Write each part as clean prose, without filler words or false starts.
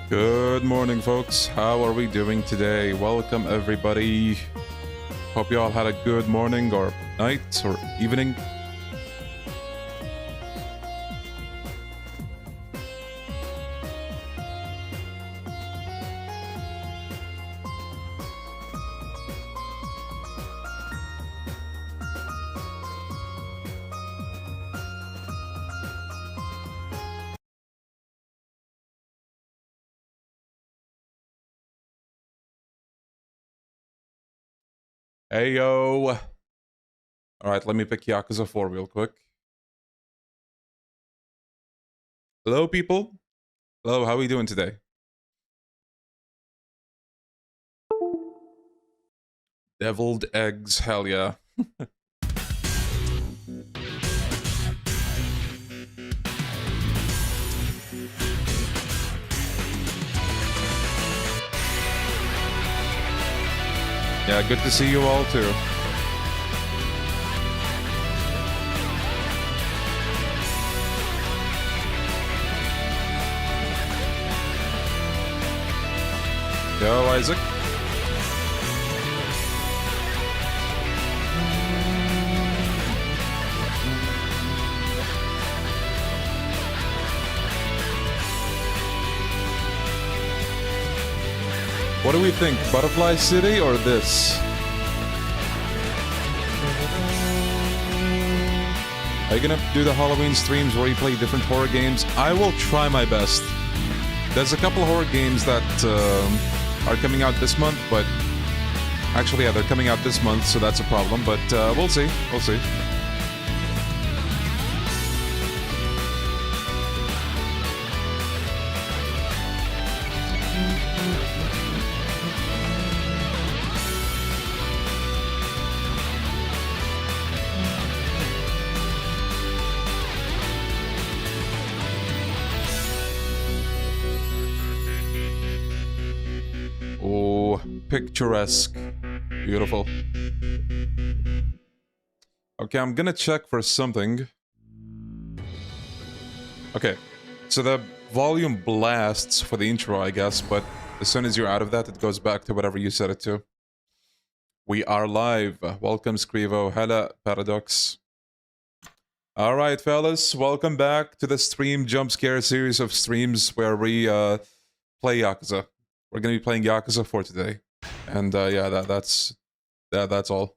Good morning, folks. How are we doing today? Welcome, everybody. Hope you all had a good morning or night or evening. Hey, yo. All right, let me pick Yakuza 4 real quick. Hello, people. Hello, how are we doing today? Deviled eggs, hell yeah. Yeah, good to see you all too. Yo, Isaac. What do we think? Butterfly City or this? Are you gonna do the Halloween streams where you play different horror games? I will try my best. There's a couple horror games that are coming out this month, but actually, yeah, they're coming out this month, so that's a problem. But we'll see. We'll see. Picturesque. Beautiful. Okay, I'm gonna check for something. Okay, so the volume blasts for the intro, I guess, but as soon as you're out of that, it goes back to whatever you set it to. We are live. Welcome, Scrivo. Hella Paradox. Alright, fellas, welcome back to the stream Jumpscare series of streams where we play Yakuza. We're gonna be playing Yakuza 4 today. And yeah, that's all.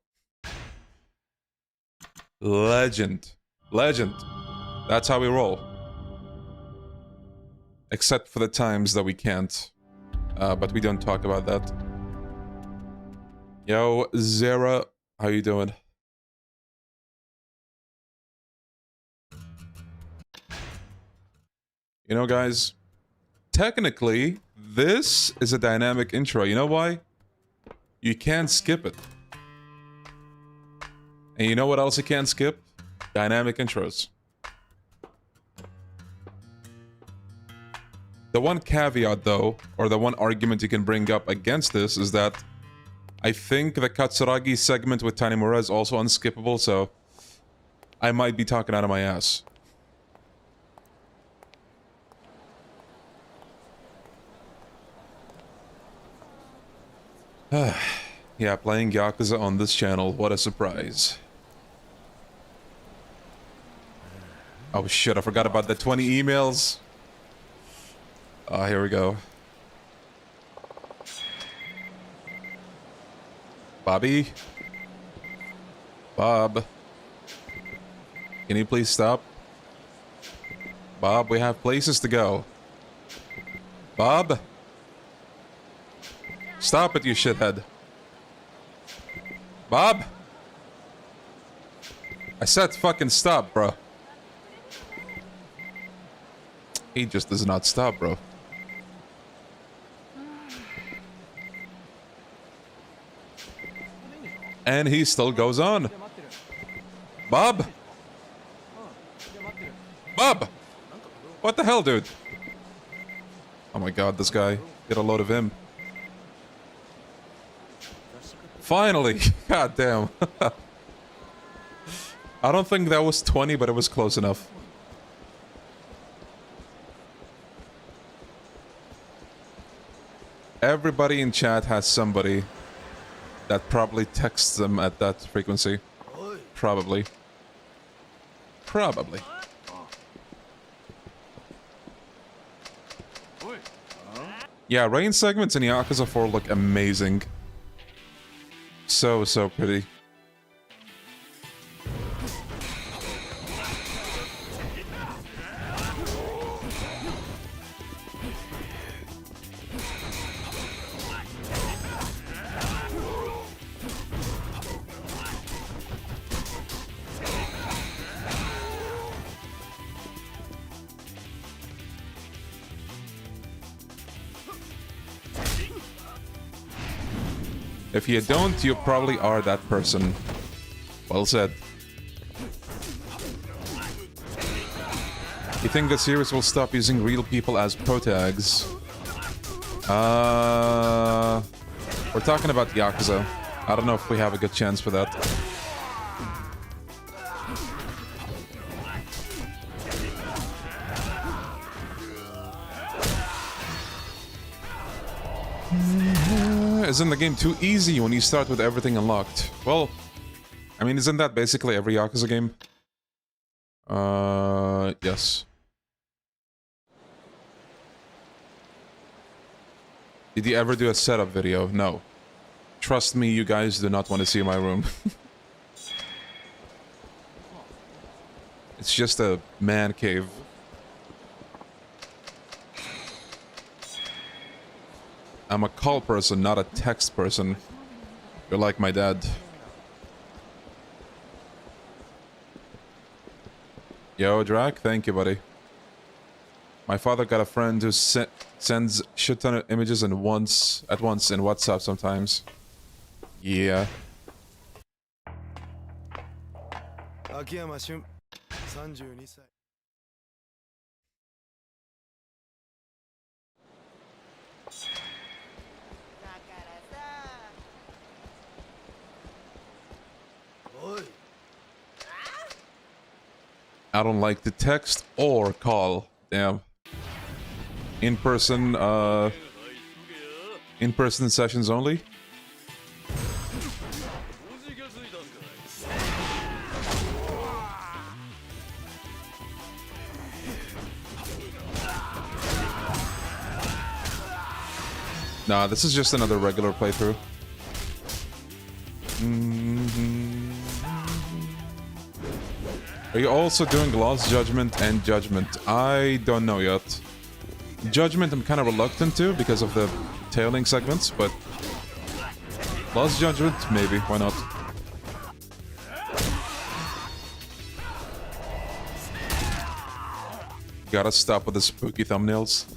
Legend. That's how we roll. Except for the times that we can't. But we don't talk about that. Yo, Zara, how you doing? You know, guys, technically, this is a dynamic intro. You know why? You can't skip it. And you know what else you can't skip? Dynamic intros. The one caveat, though, or the one argument you can bring up against this is that I think the Katsuragi segment with Tanimura is also unskippable, so I might be talking out of my ass. Yeah, playing Yakuza on this channel, what a surprise. Oh shit, I forgot about the 20 emails. Ah, here we go. Bobby? Bob? Can you please stop? Bob, we have places to go. Bob? Stop it, you shithead. Bob? I said fucking stop, bro. He just does not stop, bro. And he still goes on. Bob? Bob! What the hell, dude? Oh my god, this guy. Get a load of him. Finally! God damn. I don't think that was 20, but it was close enough. everybody in chat has somebody that probably texts them at that frequency. Probably. Probably. Yeah, rain segments in Yakuza 4 look amazing. So pretty. If you don't, you probably are that person. Well said. You think the series will stop using real people as protags? We're talking about Yakuza. I don't know if we have a good chance for that. Isn't the game too easy when you start with everything unlocked? Well, I mean, isn't that basically every Yakuza game? Yes. Did you ever do a setup video? No. Trust me, you guys do not want to see my room. It's just a man cave. I'm a call person, not a text person. You're like my dad. Yo, Drac, thank you, buddy. My father got a friend who sends shit ton of images at once in WhatsApp sometimes. Yeah. I don't like to text or call. Damn. In-person sessions only? Nah, this is just another regular playthrough. Are you also doing Lost Judgment and Judgment? I don't know yet. Judgment I'm kind of reluctant to because of the tailing segments, but Lost Judgment, maybe, why not? Gotta stop with the spooky thumbnails.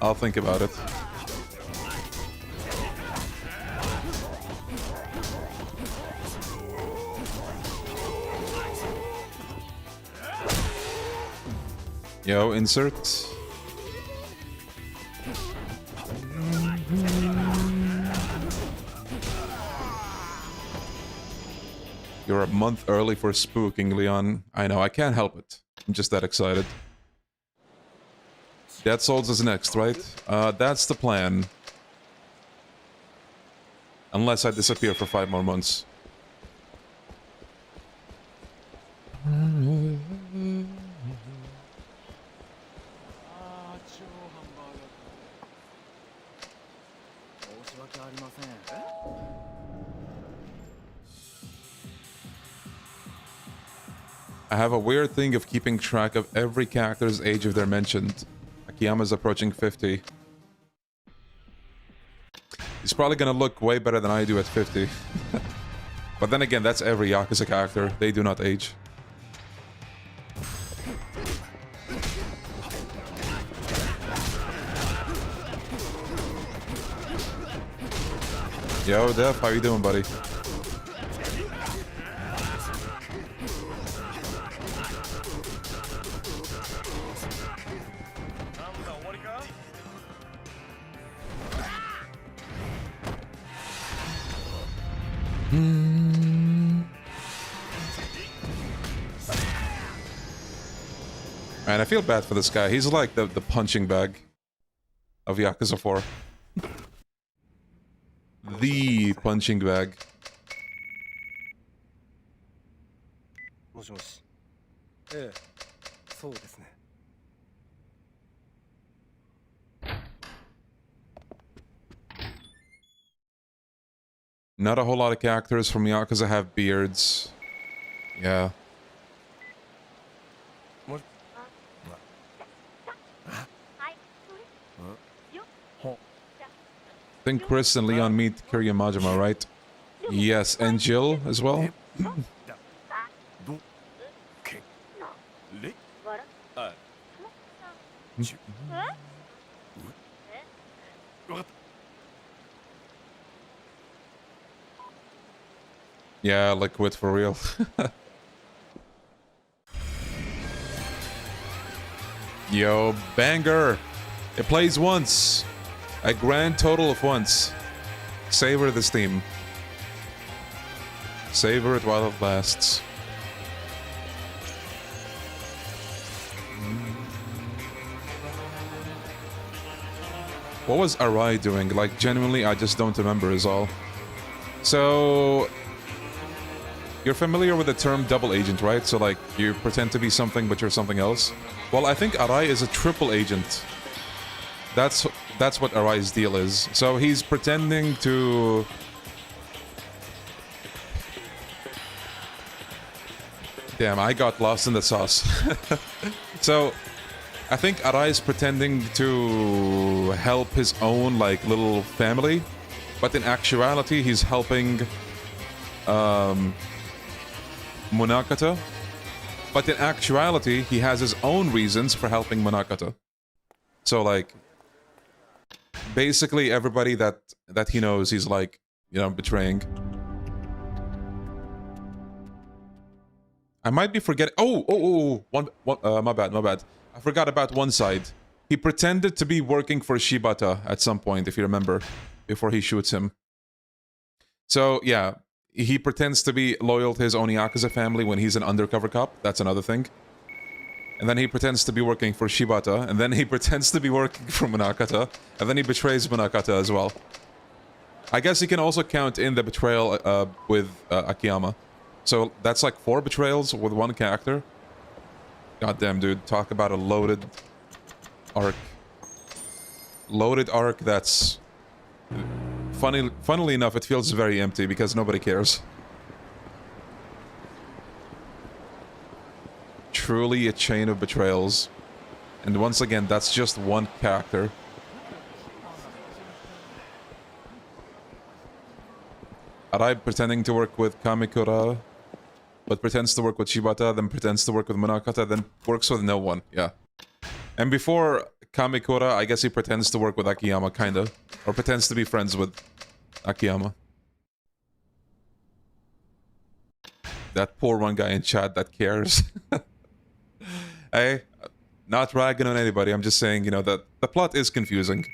I'll think about it. Yo, insert. You're a month early for spooking, Leon. I know, I can't help it. I'm just that excited. Dead Souls is next, right? That's the plan. Unless I disappear for 5 more months. I have a weird thing of keeping track of every character's age if they're mentioned. Akiyama's approaching 50. He's probably gonna look way better than I do at 50. But then again, that's every Yakuza character. They do not age. Yo, Def, how you doing, buddy? And I feel bad for this guy. He's like the punching bag of Yakuza 4. The punching bag. Not a whole lot of characters from Yakuza have beards. Yeah. I think Chris and Leon meet Kiryu and Majima, right? Yes, and Jill as well. Yeah, Liquid for real. Yo, banger! It plays once. A grand total of once. Savor this theme. Savor it while it lasts. What was Arai doing? Like, genuinely, I just don't remember is all. So... You're familiar with the term double agent, right? So, like, you pretend to be something, but you're something else. Well, I think Arai is a triple agent. That's what Arai's deal is. So he's pretending to... Damn, I got lost in the sauce. So, I think Arai is pretending to help his own, like, little family. But in actuality, he's helping... Munakata. But in actuality, he has his own reasons for helping Munakata. So, like... Basically, everybody that he knows, he's like, you know, betraying. I might be forgetting... my bad. I forgot about one side. He pretended to be working for Shibata at some point, if you remember, before he shoots him. So, yeah, he pretends to be loyal to his own Yakuza family when he's an undercover cop. That's another thing. And then he pretends to be working for Shibata, and then he pretends to be working for Munakata, and then he betrays Munakata as well. I guess he can also count in the betrayal with Akiyama. So that's like 4 betrayals with 1 character. Goddamn, dude. Talk about a loaded arc. Loaded arc that's... Funnily enough, it feels very empty because nobody cares. Truly a chain of betrayals. And once again, that's just 1 character. Arai pretending to work with Kamikura, but pretends to work with Shibata, then pretends to work with Munakata, then works with no one. Yeah. And before Kamikura, I guess he pretends to work with Akiyama, kinda. Or pretends to be friends with Akiyama. That poor one guy in chat that cares. Hey, not ragging on anybody, I'm just saying, you know, that the plot is confusing.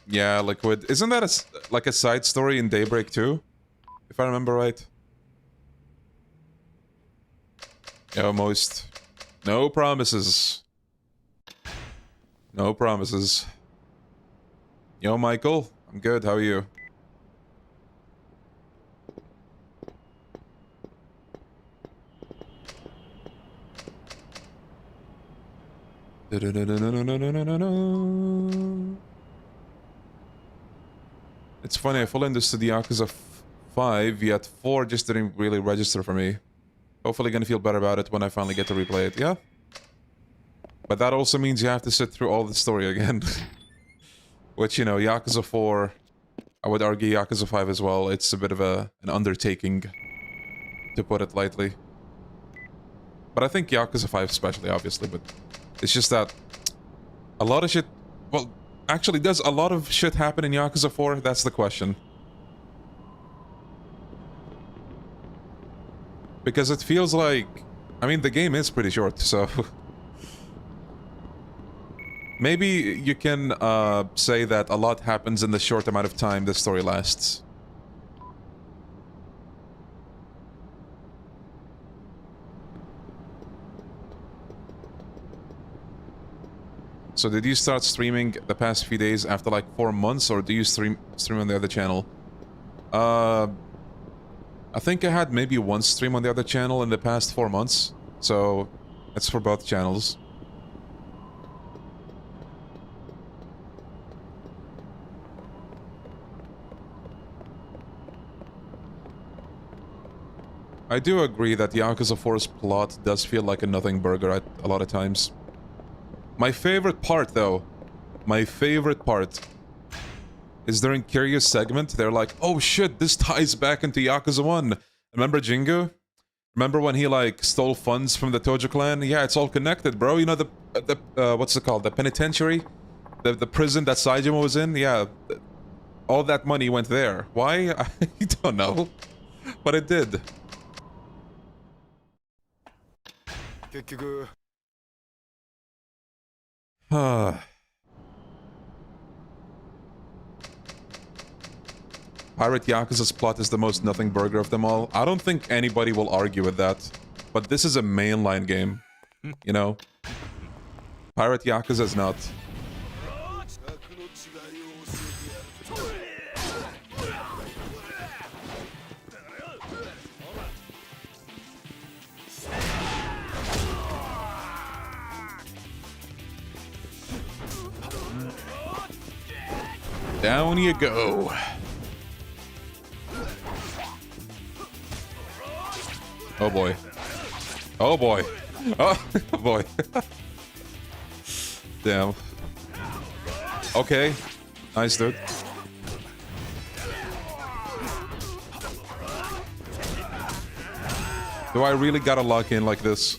Yeah, Liquid. Isn't that like a side story in Daybreak too? If I remember right. Yeah, almost. No promises. No promises. Yo, Michael. I'm good, how are you? It's funny, I fully understood the Yakuza 5, yet 4 just didn't really register for me. Hopefully gonna feel better about it when I finally get to replay it, yeah? But that also means you have to sit through all the story again. Which, you know, Yakuza 4, I would argue Yakuza 5 as well, it's a bit of an undertaking, to put it lightly. But I think Yakuza 5 especially, obviously, but it's just that a lot of shit... Well, actually, does a lot of shit happen in Yakuza 4? That's the question. Because it feels like... I mean, the game is pretty short, so... Maybe you can say that a lot happens in the short amount of time the story lasts. So did you start streaming the past few days after like 4 months, or do you stream on the other channel? I think I had maybe one stream on the other channel in the past 4 months, so it's for both channels. I do agree that Yakuza 4's plot does feel like a nothing burger at a lot of times. My favorite part, though, my favorite part is during Kiryu's segment. They're like, oh shit, this ties back into Yakuza 1. Remember Jingu? Remember when he, like, stole funds from the Tojo clan? Yeah, it's all connected, bro. You know the what's it called? The penitentiary? The prison that Saejima was in? Yeah, all that money went there. Why? I don't know. But it did. Pirate Yakuza's plot is the most nothing burger of them all. I don't think anybody will argue with that. But this is a mainline game. You know? Pirate Yakuza is not. Down you go. Oh boy. Oh boy. Oh boy. Damn. Okay. Nice, dude. Do I really gotta lock in like this?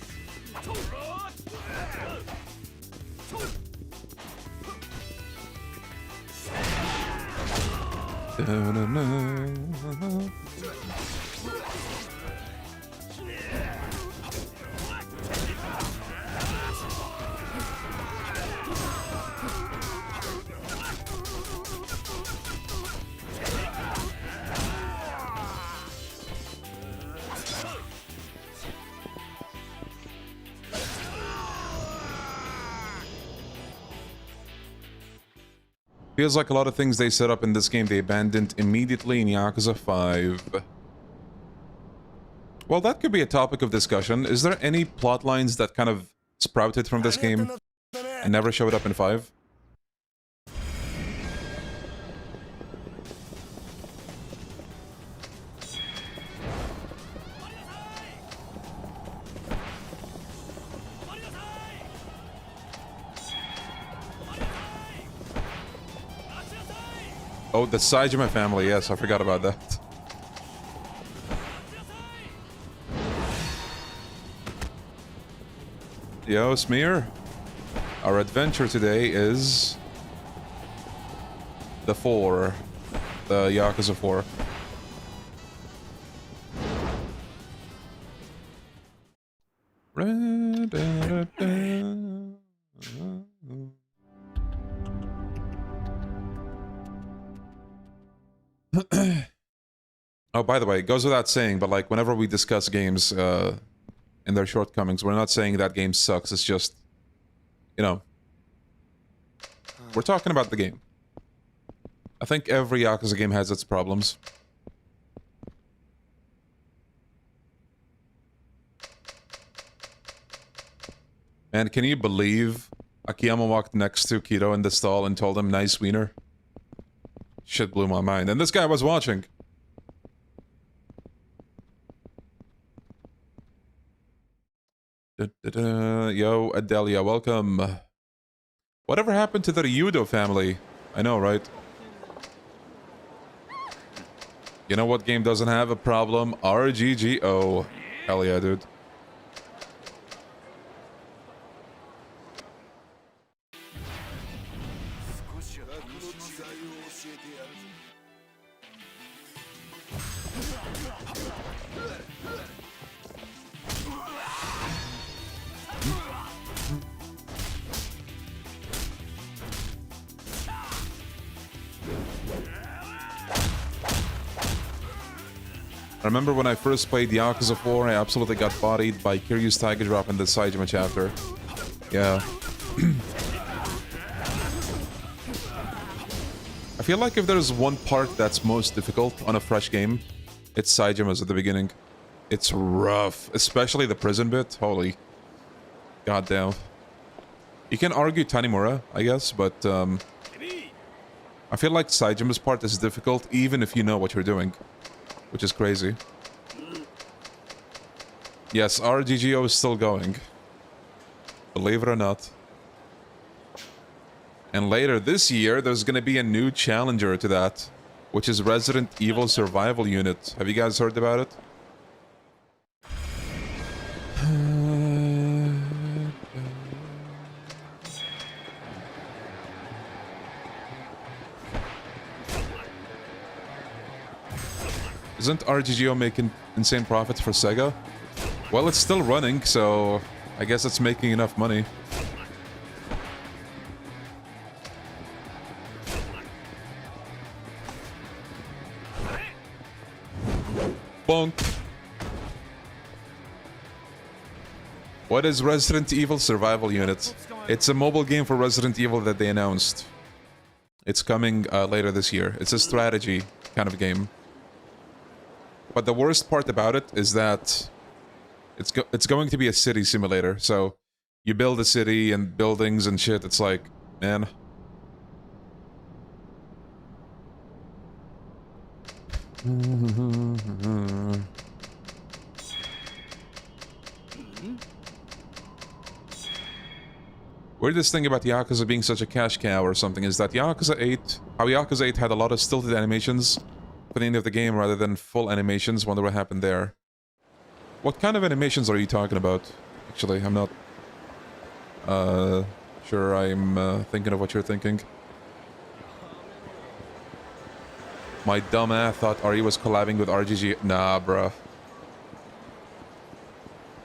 Feels like a lot of things they set up in this game they abandoned immediately in Yakuza 5. Well, that could be a topic of discussion. Is there any plot lines that kind of sprouted from this game and never showed up in 5? Oh, the Saejima family, yes, I forgot about that. Yo, Smear. Our adventure today is... the 4. The Yakuza 4. Oh, by the way, it goes without saying, but like whenever we discuss games and their shortcomings, we're not saying that game sucks. It's just, you know, we're talking about the game. I think every Yakuza game has its problems. And can you believe Akiyama walked next to Kiro in the stall and told him, nice wiener? Shit blew my mind. And this guy was watching. Yo, Adelia, welcome. Whatever happened to the Ryudo family? I know, right? You know what game doesn't have a problem? RGGO. Hell yeah, dude. I remember when I first played Yakuza 4, I absolutely got bodied by Kiryu's Tiger Drop in the Saejima chapter. Yeah. I feel like if there's one part that's most difficult on a fresh game, it's Saejima's at the beginning. It's rough, especially the prison bit. Holy goddamn. You can argue Tanimura, I guess, but I feel like Saejima's part is difficult even if you know what you're doing, which is crazy. Yes, RGGO is still going. Believe it or not. And later this year, there's gonna be a new challenger to that, which is Resident Evil Survival Unit. Have you guys heard about it? Isn't RGGO making insane profits for Sega? Well, it's still running, so I guess it's making enough money. Bonk. What is Resident Evil Survival Unit? It's a mobile game for Resident Evil that they announced. It's coming later this year. It's a strategy kind of game. But the worst part about it is that it's going to be a city simulator. So you build a city and buildings and shit. It's like, man. Weirdest thing about Yakuza being such a cash cow or something is that Yakuza 8, how Yakuza 8 had a lot of stilted animations for the end of the game rather than full animations. Wonder what happened there. What kind of animations are you talking about? Actually, I'm not sure I'm thinking of what you're thinking. My dumb ass thought RE was collabing with RGG. Nah, bruh.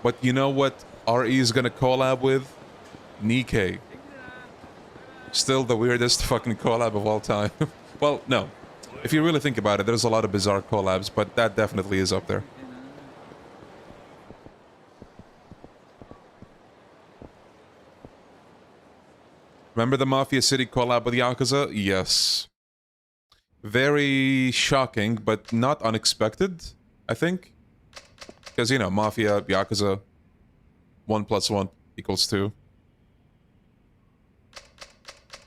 But you know what RE is gonna collab with? Nikkei. Still the weirdest fucking collab of all time. Well, no. If you really think about it, there's a lot of bizarre collabs, but that definitely is up there. Remember the Mafia City collab with Yakuza? Yes. Very shocking, but not unexpected, I think. Because, you know, Mafia, Yakuza, 1 + 1 = 2.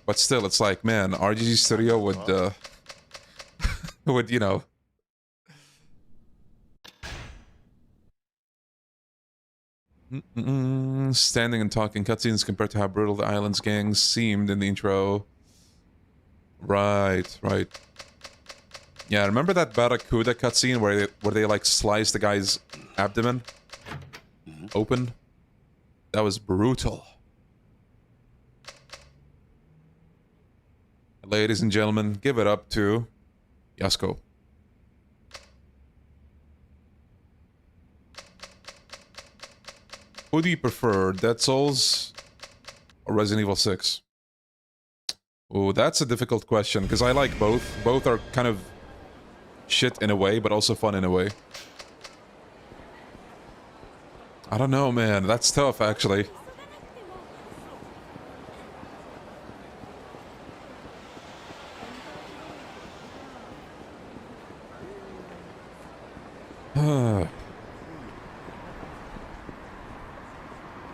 But still, it's like, man, RGG Studio would, would, you know... Standing and talking cutscenes compared to how brutal the island's gangs seemed in the intro. Right. Yeah, remember that Barracuda cutscene where they like slice the guy's abdomen open? That was brutal. Ladies and gentlemen, give it up to Yasuko. Who do you prefer, Dead Souls or Resident Evil 6? Oh, that's a difficult question, because I like both. Both are kind of shit in a way, but also fun in a way. I don't know, man. That's tough, actually.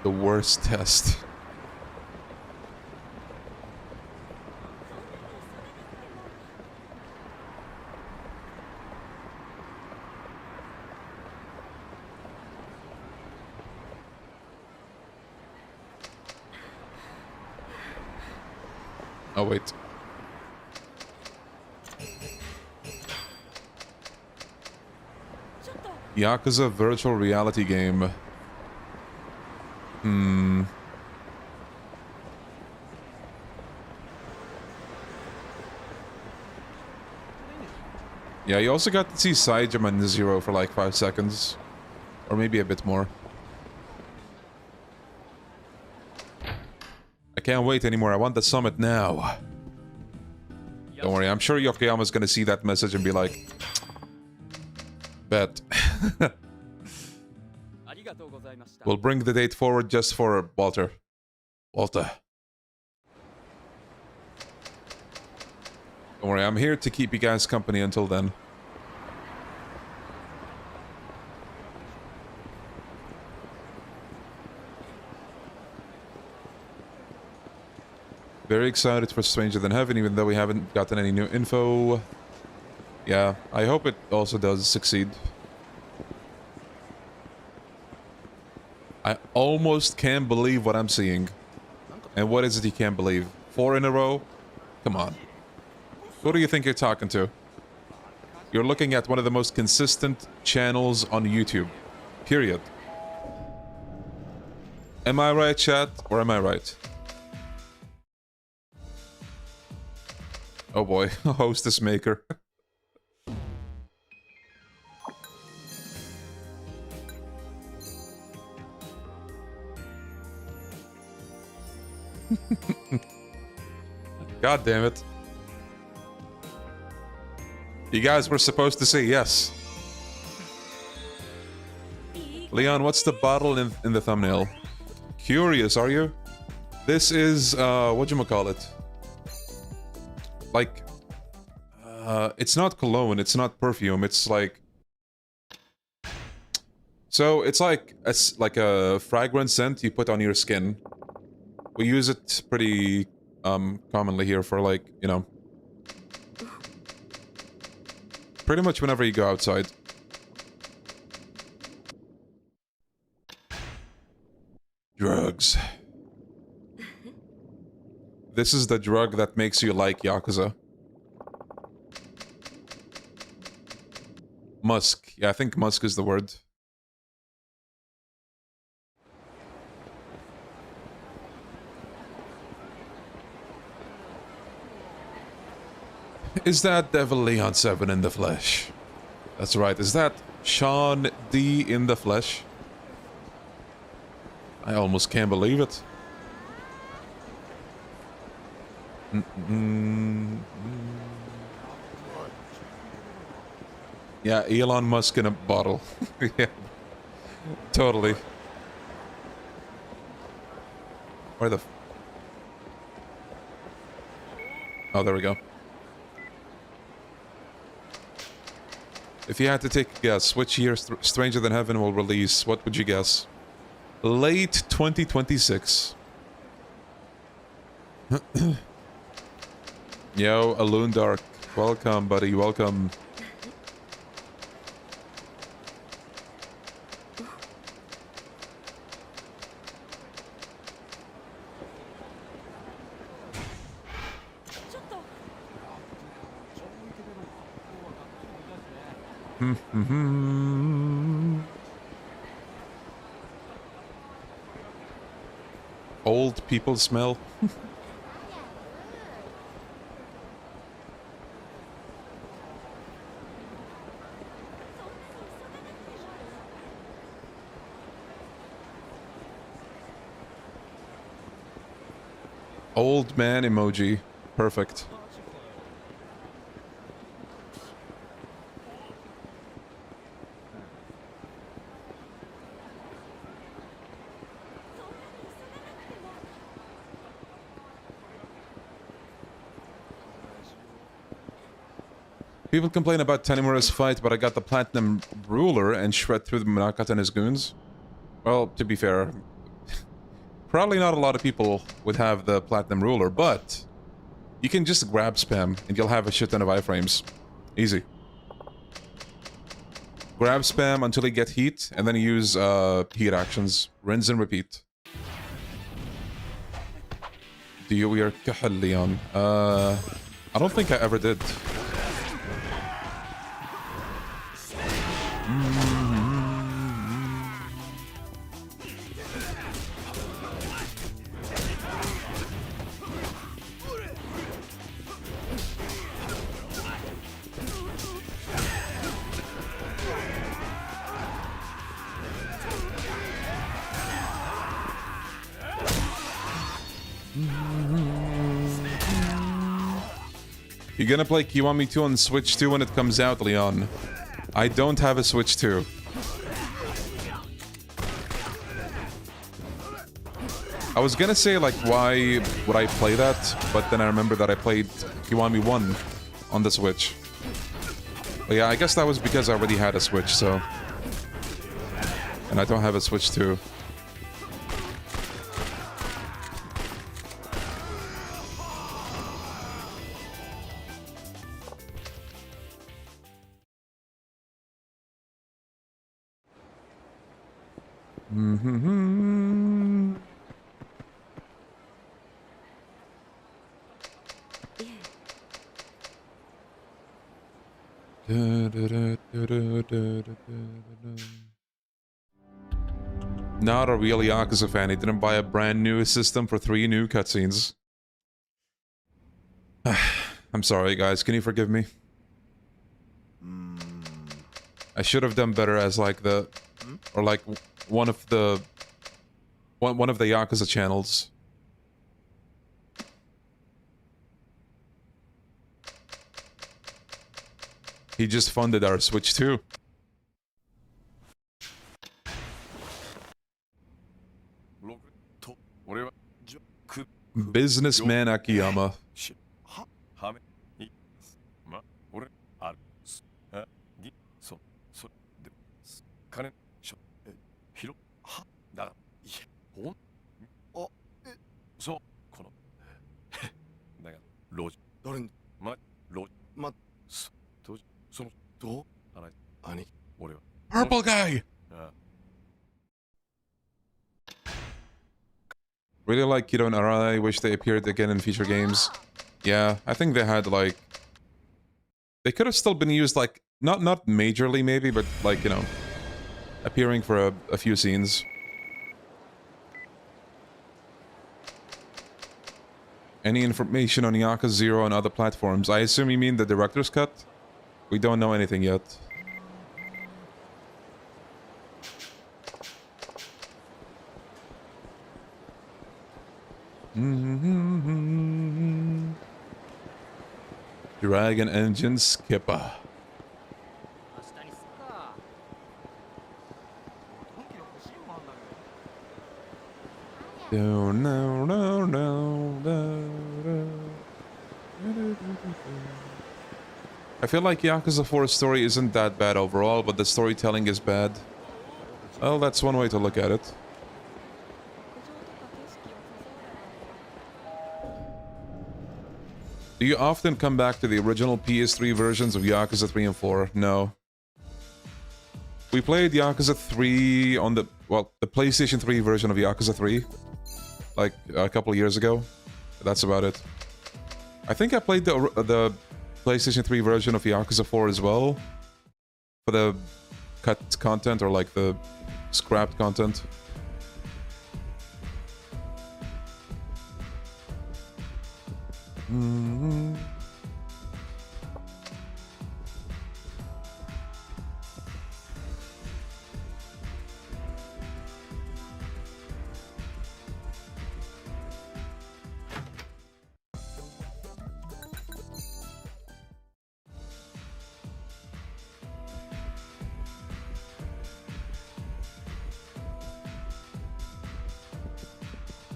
The worst test. Oh, wait. Yakuza virtual reality game. Yeah, you also got to see Saejima and Zero for like 5 seconds. Or maybe a bit more. I can't wait anymore. I want the summit now. Don't worry, I'm sure Yokoyama's gonna see that message and be like... Bet. We'll bring the date forward just for Walter. Don't Don't worry, I'm here to keep you guys company until then. Very excited for Stranger Than Heaven, even though we haven't gotten any new info. Yeah, I hope it also does succeed. I almost can't believe what I'm seeing. And what is it you can't believe? 4 in a row? Come on. Who do you think you're talking to? You're looking at one of the most consistent channels on YouTube. Period. Am I right, chat? Or am I right? Oh boy, hostess maker. God damn it. You guys were supposed to say yes. Leon, what's the bottle in the thumbnail? Curious, are you? This is, whatchamacallit? Like, it's not cologne, it's not perfume, it's like... So, it's like a fragrance scent you put on your skin. We use it pretty, commonly here for, like, you know... pretty much whenever you go outside. Drugs. This is the drug that makes you like Yakuza. Musk. Yeah, I think musk is the word. Is that Devil Leon 7 in the flesh? That's right. Is that Sean D in the flesh? I almost can't believe it. Yeah, Elon Musk in a bottle. Yeah, totally. Where the... Oh, there we go. If you had to take a guess, which year Stranger Than Heaven will release, what would you guess? Late 2026. Yo, Aloon Dark. Welcome, buddy. Welcome. Old people smell. Old man emoji. Perfect. People complain about Tanimura's fight, but I got the platinum ruler and shred through the Munakata and his goons. Well, to be fair, probably not a lot of people would have the platinum ruler, but you can just grab spam and you'll have a shit ton of iframes. Easy. Grab spam until you get heat, and then use heat actions. Rinse and repeat. Do you wear kahal, Leon? I don't think I ever did. You're gonna play Kiwami 2 on Switch 2 when it comes out, Leon. I don't have a Switch 2. I was gonna say, like, why would I play that? But then I remember that I played Kiwami 1 on the Switch. But yeah, I guess that was because I already had a Switch, so... And I don't have a Switch 2. Not a real Yakuza fan. He didn't buy a brand new system for 3 new cutscenes. I'm sorry, guys. Can you forgive me? I should have done better as like the, or like one of the Yakuza channels. He just funded our Switch 2. Businessman Akiyama. Purple guy! Really like Kiryu and Arai. Wish they appeared again in future games. Yeah, I think they had like... They could have still been used like... Not majorly maybe, but like, you know... Appearing for a few scenes. Any information on Yakuza 0 on other platforms? I assume you mean the director's cut? We don't know anything yet. Dragon Engine Skipper. I feel like Yakuza 4's story isn't that bad overall, but the storytelling is bad. Well, that's one way to look at it. Do you often come back to the original PS3 versions of Yakuza 3 and 4? No. We played Yakuza 3 on the PlayStation 3 version of Yakuza 3. Like, a couple of years ago. That's about it. I think I played the PlayStation 3 version of Yakuza 4 as well. For the cut content, or like the scrapped content.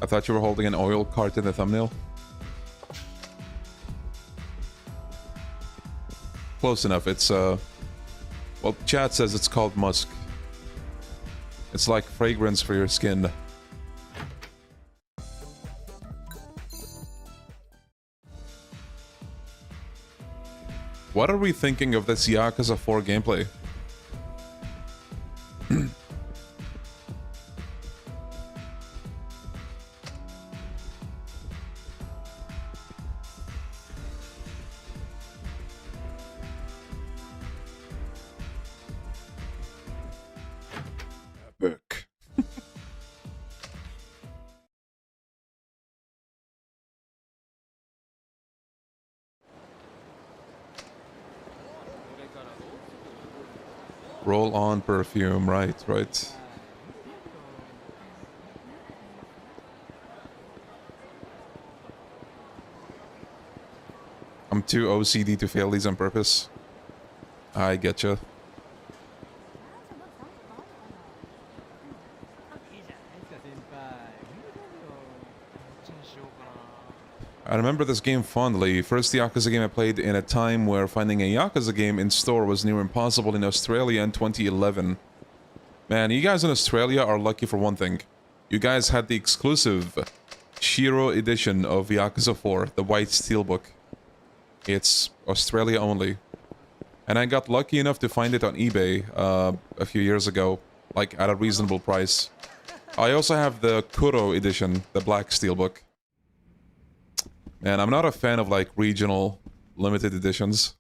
I thought you were holding an oil cart in the thumbnail. Close enough. It's, well, chat says it's called musk. It's like fragrance for your skin. What are we thinking of this Yakuza 4 gameplay? Epic. Roll on perfume, right. I'm too OCD to fail these on purpose. I getcha. I remember this game fondly. First Yakuza game I played in a time where finding a Yakuza game in store was near impossible in Australia in 2011. Man, you guys in Australia are lucky for one thing. You guys had the exclusive Shiro edition of Yakuza 4, the white steelbook. It's Australia only. And I got lucky enough to find it on eBay a few years ago, like at a reasonable price. I also have the Kuro edition, the black steelbook. Man, I'm not a fan of like regional limited editions.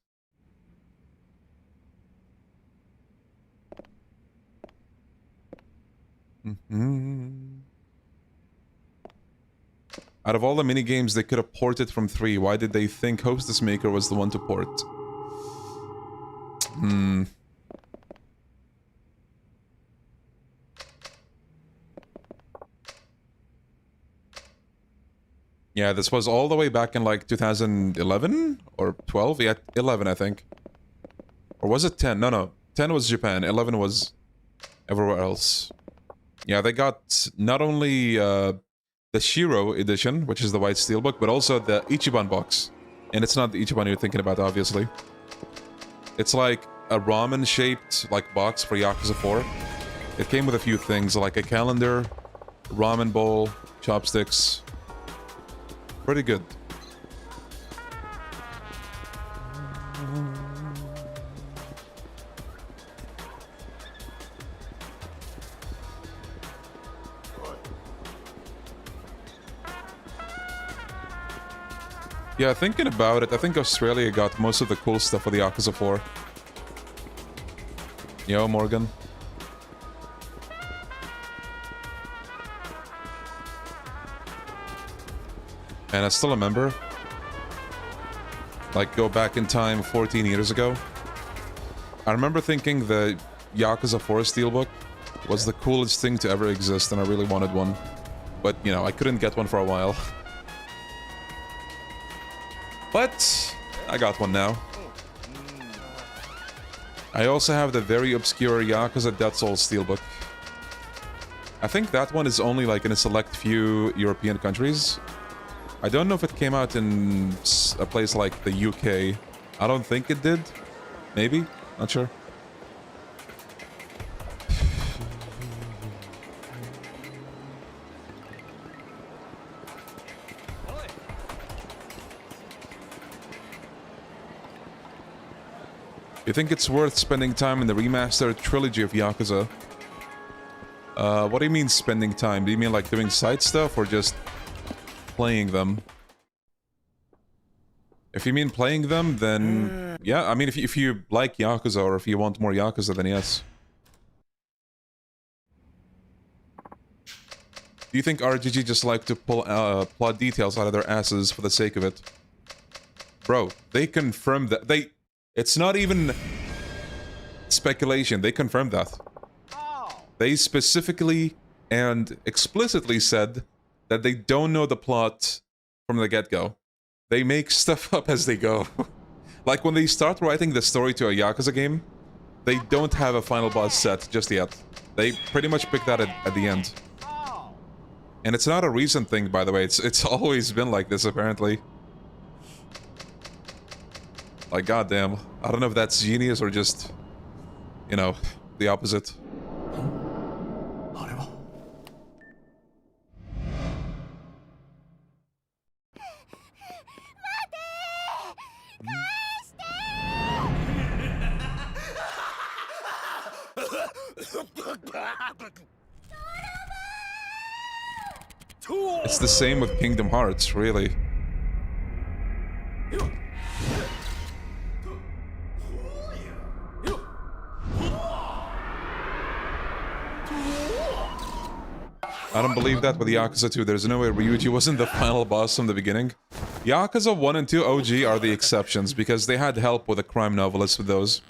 Out of all the minigames they could have ported from 3, why did they think Hostess Maker was the one to port? Yeah, this was all the way back in like 2011 or 12? Yeah, 11 I think. Or was it 10? No. 10 was Japan, 11 was everywhere else. Yeah, they got not only the Shiro edition, which is the white steelbook, but also the Ichiban box. And it's not the Ichiban you're thinking about, obviously. It's like a ramen-shaped like box for Yakuza 4. It came with a few things, like a calendar, ramen bowl, chopsticks. Pretty good. Yeah, thinking about it, I think Australia got most of the cool stuff for the Yakuza 4. Yo, Morgan. And I still remember, like, go back in time 14 years ago. I remember thinking the Yakuza 4 steelbook was the coolest thing to ever exist, and I really wanted one. But, you know, I couldn't get one for a while. But I got one now. I also have the very obscure Yakuza Dead Souls steelbook. I think that one is only like in a select few European countries. I don't know if it came out in a place like the UK. I don't think it did. Maybe? Not sure. You think it's worth spending time in the remastered trilogy of Yakuza? What do you mean spending time? Do you mean like doing side stuff or just playing them? If you mean playing them, then yeah, I mean if you like Yakuza or if you want more Yakuza, then yes. Do you think RGG just like to pull plot details out of their asses for the sake of it? Bro, they confirmed that it's not even speculation, they confirmed that. They specifically and explicitly said that they don't know the plot from the get-go. They make stuff up as they go. Like when they start writing the story to a Yakuza game, they don't have a final boss set just yet. They pretty much pick that at the end. And it's not a recent thing, by the way, it's always been like this, apparently. Like, goddamn. I don't know if that's genius or just, you know, the opposite. It's the same with Kingdom Hearts, really. I don't believe that with Yakuza 2. There's no way Ryuji wasn't the final boss from the beginning. Yakuza 1 and 2 OG are the exceptions, because they had help with a crime novelist with those.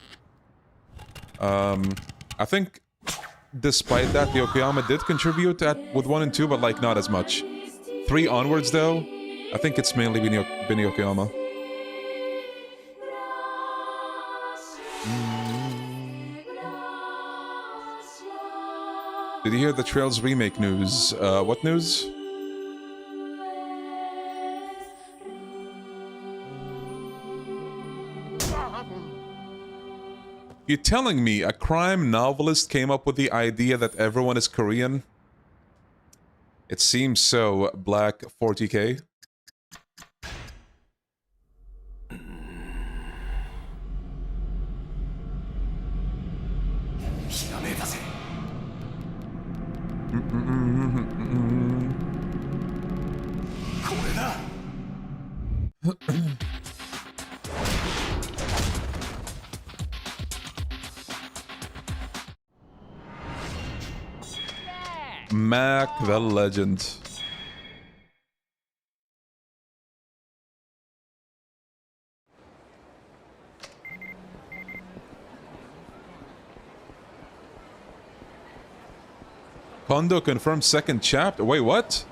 I think, despite that, the Yokoyama did contribute with 1 and 2, but like not as much. 3 onwards, though, I think it's mainly been Yokoyama. Did you hear the Trails remake news? What news? You're telling me a crime novelist came up with the idea that everyone is Korean? It seems so, Black 40k. Mac the Legend. Kondo confirmed second chapter. Wait, what?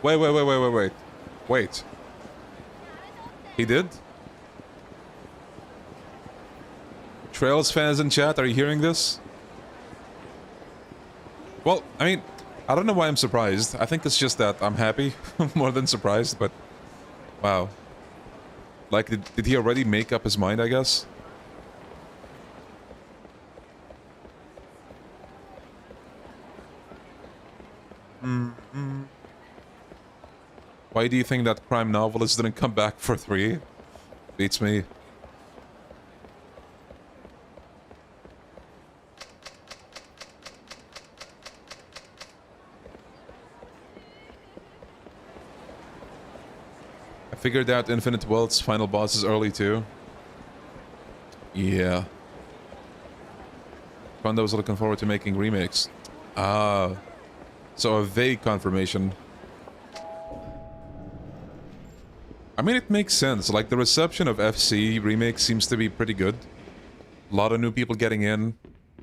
Wait. He did? Trails fans in chat, are you hearing this? Well, I mean, I don't know why I'm surprised. I think it's just that I'm happy more than surprised, but wow. Like, did he already make up his mind, I guess? Why do you think that crime novelist didn't come back for 3? Beats me. I figured out Infinite Wealth's final boss is early too. Yeah. Kondo was looking forward to making remakes. Ah. So a vague confirmation. I mean, it makes sense. Like, the reception of FC Remake seems to be pretty good. A lot of new people getting in.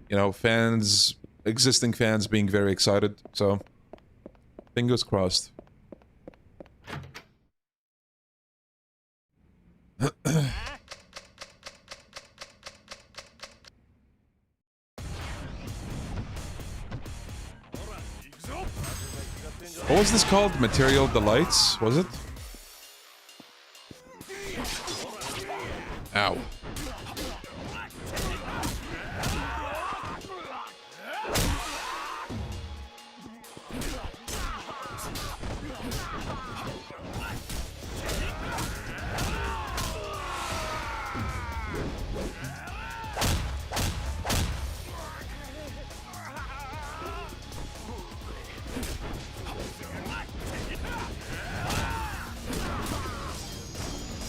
You know, fans, existing fans being very excited. So, fingers crossed. What was this called? Material Delights, was it? Ow.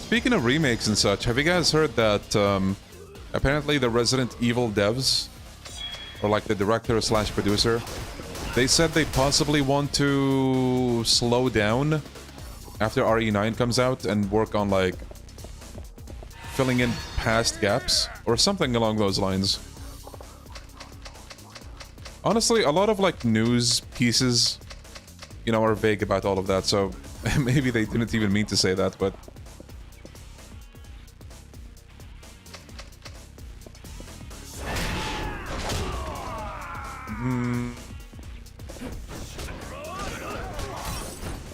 Speaking of remakes and such, have you guys heard that apparently the Resident Evil devs, or like the director slash producer, they said they possibly want to slow down after RE9 comes out and work on like filling in past gaps or something along those lines. Honestly, a lot of like news pieces, you know, are vague about all of that, so maybe they didn't even mean to say that, but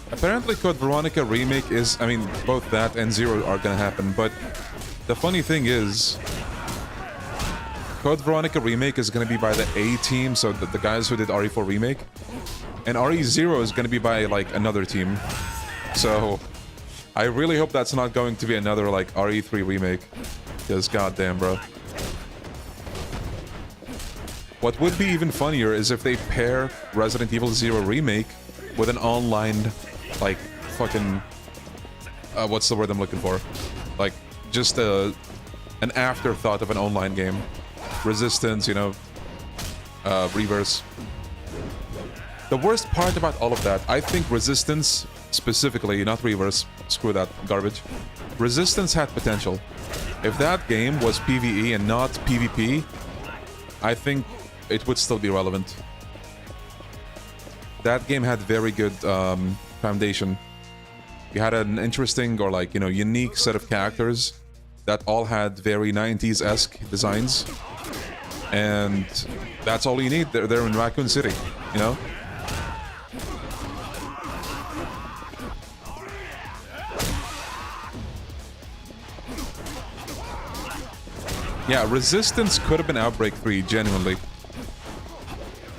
apparently Code Veronica Remake is, I mean, both that and Zero are gonna happen, but the funny thing is, Code Veronica Remake is gonna be by the A team, so the guys who did RE4 Remake, and RE0 is gonna be by, like, another team. So, I really hope that's not going to be another, like, RE3 Remake, because goddamn, bro. What would be even funnier is if they pair Resident Evil 0 Remake with an online, like, fucking... what's the word I'm looking for? Like, just an afterthought of an online game. Resistance, you know, Reverse. The worst part about all of that, I think Resistance, specifically, not Reverse, screw that garbage. Resistance had potential. If that game was PvE and not PvP, I think it would still be relevant. That game had very good foundation. You had an interesting or like, you know, unique set of characters that all had very 90s-esque designs. And that's all you need. They're in Raccoon City, you know? Yeah, Resistance could have been Outbreak 3, genuinely.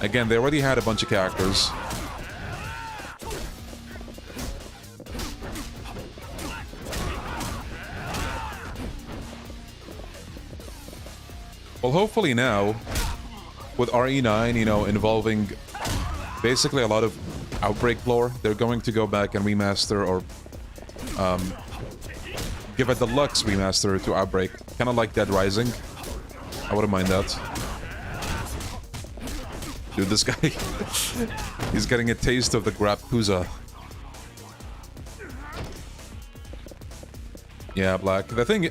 Again, they already had a bunch of characters. Well, hopefully now, with RE9, you know, involving basically a lot of Outbreak lore, they're going to go back and remaster or give a deluxe remaster to Outbreak. Kind of like Dead Rising. I wouldn't mind that. Dude, this guy, he's getting a taste of the Yakuza. Yeah, Black. The thing,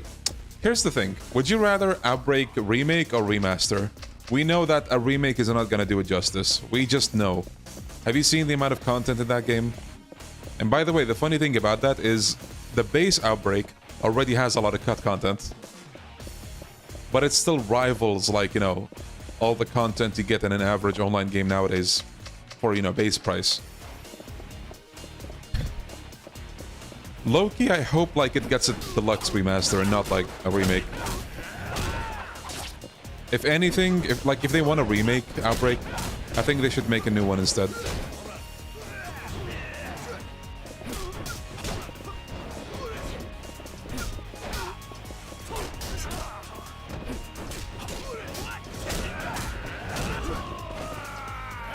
here's the thing. Would you rather Outbreak remake or remaster? We know that a remake is not gonna do it justice. We just know. Have you seen the amount of content in that game? And by the way, the funny thing about that is the base Outbreak already has a lot of cut content. But it still rivals, like, you know, all the content you get in an average online game nowadays for, you know, base price. Loki, I hope, like, it gets a deluxe remaster and not, like, a remake. If anything, if they want to remake Outbreak, I think they should make a new one instead.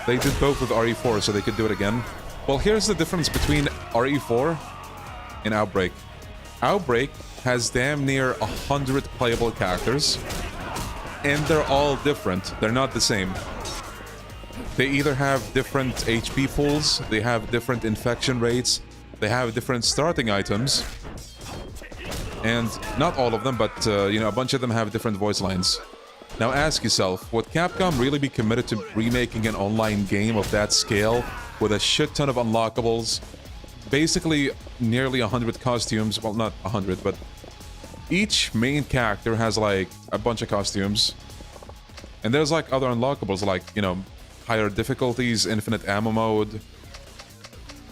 They did both with RE4, so they could do it again. Well, here's the difference between RE4 and Outbreak. Outbreak has damn near 100 playable characters, and they're all different. They're not the same. They either have different HP pools, they have different infection rates, they have different starting items, and not all of them, but, you know, a bunch of them have different voice lines. Now ask yourself, would Capcom really be committed to remaking an online game of that scale with a shit ton of unlockables, basically nearly 100 costumes, well, not 100, but each main character has like a bunch of costumes, and there's like other unlockables like, you know, higher difficulties, infinite ammo mode,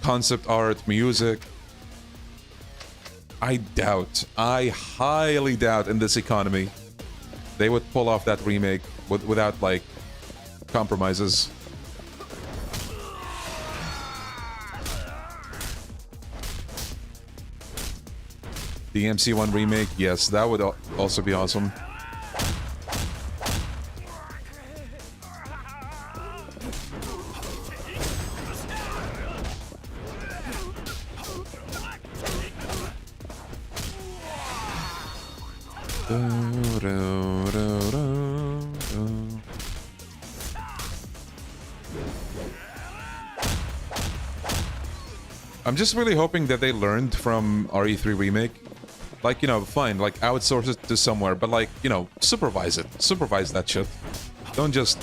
concept art, music. I highly doubt in this economy they would pull off that remake without, like, compromises. DMC 1 remake, yes, that would also be awesome. I'm just really hoping that they learned from RE3 Remake. Like, you know, fine, like, outsource it to somewhere, but, like, you know, supervise it. Supervise that shit. Don't just,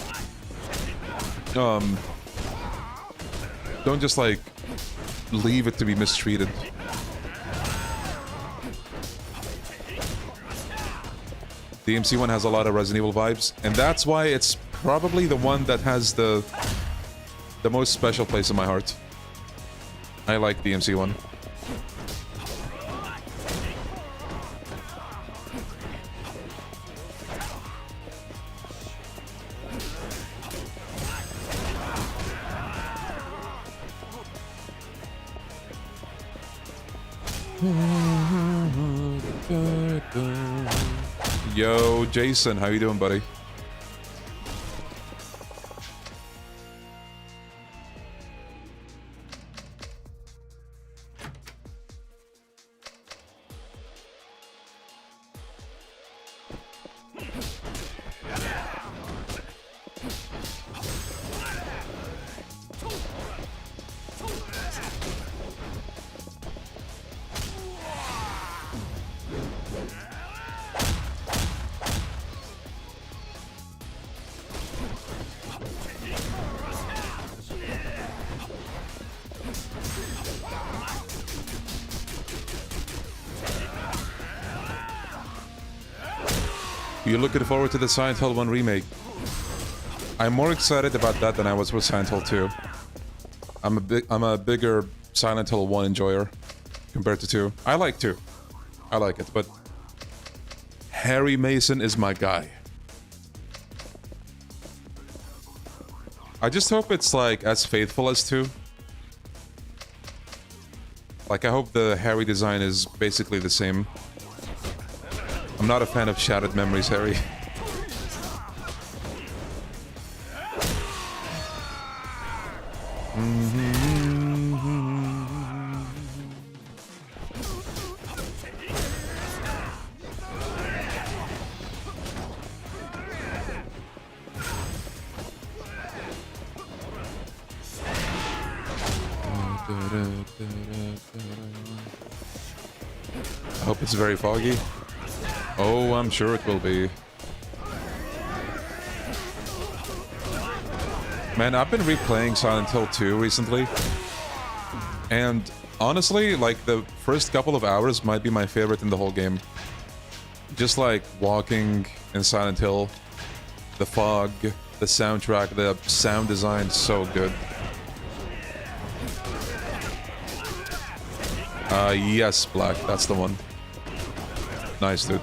like, leave it to be mistreated. DMC 1 has a lot of Resident Evil vibes, and that's why it's probably the one that has the most special place in my heart. I like DMC 1. Yo, Jason, how you doing, buddy? You're looking forward to the Silent Hill 1 remake. I'm more excited about that than I was with Silent Hill 2. I'm a bigger Silent Hill 1 enjoyer compared to 2. I like 2. I like it, but Harry Mason is my guy. I just hope it's like as faithful as 2. Like, I hope the Harry design is basically the same. I'm not a fan of Shattered Memories Harry. I hope it's very foggy. Oh, I'm sure it will be. Man, I've been replaying Silent Hill 2 recently. And honestly, like, the first couple of hours might be my favorite in the whole game. Just like walking in Silent Hill, the fog, the soundtrack, the sound design, so good. Yes, Black, that's the one. Nice, dude.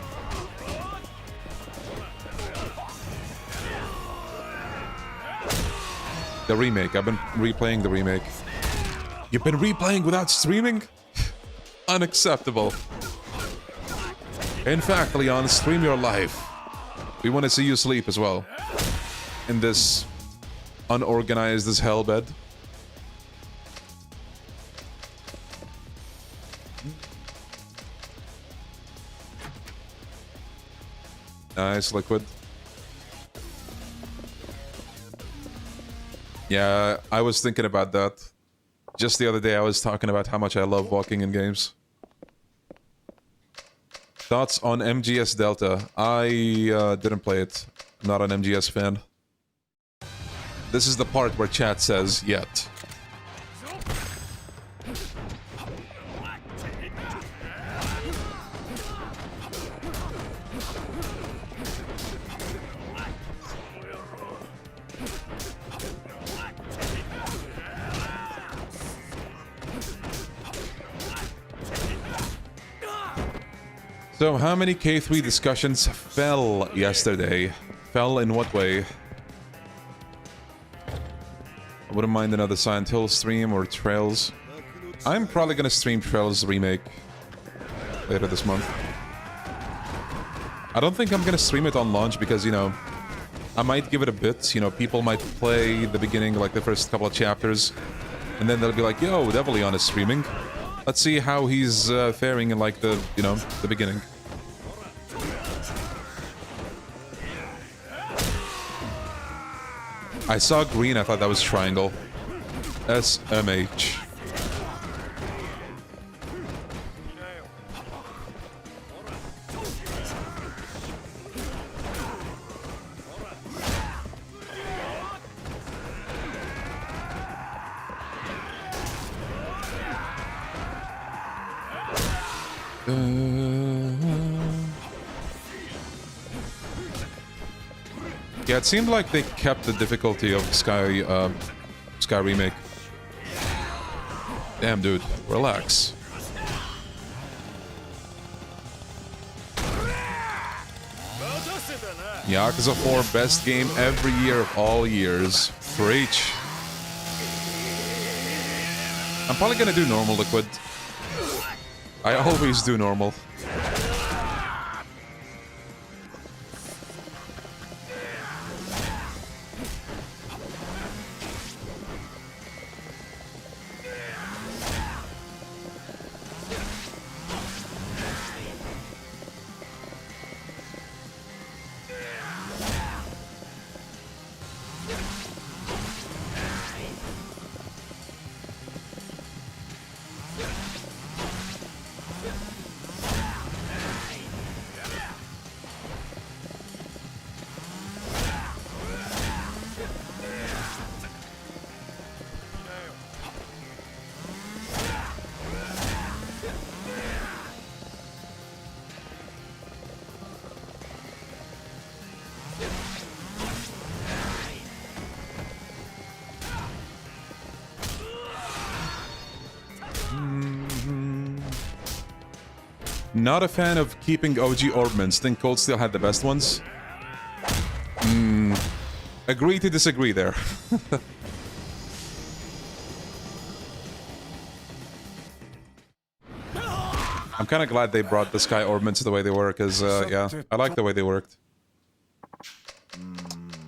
The remake, I've been replaying the remake. You've been replaying without streaming? Unacceptable. In fact, Leon, stream your life. We want to see you sleep as well. In this unorganized as hell bed. Nice, Liquid. Yeah, I was thinking about that. Just the other day I was talking about how much I love walking in games. Thoughts on MGS Delta? I didn't play it. I'm not an MGS fan. This is the part where chat says, yet. So, how many K3 discussions fell yesterday? Fell in what way? I wouldn't mind another Silent Hill stream or Trails. I'm probably gonna stream Trails Remake later this month. I don't think I'm gonna stream it on launch because, you know, I might give it a bit. You know, people might play the beginning, like the first couple of chapters, and then they'll be like, yo, Devilion is streaming. Let's see how he's faring in, like, the, you know, the beginning. I saw green, I thought that was triangle. SMH. Yeah, it seemed like they kept the difficulty of Sky Remake. Damn, dude, relax. Yakuza 4 best game every year of all years. Preach. I'm probably gonna do normal, Liquid. I always do normal. Not a fan of keeping OG orbments. Think Cold Steel had the best ones. Agree to disagree there. I'm kind of glad they brought the Sky Orbments the way they were, because, yeah, I like the way they worked.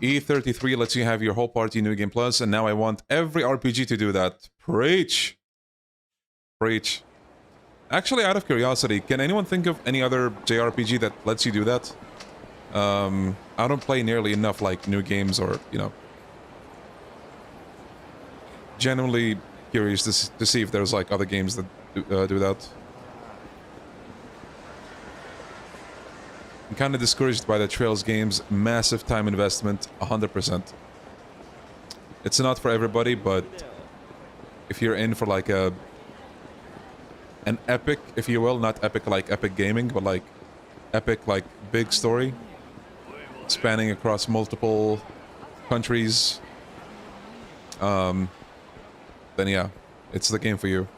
E33 lets you have your whole party New Game Plus, and now I want every RPG to do that. Preach! Preach. Actually, out of curiosity, can anyone think of any other JRPG that lets you do that? I don't play nearly enough, like, new games or, you know... Genuinely curious to see if there's, like, other games that do that. I'm kind of discouraged by the Trails games. Massive time investment, 100%. It's not for everybody, but if you're in for like an epic, if you will, not epic like epic gaming, but like epic like big story, spanning across multiple countries, then yeah, it's the game for you.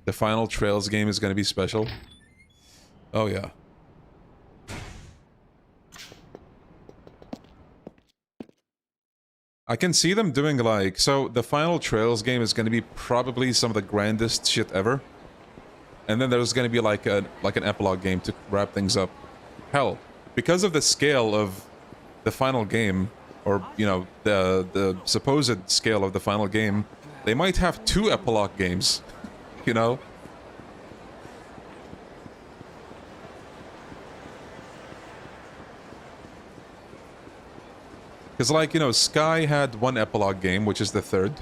The final Trails game is going to be special. Oh, yeah. I can see them doing like... So, the final Trails game is going to be probably some of the grandest shit ever. And then there's going to be like an epilogue game to wrap things up. Hell, because of the scale of the final game, or, you know, the supposed scale of the final game, they might have 2 epilogue games. You know? Because, like, you know, Sky had 1 epilogue game, which is the 3rd.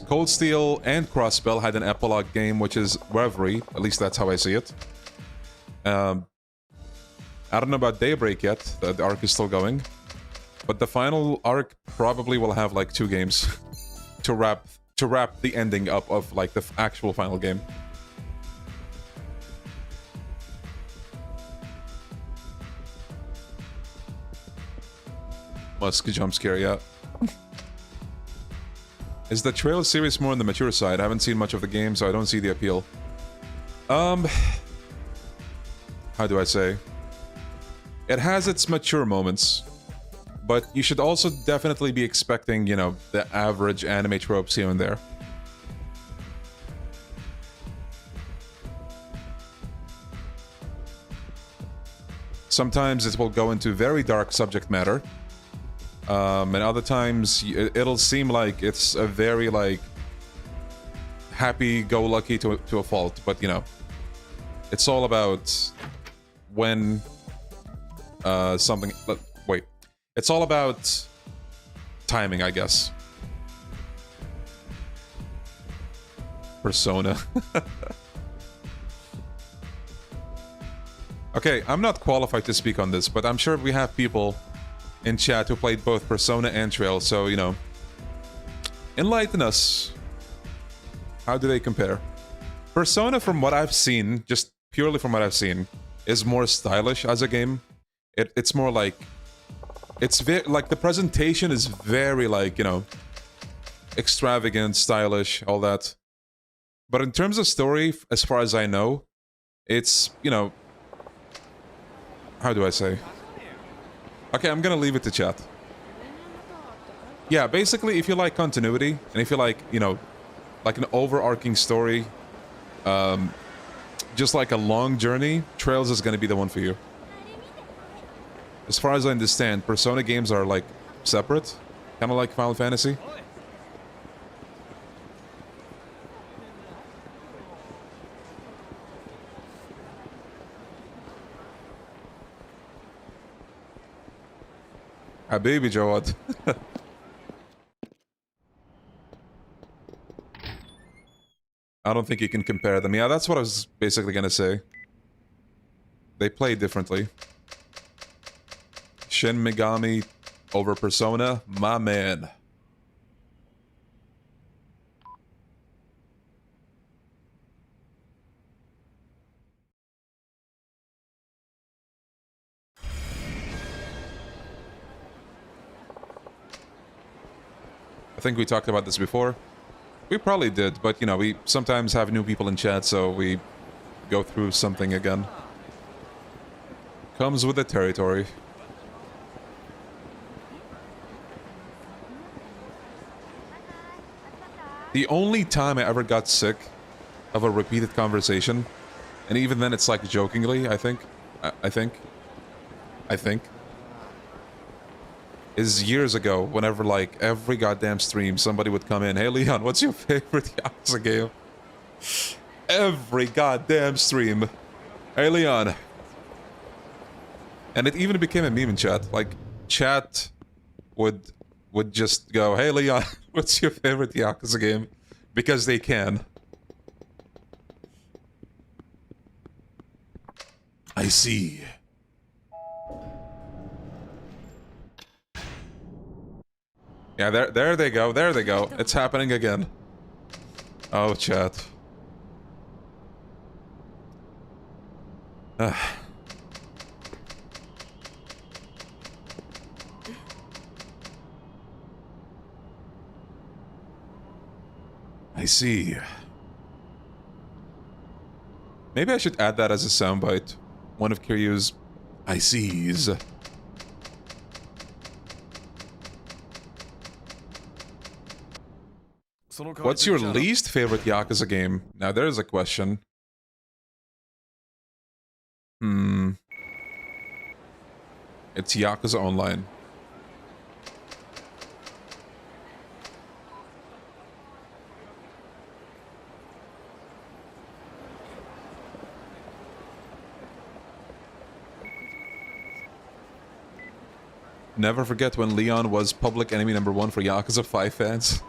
Cold Steel and Crossbell had an epilogue game, which is Reverie. At least that's how I see it. I don't know about Daybreak yet. The arc is still going. But the final arc probably will have, like, 2 games to wrap the ending up of, like, the actual final game. Musk Jumpscare, yeah. Is the Trails series more on the mature side? I haven't seen much of the game, so I don't see the appeal. How do I say? It has its mature moments, but you should also definitely be expecting, you know, the average anime tropes here and there. Sometimes it will go into very dark subject matter. And other times it'll seem like it's a very, like, happy-go-lucky to a fault, but, you know, it's all about when something... Wait. It's all about timing, I guess. Persona. Okay, I'm not qualified to speak on this, but I'm sure we have people in chat who played both Persona and Trail, so, you know, enlighten us. How do they compare? Persona, from what I've seen, just purely from what I've seen, is more stylish as a game. It's more like... It's very... Like, the presentation is very, like, you know, extravagant, stylish, all that. But in terms of story, as far as I know, it's, you know... How do I say? Okay, I'm gonna leave it to chat. Yeah, basically, if you like continuity, and if you like, you know, like an overarching story, just like a long journey, Trails is gonna be the one for you. As far as I understand, Persona games are, like, separate, kind of like Final Fantasy. Habibi Jawad. I don't think you can compare them. Yeah, that's what I was basically gonna say. They play differently. Shin Megami over Persona, my man. I think we talked about this before. We probably did, but you know, we sometimes have new people in chat, so we go through something again. Comes with the territory. The only time I ever got sick of a repeated conversation, and even then it's like jokingly, I think, is years ago, whenever like every goddamn stream somebody would come in, hey Leon, what's your favorite Yakuza game? Every goddamn stream. Hey Leon. And it even became a meme in chat. Like, chat would just go, hey Leon, what's your favorite Yakuza game? Because they can. I see. Yeah, there they go, there they go. It's happening again. Oh, chat. I see. Maybe I should add that as a soundbite. One of Kiryu's I sees. What's your least favorite Yakuza game? Now there's a question. It's Yakuza Online. Never forget when Leon was public enemy #1 for Yakuza 5 fans.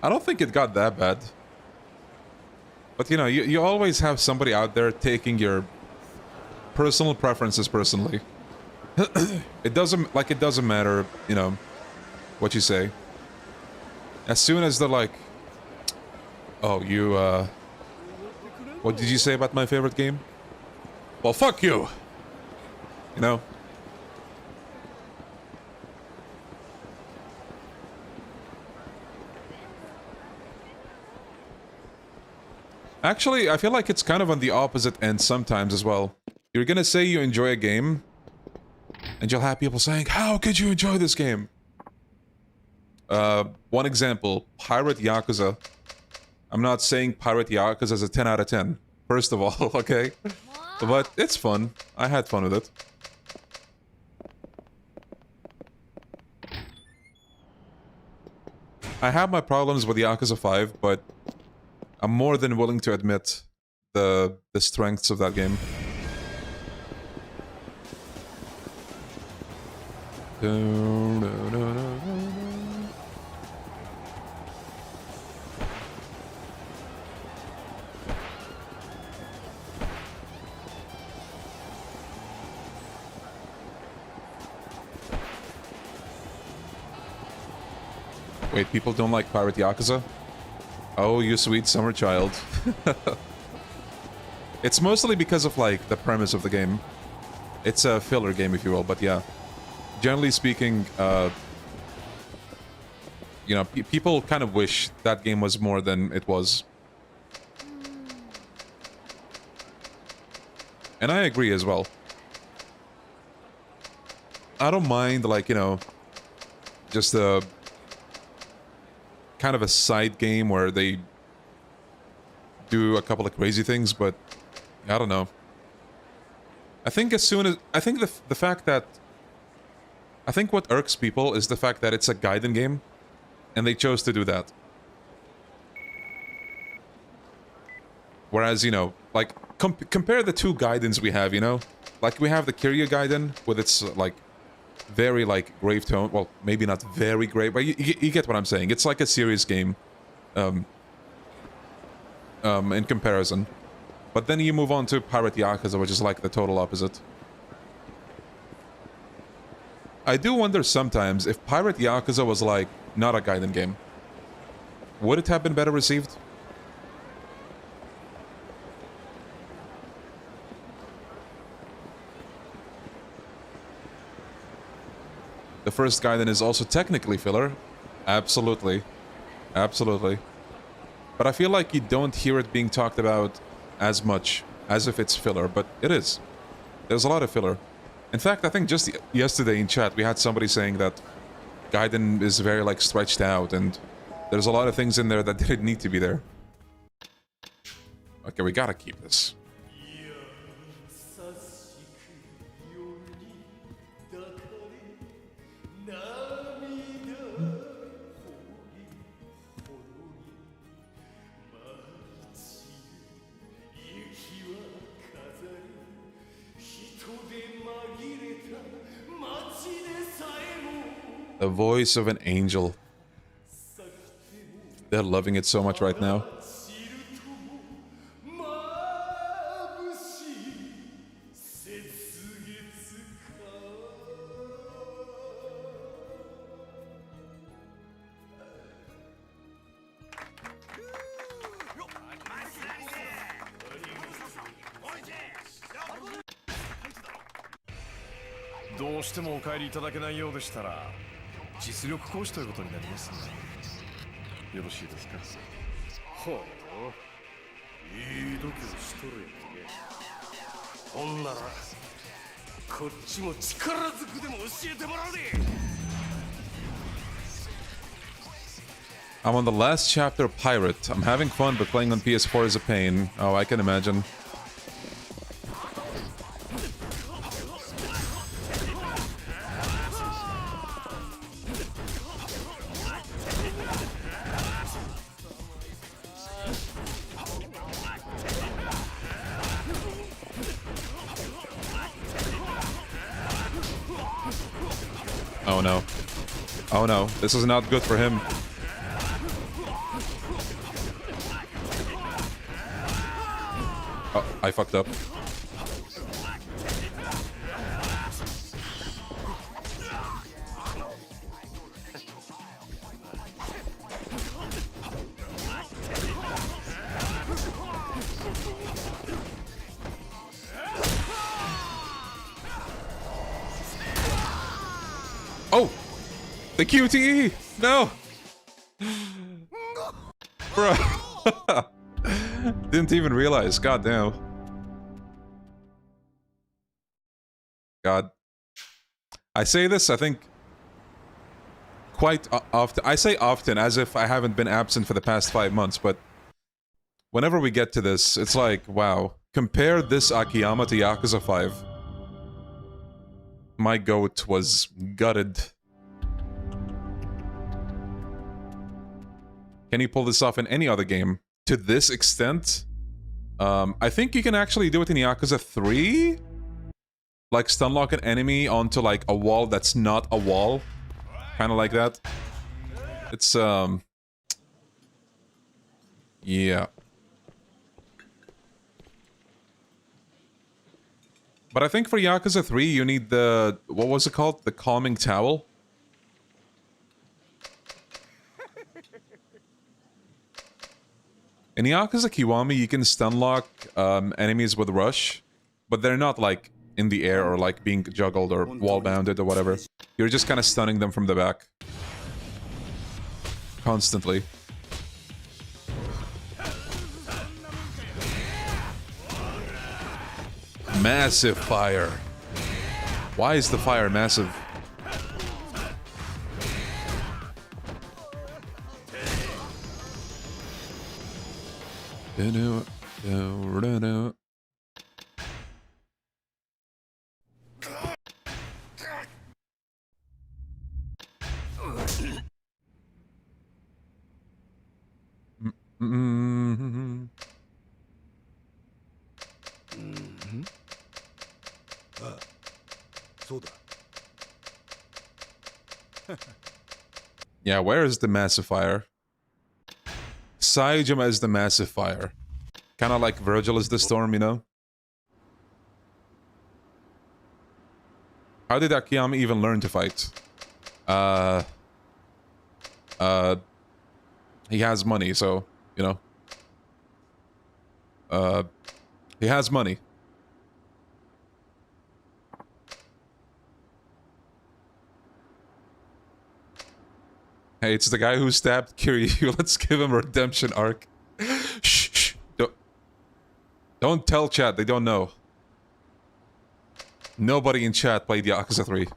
I don't think it got that bad. But you know, you always have somebody out there taking your personal preferences personally. It doesn't matter, you know, what you say. As soon as they're like, oh, you, what did you say about my favorite game? Well, fuck you! You know? Actually, I feel like it's kind of on the opposite end sometimes as well. You're gonna say you enjoy a game, and you'll have people saying, how could you enjoy this game? One example, Pirate Yakuza. I'm not saying Pirate Yakuza is a 10 out of 10, first of all, okay? But it's fun. I had fun with it. I have my problems with Yakuza 5, but I'm more than willing to admit the strengths of that game. Wait, people don't like Pirate Yakuza? Oh, you sweet summer child. It's mostly because of, like, the premise of the game. It's a filler game, if you will, but yeah. Generally speaking, you know, people kind of wish that game was more than it was. And I agree as well. I don't mind, like, you know, just a kind of a side game where they do a couple of crazy things, but I don't know. I think as soon as... I think the fact that... I think what irks people is the fact that it's a Gaiden game, and they chose to do that. Whereas, you know, like, compare the two Gaidens we have, you know? Like, we have the Kiryu Gaiden with its, like, very, like, grave tone. Well, maybe not very grave, but you get what I'm saying. It's like a serious game, in comparison. But then you move on to Pirate Yakuza, which is like the total opposite. I do wonder sometimes if Pirate Yakuza was, like, not a Gaiden game. Would it have been better received? The first Gaiden is also technically filler, Absolutely. Absolutely. But I feel like you don't hear it being talked about as much as if it's filler, but it is. There's a lot of filler. In fact, I think just yesterday in chat we had somebody saying that Gaiden is very like stretched out and there's a lot of things in there that didn't need to be there. Okay, we gotta keep this. The voice of an angel. They're loving it so much right now. I'm on the last chapter, Pirate. I'm having fun, but playing on PS4 is a pain. Oh, I can imagine. Oh no. Oh no, this is not good for him. Oh, I fucked up. Oh! The QTE! No! Bruh. Didn't even realize. God damn. God. I say this, I think, quite often. I say often as if I haven't been absent for the past 5 months, but whenever we get to this, it's like, wow. Compare this Akiyama to Yakuza 5. My goat was gutted. Can you pull this off in any other game? To this extent? I think you can actually do it in Yakuza 3? Like, stunlock an enemy onto, like, a wall that's not a wall. Kinda like that. It's, yeah. But I think for Yakuza 3, you need the... what was it called? The calming towel? In Yakuza Kiwami, you can stunlock enemies with Rush, but they're not, like, in the air or, like, being juggled or wall-bounded or whatever. You're just kind of stunning them from the back. Constantly. Massive fire. Why is the fire massive? Yeah, where is the massive fire? Saejima is the massive fire. Kind of like Virgil is the storm, you know? How did Akiyama even learn to fight? He has money, so, you know. He has money. Hey, it's the guy who stabbed Kiryu. Let's give him a redemption arc. Shh, shh. Don't tell chat. They don't know. Nobody in chat played Yakuza 3.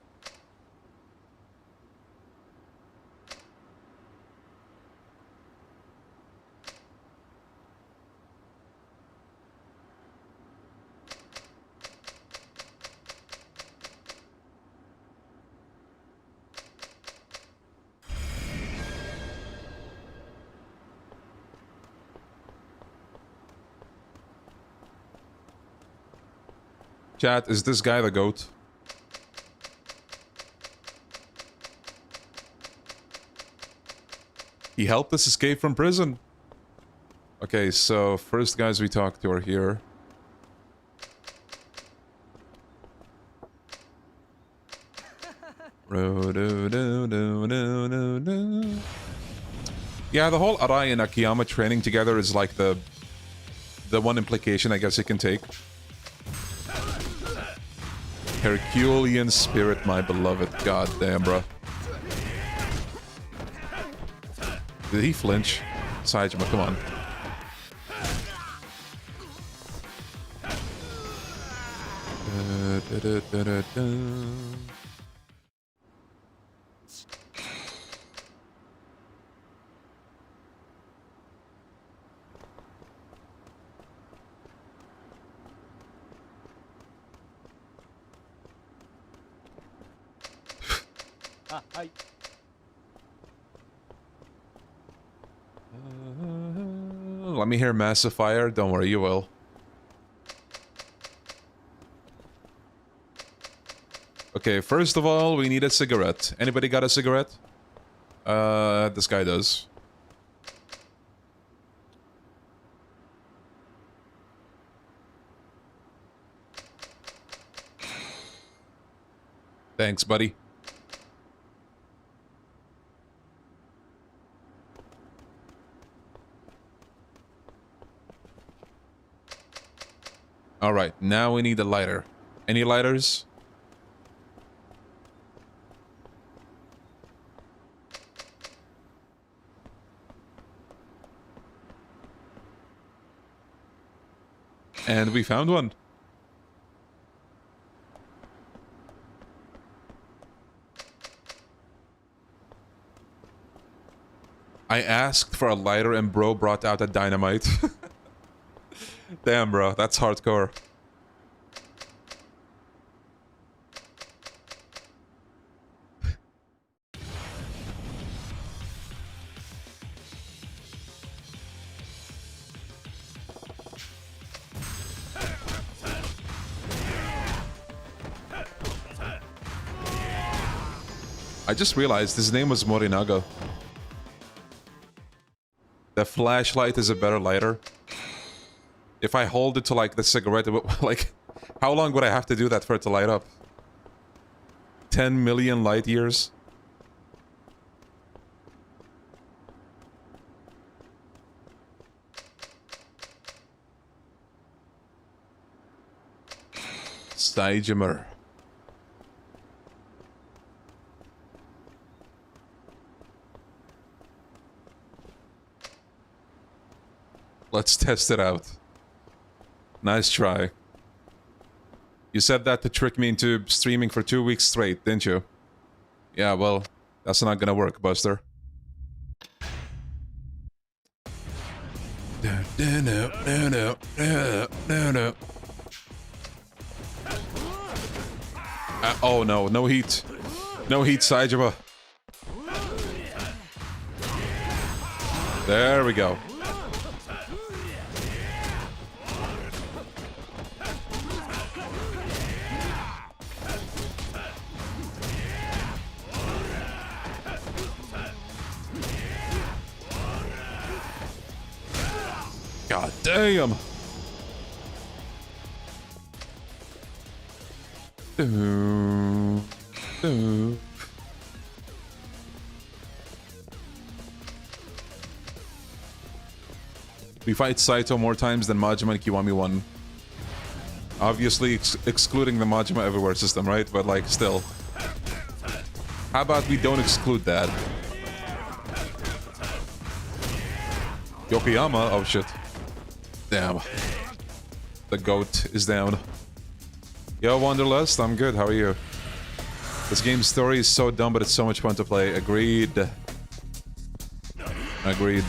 Chat, is this guy the GOAT? He helped us escape from prison. Okay, so first guys we talked to are here. Yeah, the whole Arai and Akiyama training together is like the one implication I guess you can take. Herculean spirit, my beloved. God damn, bro. Did he flinch? Saejima, come on. Let me hear massive fire. Don't worry, you will. Okay, first of all, we need a cigarette. Anybody got a cigarette? This guy does. Thanks, buddy. Alright, now we need a lighter. Any lighters? And we found one. I asked for a lighter and bro brought out a dynamite. Damn, bro, that's hardcore. I just realized his name was Morinaga. The flashlight is a better lighter. If I hold it to, like, the cigarette, it would, like, how long would I have to do that for it to light up? 10 million light years? Saejima. Let's test it out. Nice try. You said that to trick me into streaming for 2 weeks straight, didn't you? Yeah, well, that's not gonna work, Buster. Oh no, no heat. No heat, Saejima. There we go. God damn! We fight Saito more times than Majima and Kiwami 1. Obviously excluding the Majima Everywhere system, right? But like, still. How about we don't exclude that? Yokoyama? Oh shit. Damn. The goat is down. Yo, Wanderlust, I'm good. How are you? This game's story is so dumb, but it's so much fun to play. Agreed. Agreed.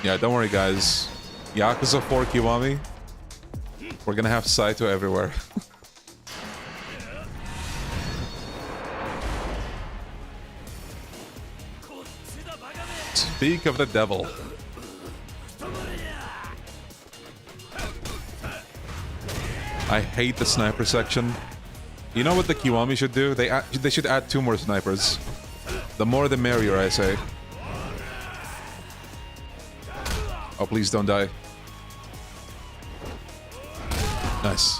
Yeah, don't worry, guys. Yakuza 4 Kiwami. We're gonna have Saito everywhere. Speak of the devil. I hate the sniper section. You know what the Kiwami should do? They should add 2 more snipers. The more the merrier, I say. Oh, please don't die. Nice.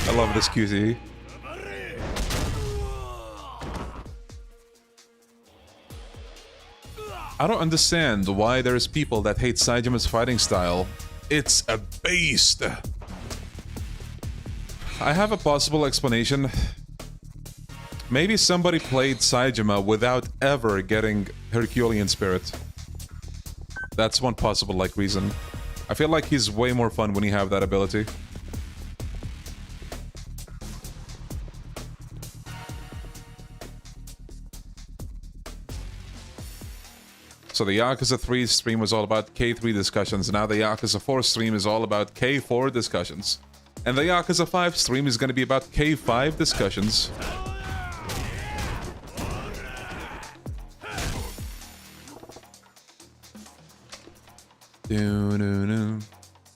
I love this QZ. I don't understand why there's people that hate Saejima's fighting style. It's a beast! I have a possible explanation. Maybe somebody played Saejima without ever getting Herculean Spirit. That's one possible, like, reason. I feel like he's way more fun when you have that ability. So the Yakuza 3 stream was all about K3 discussions, now the Yakuza 4 stream is all about K4 discussions. And the Yakuza 5 stream is going to be about K5 discussions.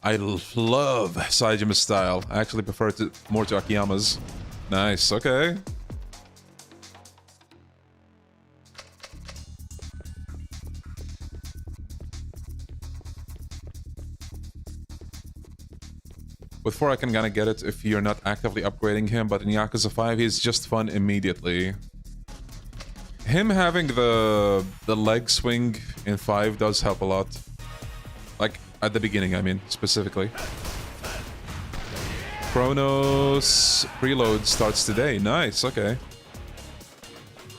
I love Saejima's style. I actually prefer it more to Akiyama's. Nice, okay. With 4 I can kinda get it if you're not actively upgrading him, but in Yakuza 5 he's just fun immediately. Him having the leg swing in 5 does help a lot. Like, at the beginning, I mean, specifically. Chronos preload starts today. Nice, okay.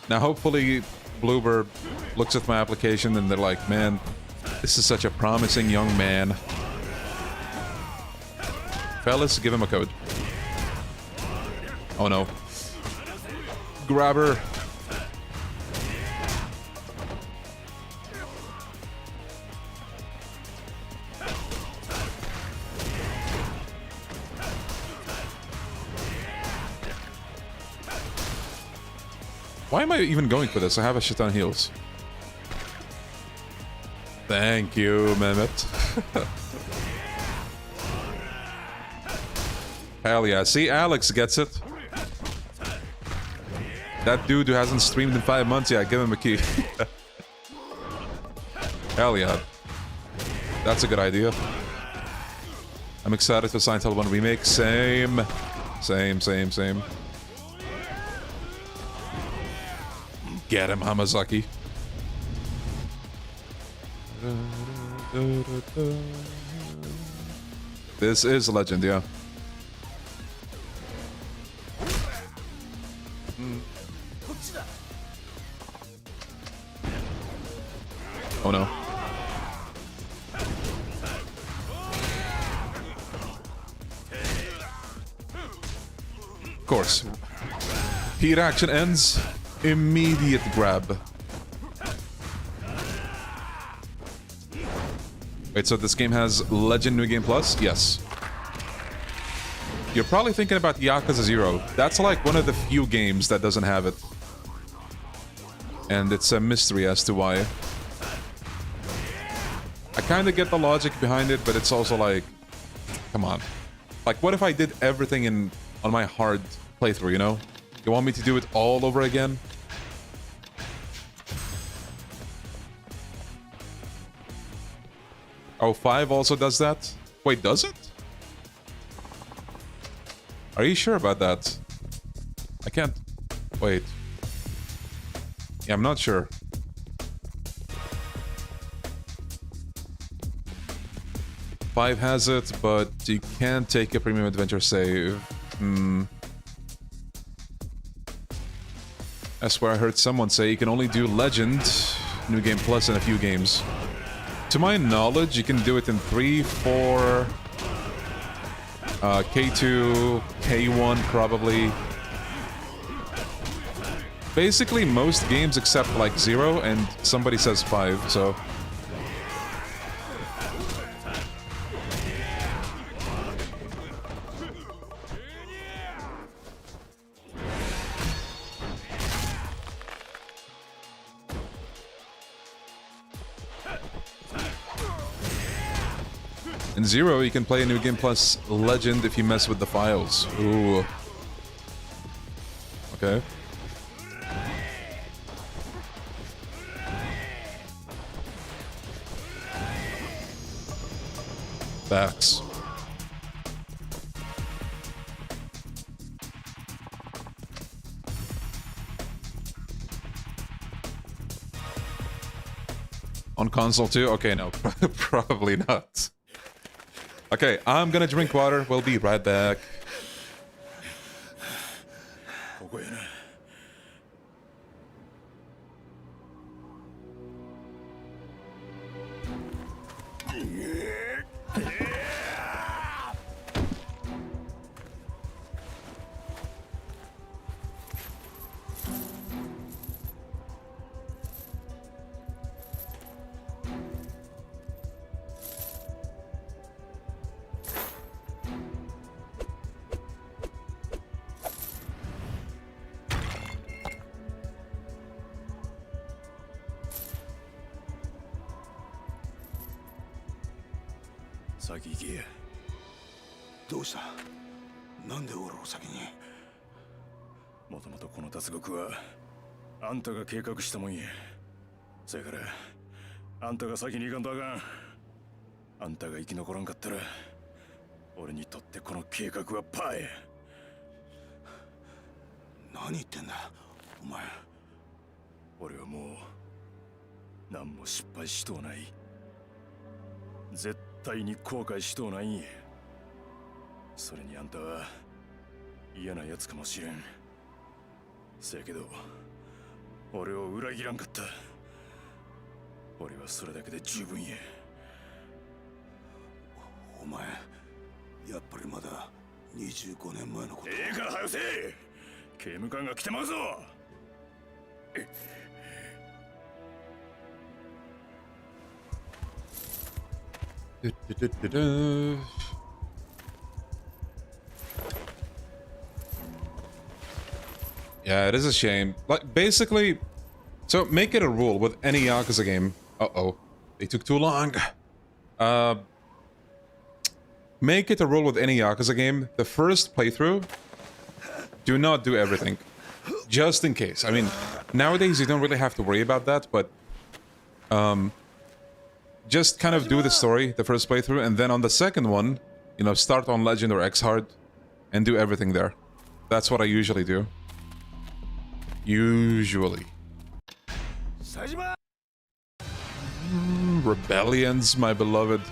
Now hopefully Bloober looks at my application and they're like, man, this is such a promising young man. Fellas, give him a code. Oh no. Grab her. Why am I even going for this? I have a shit ton of heals. Thank you, Mehmet. Hell yeah. See, Alex gets it. That dude who hasn't streamed in 5 months, yeah, give him a key. Hell yeah. That's a good idea. I'm excited for Silent Hill 1 Remake. Same. Same. Get him, Hamazaki. This is a legend, yeah. Oh no. Of course. Heat action ends. Immediate grab. Wait, so this game has Legend New Game Plus? Yes. You're probably thinking about Yakuza 0. That's like one of the few games that doesn't have it. And it's a mystery as to why. I kind of get the logic behind it, but it's also like, come on. Like, what if I did everything on my hard playthrough, you know? You want me to do it all over again? Oh, 5 also does that? Wait, does it? Are you sure about that? I can't... Wait. Yeah, I'm not sure. Five has it, but you can't take a premium adventure save. I swear I heard someone say you can only do Legend, New Game Plus, and a few games. To my knowledge, you can do it in 3, 4, K2, K1 probably. Basically most games except like 0 and somebody says 5, so... In 0, you can play a New Game Plus Legend if you mess with the files. Ooh. Okay. Facts. On console too? Okay, no. Probably not. Okay, I'm gonna drink water. We'll be right back. Yeah, it is a shame. Like, basically, so make it a rule with any Yakuza game. Uh-oh, they took too long. Make it a rule with any Yakuza game. The first playthrough, do not do everything. Just in case. I mean, nowadays you don't really have to worry about that, but... just kind of do the story, the first playthrough, and then on the second one, you know, start on Legend or X-Hard, and do everything there. That's what I usually do. Usually. Saejima! Rebellions, my beloved.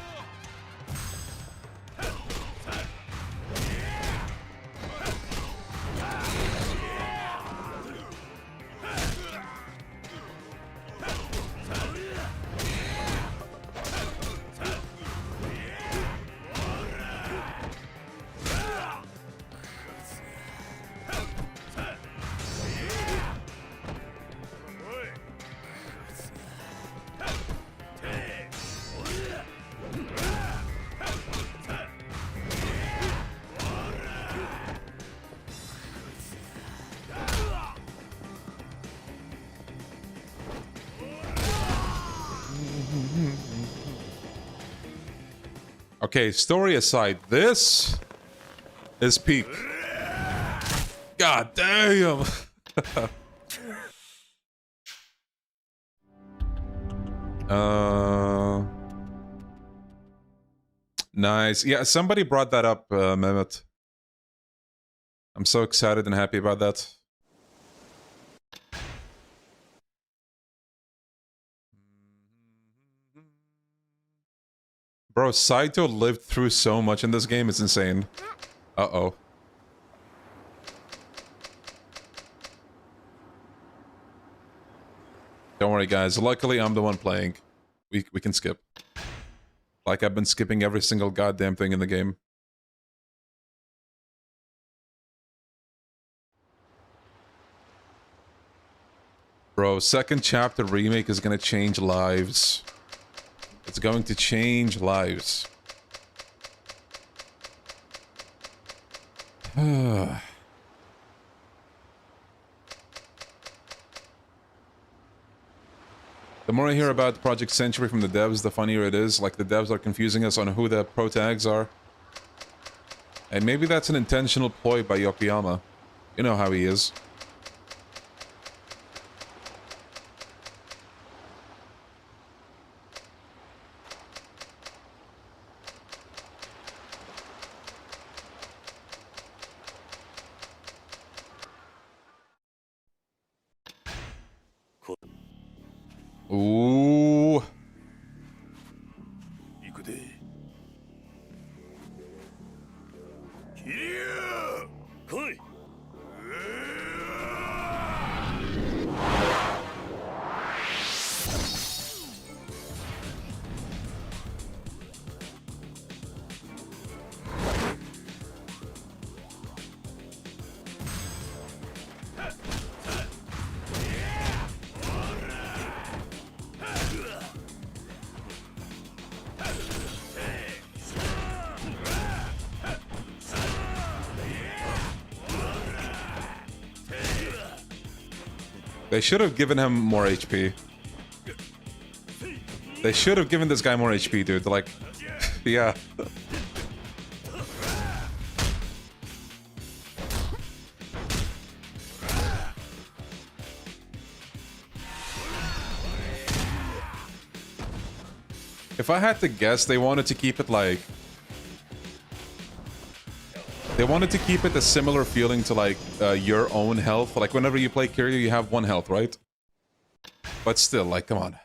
Okay, story aside, this is peak. God damn! Nice. Yeah, somebody brought that up, Mehmet. I'm so excited and happy about that. Bro, Saito lived through so much in this game, it's insane. Uh-oh. Don't worry, guys. Luckily, I'm the one playing. We can skip. Like, I've been skipping every single goddamn thing in the game. Bro, second chapter remake is gonna change lives. It's going to change lives. The more I hear about Project Century from the devs, the funnier it is. Like, the devs are confusing us on who the pro-tags are. And maybe that's an intentional ploy by Yokoyama. You know how he is. Ooh. Kiryu! Koi! They should have given him more HP. They should have given this guy more HP, dude. Like, yeah. If I had to guess, they wanted to keep it like... They wanted to keep it a similar feeling to, like, your own health. Like, whenever you play Kiryu, you have 1 health, right? But still, like, come on.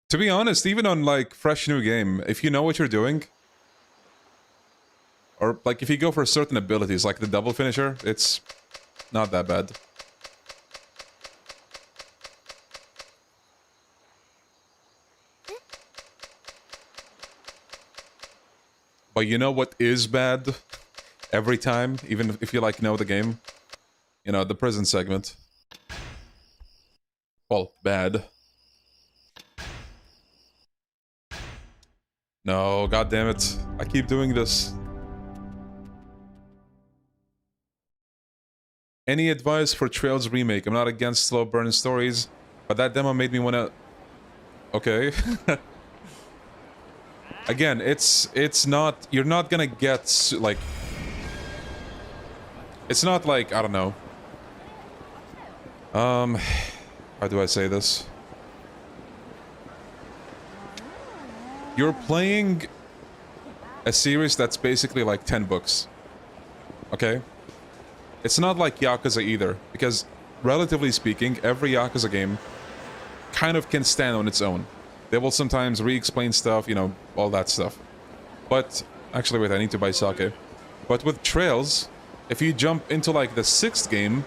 To be honest, even on, like, fresh new game, if you know what you're doing... Or, like, if you go for certain abilities, like the double finisher, it's not that bad. But you know what is bad? Every time, even if you, like, know the game? You know, the prison segment. Well, bad. No, god damn it. I keep doing this. Any advice for Trails Remake? I'm not against slow burn stories, but that demo made me wanna... Okay. Again, it's not... You're not gonna get, like... It's not like, I don't know. How do I say this? You're playing a series that's basically like 10 books. Okay? It's not like Yakuza either, because relatively speaking, every Yakuza game kind of can stand on its own. They will sometimes re-explain stuff, you know, all that stuff. But, actually wait, I need to buy sake. But with Trails, if you jump into like the 6th game,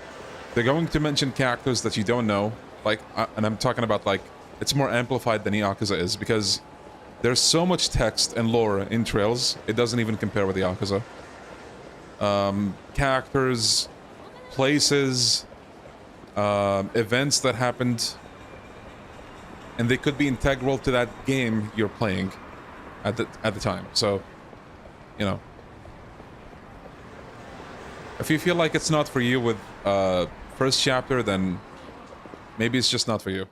they're going to mention characters that you don't know. Like, and I'm talking about like, it's more amplified than Yakuza is, because there's so much text and lore in Trails, it doesn't even compare with Yakuza. Characters, places, events that happened, and they could be integral to that game you're playing at the time. So, you know, if you feel like it's not for you with first chapter, then maybe it's just not for you.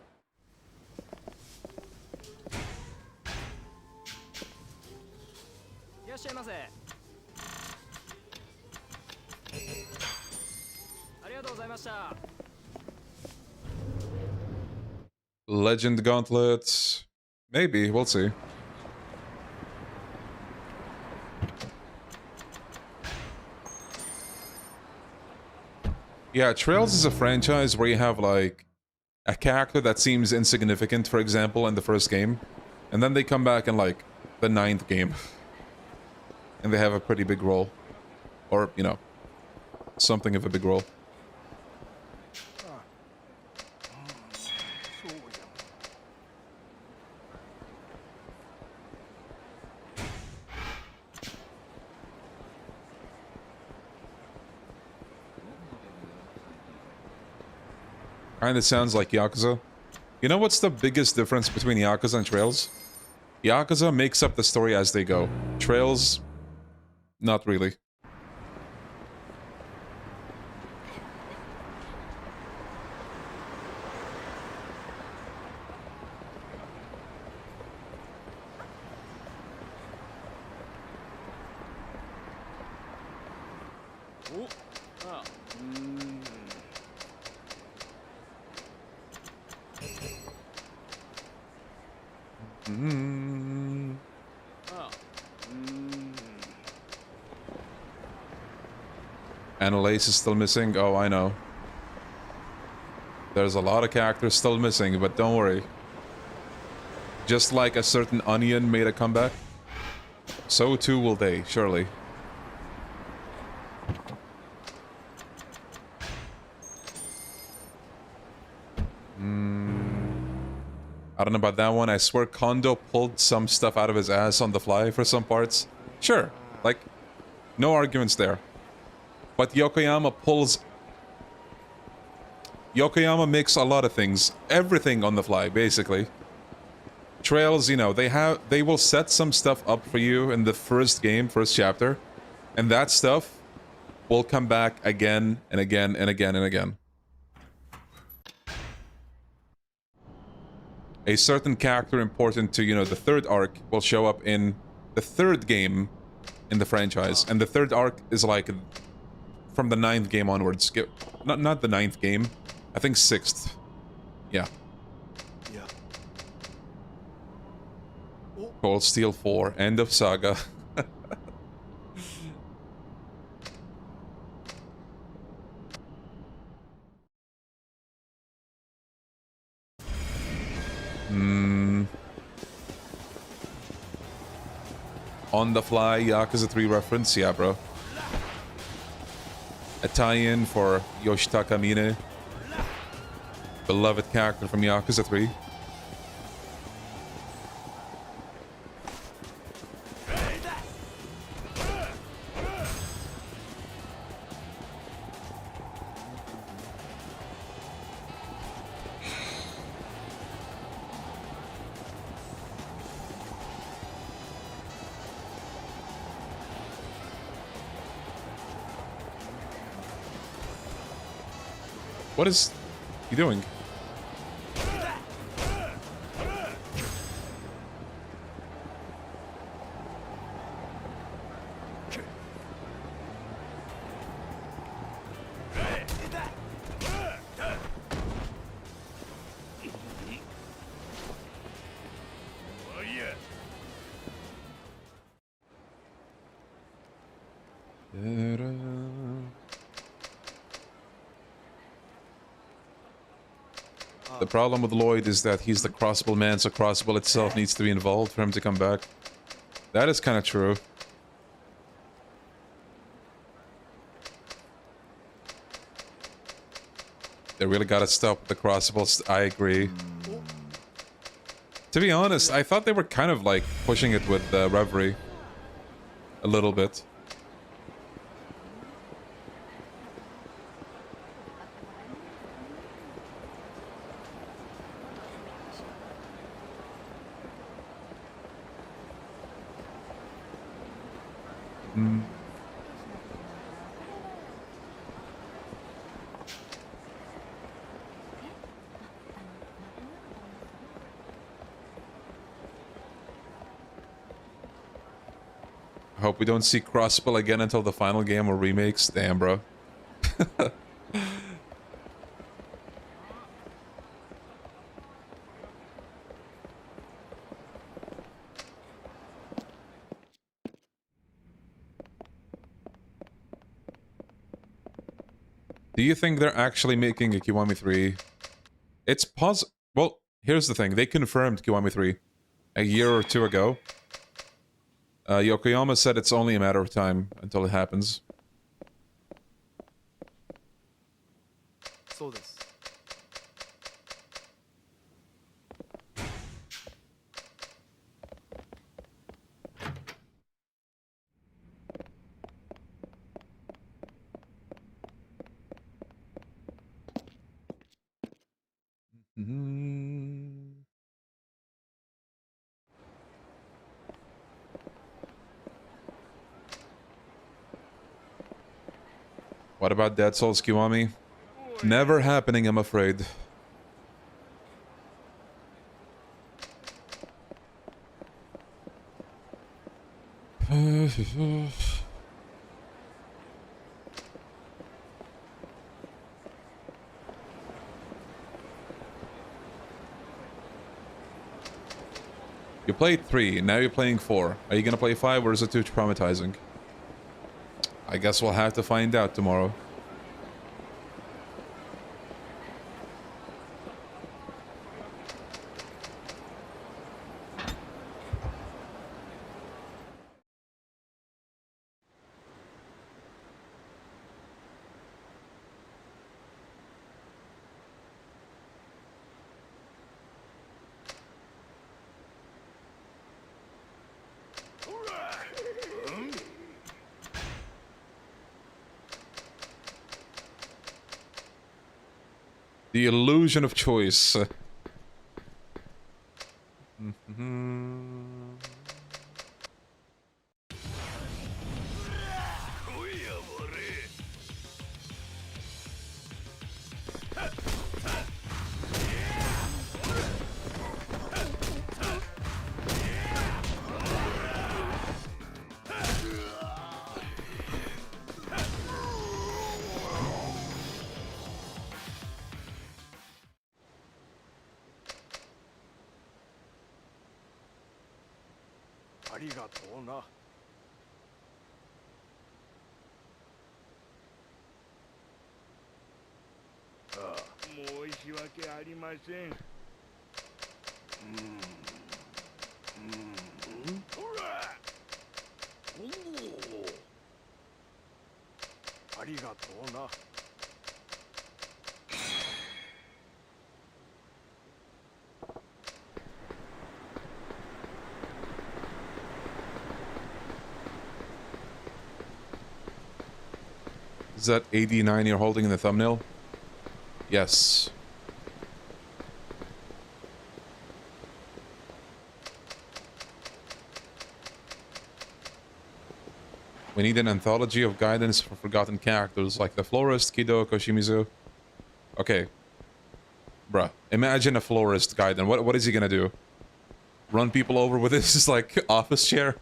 Legend Gauntlets. Maybe, we'll see. Yeah, Trails is a franchise where you have, like, a character that seems insignificant, for example, in the first game, and then they come back in, like, the 9th game, and they have a pretty big role. Or, you know, something of a big role. Kinda sounds like Yakuza. You know what's the biggest difference between Yakuza and Trails? Yakuza makes up the story as they go. Trails, not really. Annalise is still missing. Oh, I know. There's a lot of characters still missing, but don't worry. Just like a certain onion made a comeback, so too will they, surely. I don't know about that one. I swear Kondo pulled some stuff out of his ass on the fly for some parts. Sure, like, no arguments there. But Yokoyama pulls... Yokoyama makes a lot of things. Everything on the fly, basically. Trails, you know, they will set some stuff up for you in the first game, first chapter. And that stuff will come back again and again and again and again. A certain character important to, you know, the third arc will show up in the third game in the franchise. And the third arc is like from the 9th game onwards. Not the 9th game. I think 6th. Yeah. Cold Steel 4. End of saga. On the fly, Yakuza 3 reference? Yeah, bro. A tie-in for Yoshitaka Mine. Beloved character from Yakuza 3. What is he doing? The problem with Lloyd is that he's the Crossbow man, so Crossbow itself needs to be involved for him to come back. That is kind of true. They really gotta stop the Crossbows. I agree. To be honest, I thought they were kind of like pushing it with Reverie. A little bit. I hope we don't see Crossbow again until the final game or remakes. Damn, bro. Do you think they're actually making a Kiwami 3? It's well, here's the thing. They confirmed Kiwami 3 a year or two ago. Yokoyama said it's only a matter of time until it happens. そうです。 What about Dead Souls Kiwami? Never happening, I'm afraid. You played 3, now you're playing 4. Are you gonna play 5 or is it too traumatizing? I guess we'll have to find out tomorrow. The illusion of choice. Is that 89 you're holding in the thumbnail? Yes. We need an anthology of guidance for forgotten characters like the Florist, Kido, Koshimizu. Okay. Bruh, imagine a Florist Gaiden. What is he gonna do? Run people over with his, like, office chair?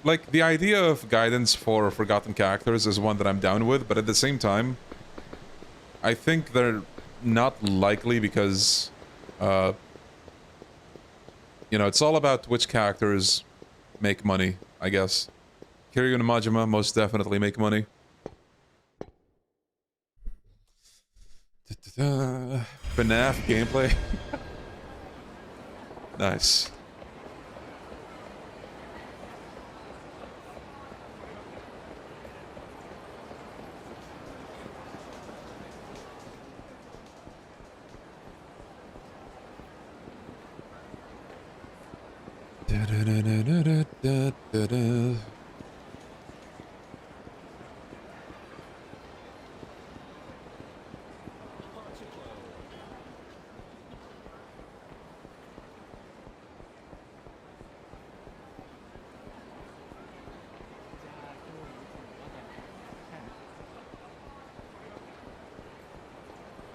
Like, the idea of guidance for forgotten characters is one that I'm down with, but at the same time, I think they're not likely because, you know, it's all about which characters make money, I guess. Kiryu and Majima most definitely make money. FNAF gameplay. Nice.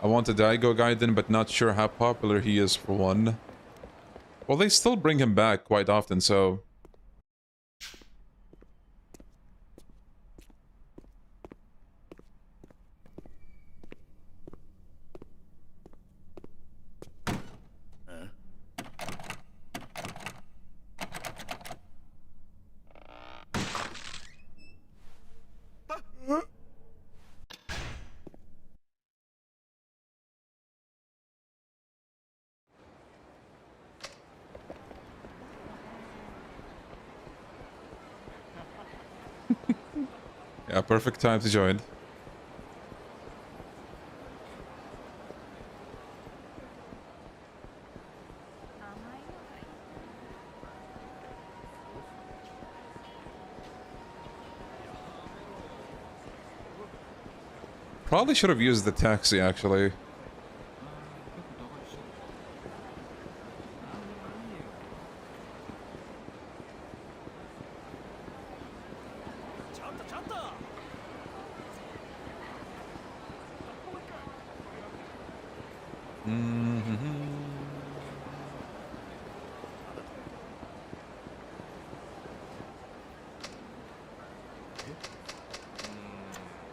I want a Daigo Gaiden, but not sure how popular he is for one. Well, they still bring him back quite often, so... Yeah, perfect time to join. Probably should have used the taxi, actually.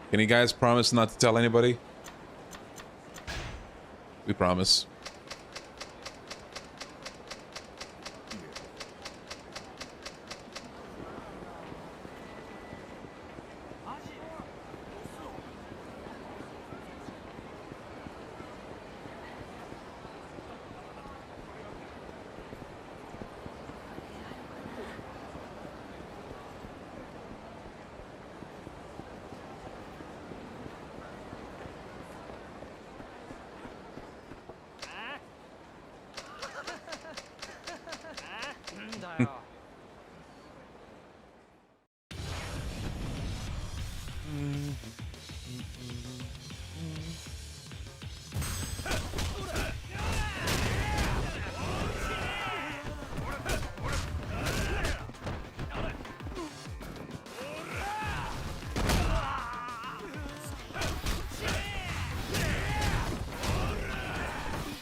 Can you guys promise not to tell anybody? We promise.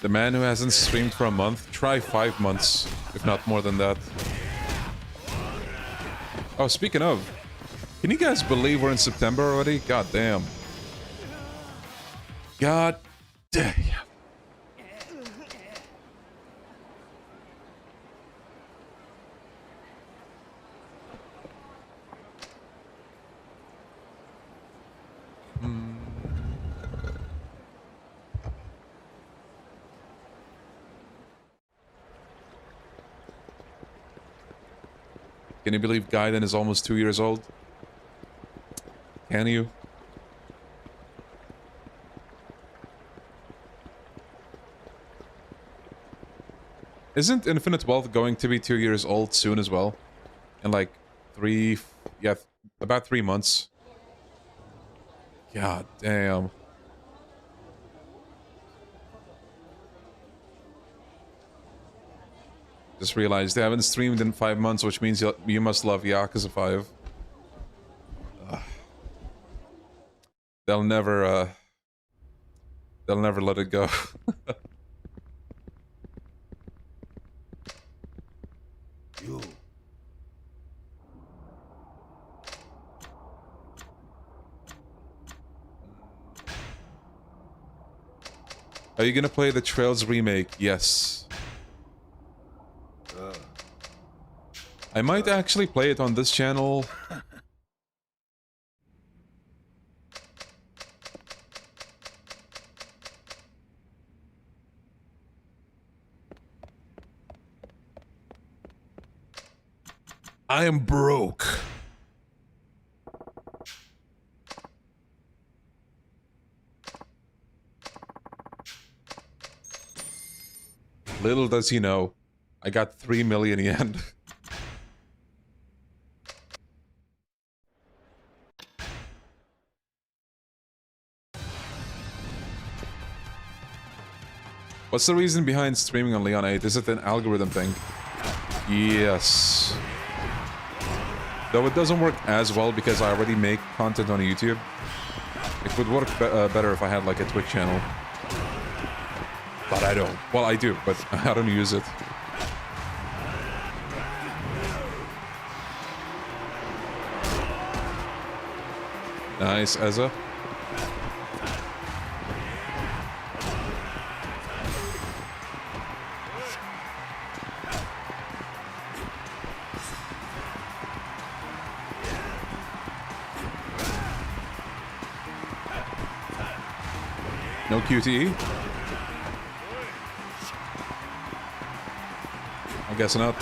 The man who hasn't streamed for a month, try 5 months, if not more than that. Oh, speaking of, can you guys believe we're in September already? God damn. God damn. Can you believe Gaiden is almost 2 years old? Can you? Isn't Infinite Wealth going to be 2 years old soon as well? In like about 3 months. God damn. Just realized they haven't streamed in 5 months, which means you must love Yakuza 5. They'll never let it go. You. Are you gonna play the Trails remake? Yes. I might actually play it on this channel. I am broke. Little does he know, I got 3 million yen. What's the reason behind streaming on Leon 8? Is it an algorithm thing? Yes. Though it doesn't work as well because I already make content on YouTube. It would work better if I had like a Twitch channel. But I don't. Well, I do, but I don't use it. Nice, Ezra. No QTE? I guess not.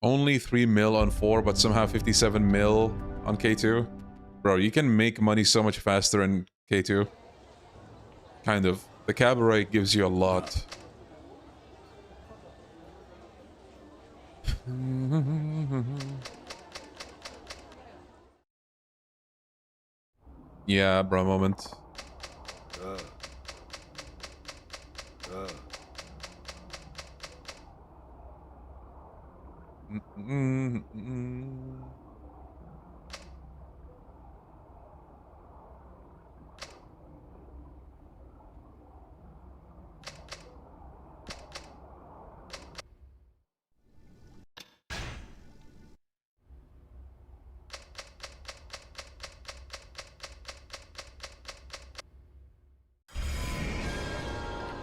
Only 3 mil on 4, but somehow 57 mil on K2. Bro, you can make money so much faster in K2. Kind of. The cabaret gives you a lot. Yeah, bro, moment.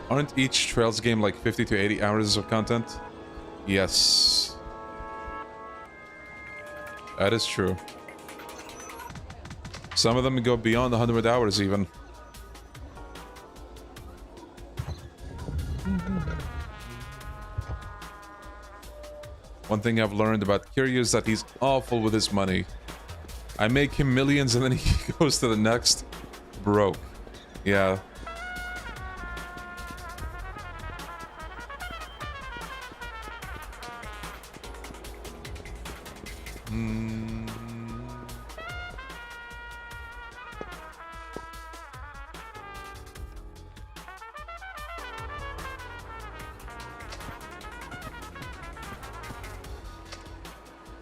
Aren't each Trails game like 50 to 80 hours of content? Yes. That is true. Some of them go beyond 100 hours even. One thing I've learned about Kiryu is that he's awful with his money. I make him millions and then he goes to the next broke. Yeah.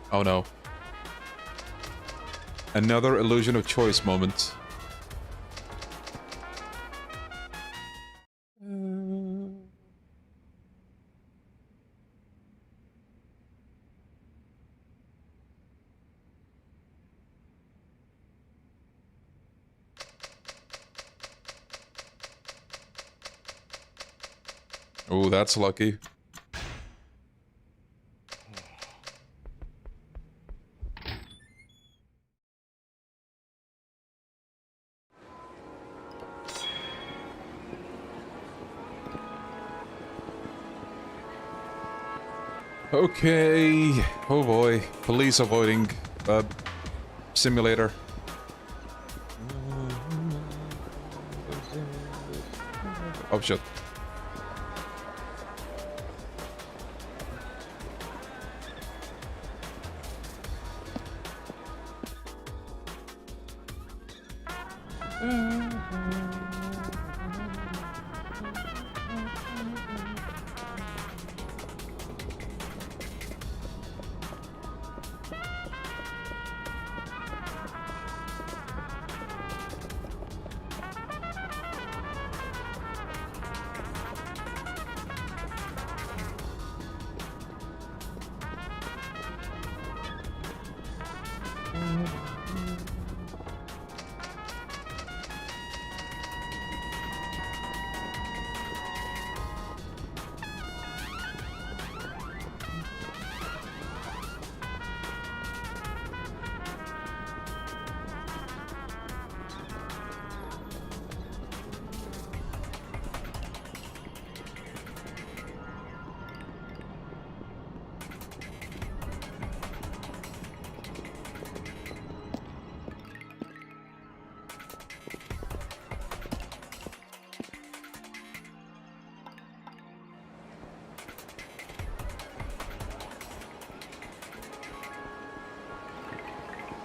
Oh no. Another illusion of choice moment. Oh, that's lucky. Okay. Oh boy. Police avoiding simulator. Oh shit.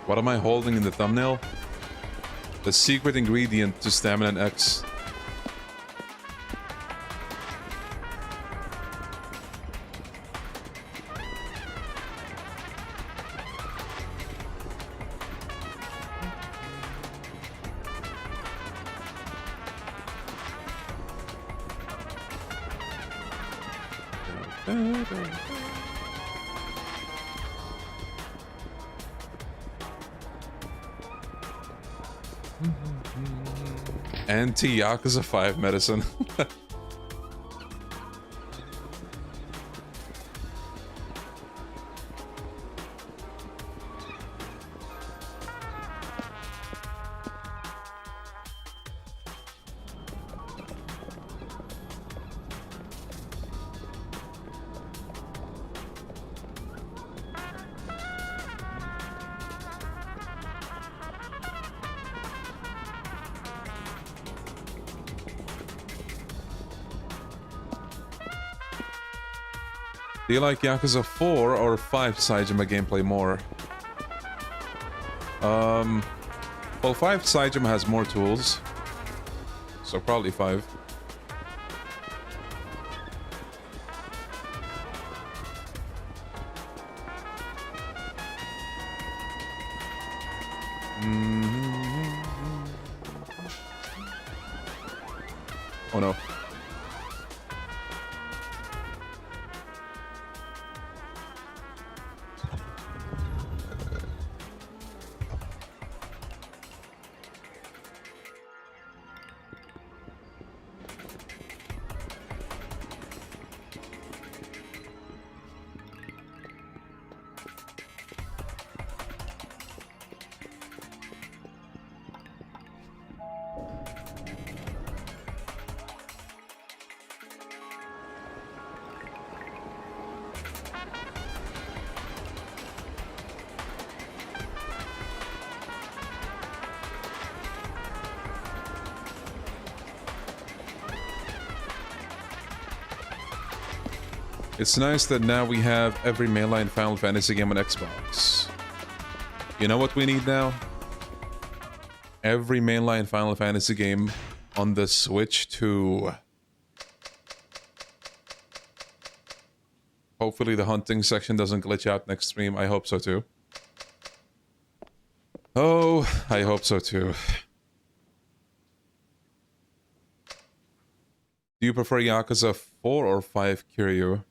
What am I holding in the thumbnail? The secret ingredient to Stamina and X. Anti-Yakuza 5 medicine. Do you like Yakuza 4 or 5 Saejima gameplay more? Well, 5 Saejima has more tools, so probably 5. Oh no. It's nice that now we have every mainline Final Fantasy game on Xbox. You know what we need now? Every mainline Final Fantasy game on the Switch too. Hopefully the hunting section doesn't glitch out next stream. I hope so too. Oh, I hope so too. Do you prefer Yakuza 4 or 5 Kiryu?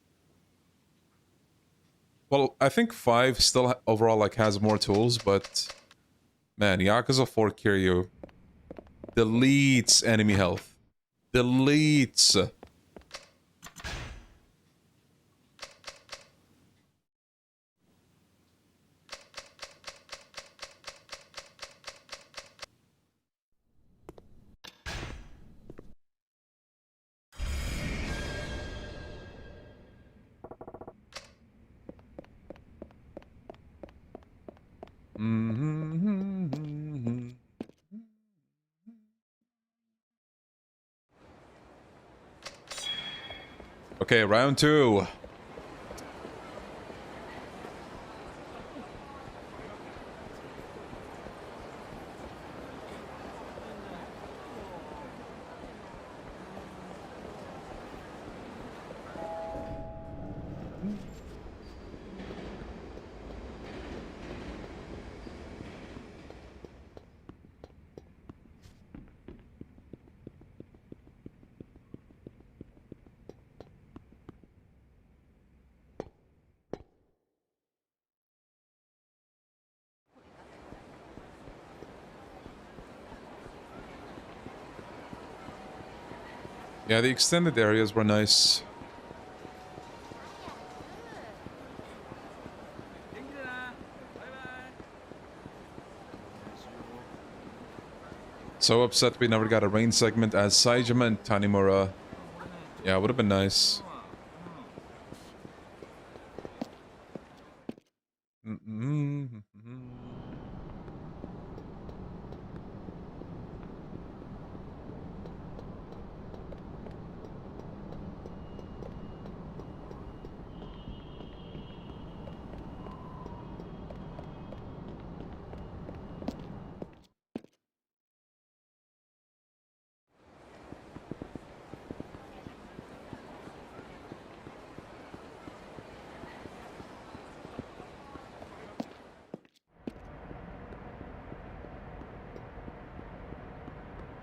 Well, I think 5 still overall like has more tools, but man, Yakuza 4 Kiryu deletes enemy health. Deletes. Okay, round 2. Yeah, the extended areas were nice. So upset we never got a rain segment as Saejima and Tanimura. Yeah, would have been nice.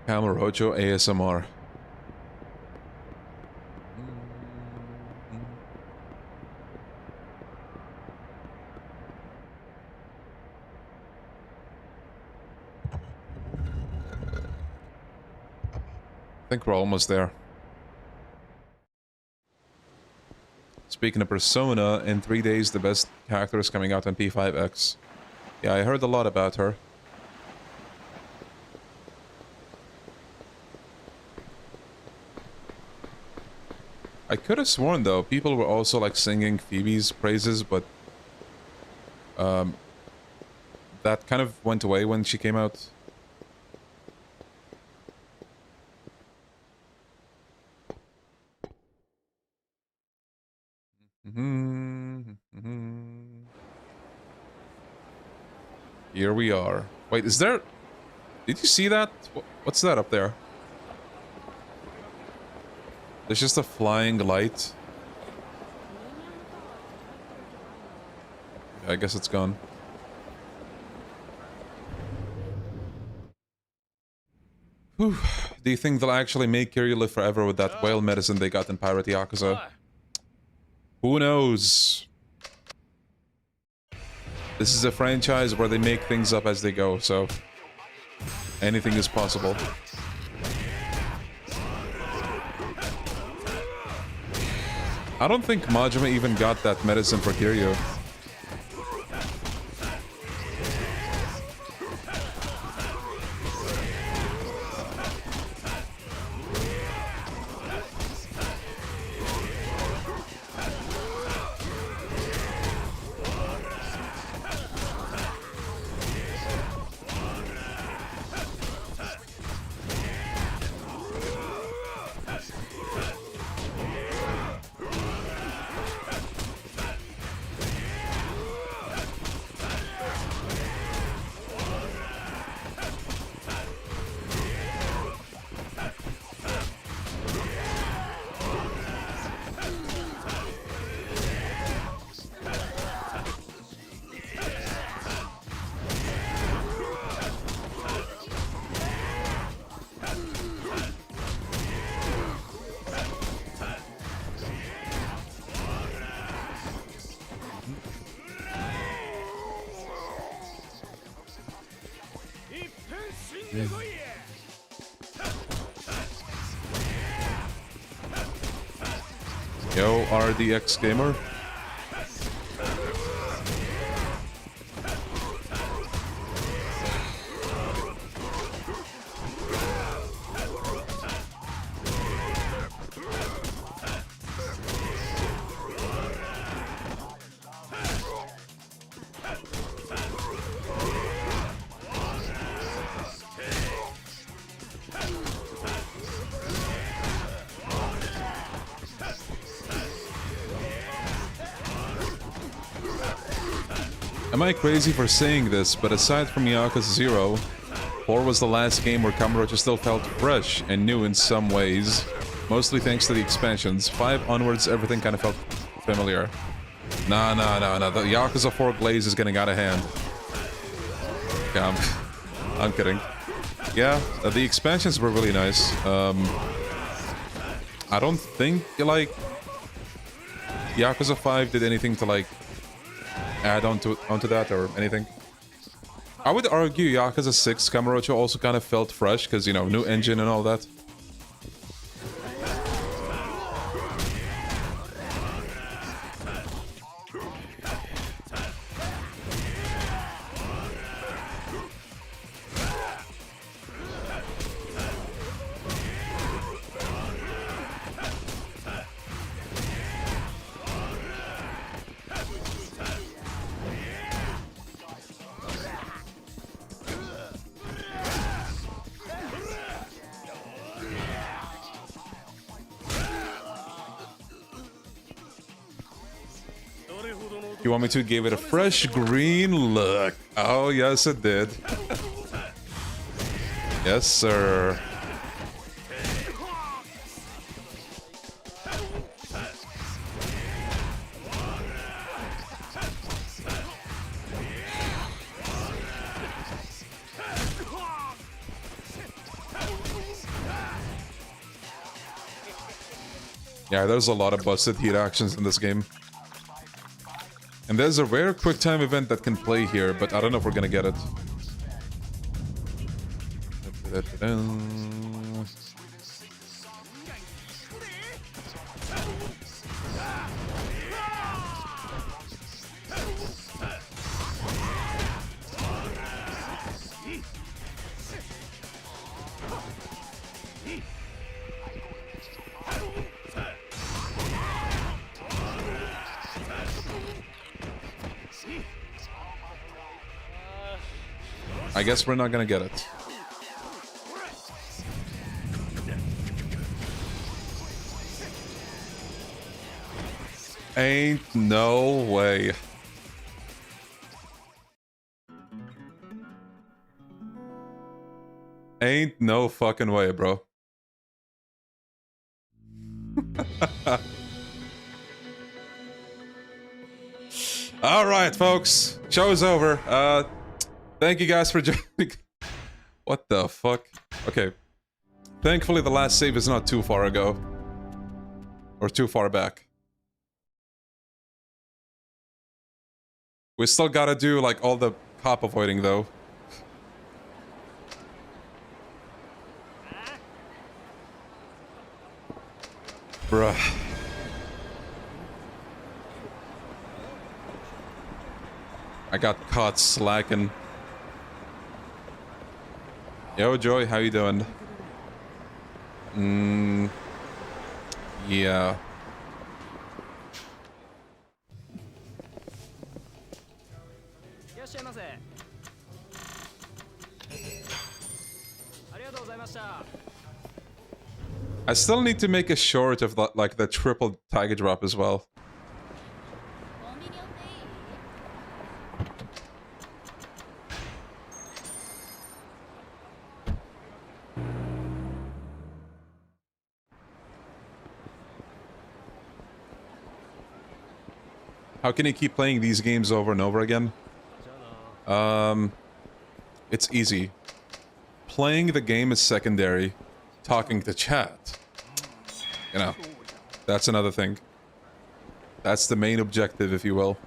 Kamurocho ASMR. I think we're almost there. Speaking of Persona, in 3 days the best character is coming out on P5X. Yeah, I heard a lot about her. I could have sworn though, people were also like singing Phoebe's praises, but that kind of went away when she came out. Here we are. Wait, is there... Did you see that? What's that up there? There's just a flying light. I guess it's gone. Whew. Do you think they'll actually make Kiryu live forever with that whale medicine they got in Pirate Yakuza? Who knows? This is a franchise where they make things up as they go, so... anything is possible. I don't think Majima even got that medicine for Kiryu. Yo, RDX Gamer. Am I crazy for saying this, but aside from Yakuza 0, 4 was the last game where Kamurocho still felt fresh and new in some ways, mostly thanks to the expansions. 5 onwards, everything kind of felt familiar. Nah, the Yakuza 4 glaze is getting out of hand. Yeah, I'm kidding. Yeah, the expansions were really nice. I don't think, like, Yakuza 5 did anything to, like, add onto that or anything. I would argue Yakuza 6 Kamurocho also kind of felt fresh because, you know, new engine and all that. You want me to give it a fresh green look? Oh, yes, it did. Yes, sir. Yeah, there's a lot of busted heat actions in this game. And there's a rare quick time event that can play here, but I don't know if we're gonna get it. I guess we're not gonna get it. Ain't no way. Ain't no fucking way, bro. All right, folks. Show's over. Thank you guys for joining. What the fuck? Okay. Thankfully, the last save is not too far ago. Or too far back. We still gotta do, like, all the cop avoiding, though. Bruh. I got caught slacking. Yo, Joy, how you doing? Yeah. I still need to make a short of the, like the triple tiger drop as well. How can you keep playing these games over and over again? It's easy. Playing the game is secondary. Talking to chat, you know, that's another thing. That's the main objective, if you will.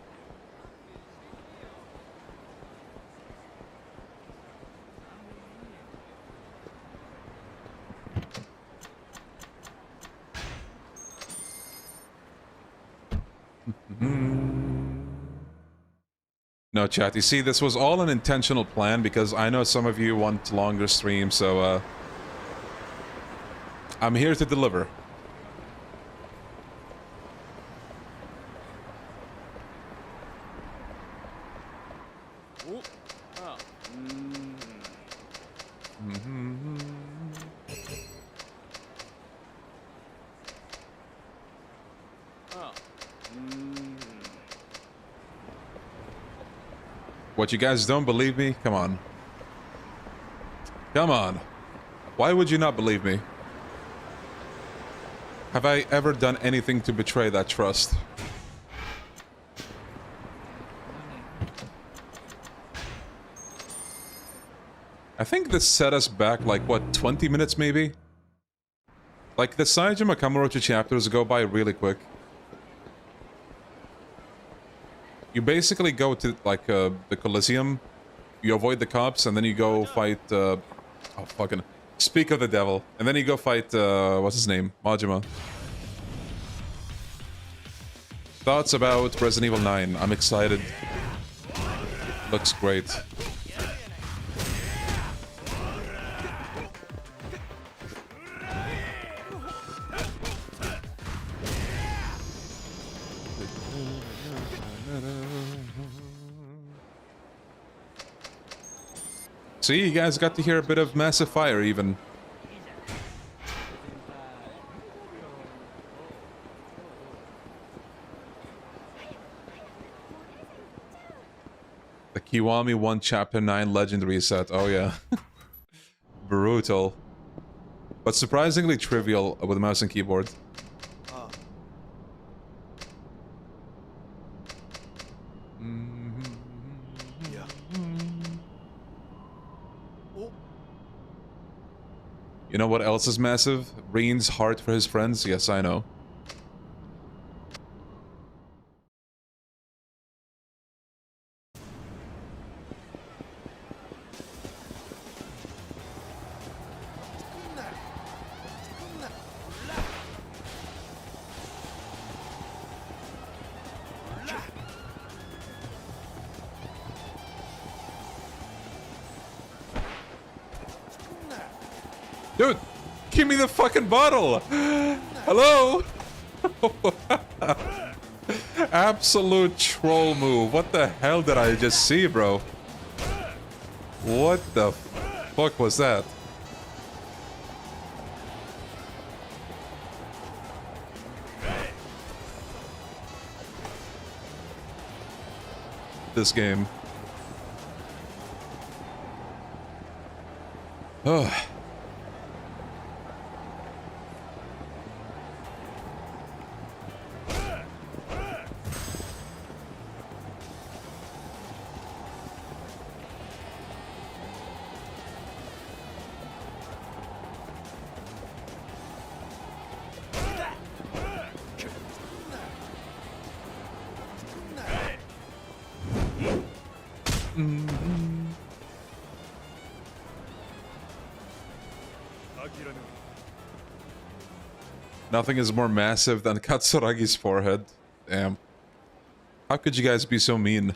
No, chat, you see, this was all an intentional plan because I know some of you want longer streams, so, I'm here to deliver. What, you guys don't believe me? Come on. Come on. Why would you not believe me? Have I ever done anything to betray that trust? I think this set us back, like, what, 20 minutes maybe? Like, the Saejima Kamurocho chapters go by really quick. You basically go to, like, the Coliseum, you avoid the cops, and then you go fight, oh, fucking... Speak of the devil. And then you go fight, what's his name? Majima. Thoughts about Resident Evil 9? I'm excited. Looks great. See, you guys got to hear a bit of Massive Fire, even. The Kiwami 1 Chapter 9 Legendary set. Oh, yeah. Brutal. But surprisingly trivial with mouse and keyboard. You know what else is massive? Reen's heart for his friends? Yes, I know. Dude, give me the fucking bottle! Hello? Absolute troll move. What the hell did I just see, bro? What the fuck was that? This game. Ugh. Nothing is more massive than Katsuragi's forehead. Damn. How could you guys be so mean?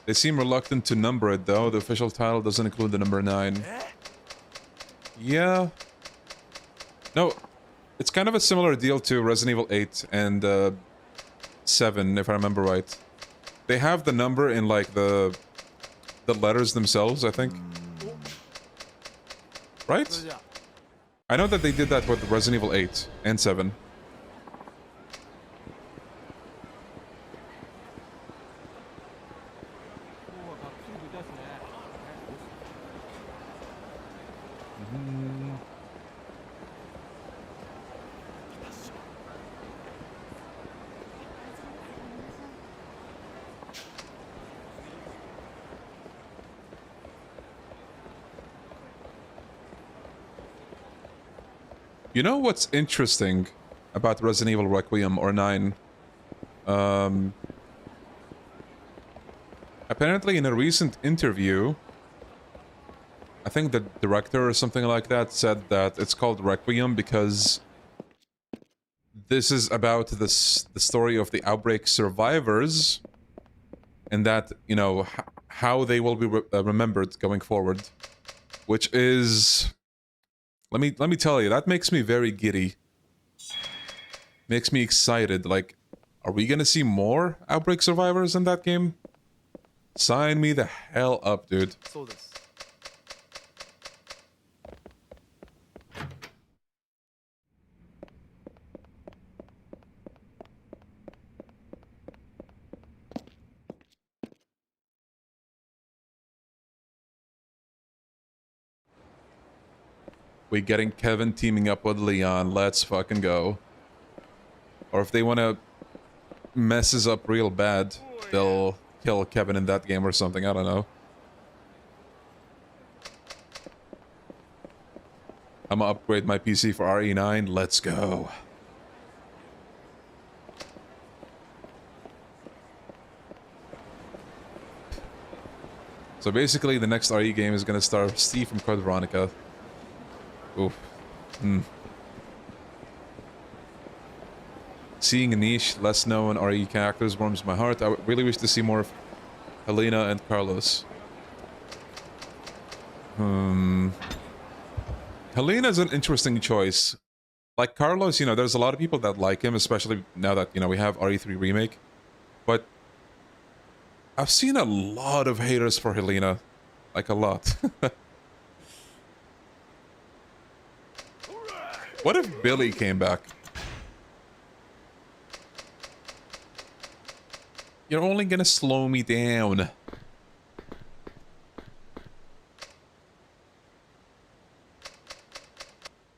They seem reluctant to number it though. The official title doesn't include the number 9. Yeah. No, it's kind of a similar deal to Resident Evil 8 and 7, if I remember right. They have the number in like the letters themselves, I think. Right? I know that they did that with Resident Evil 8 and 7. You know what's interesting about Resident Evil Requiem or 9? Apparently in a recent interview, I think the director or something like that said that it's called Requiem because this is about the story of the Outbreak survivors and that, you know, how they will be remembered going forward. Which is... Let me tell you, that makes me very giddy. Makes me excited. Like, are we gonna see more Outbreak survivors in that game? Sign me the hell up, dude. We getting Kevin teaming up with Leon. Let's fucking go. Or if they want to mess us up real bad, they'll kill Kevin in that game or something. I don't know. I'm gonna upgrade my PC for RE9. Let's go. So basically, the next RE game is gonna star Steve from Code Veronica. Oof. Seeing a niche, less known RE characters warms my heart. I really wish to see more of Helena and Carlos. Helena's an interesting choice. Like Carlos, you know, there's a lot of people that like him, especially now that, you know, we have RE3 Remake. But I've seen a lot of haters for Helena. Like a lot. What if Billy came back? You're only gonna slow me down.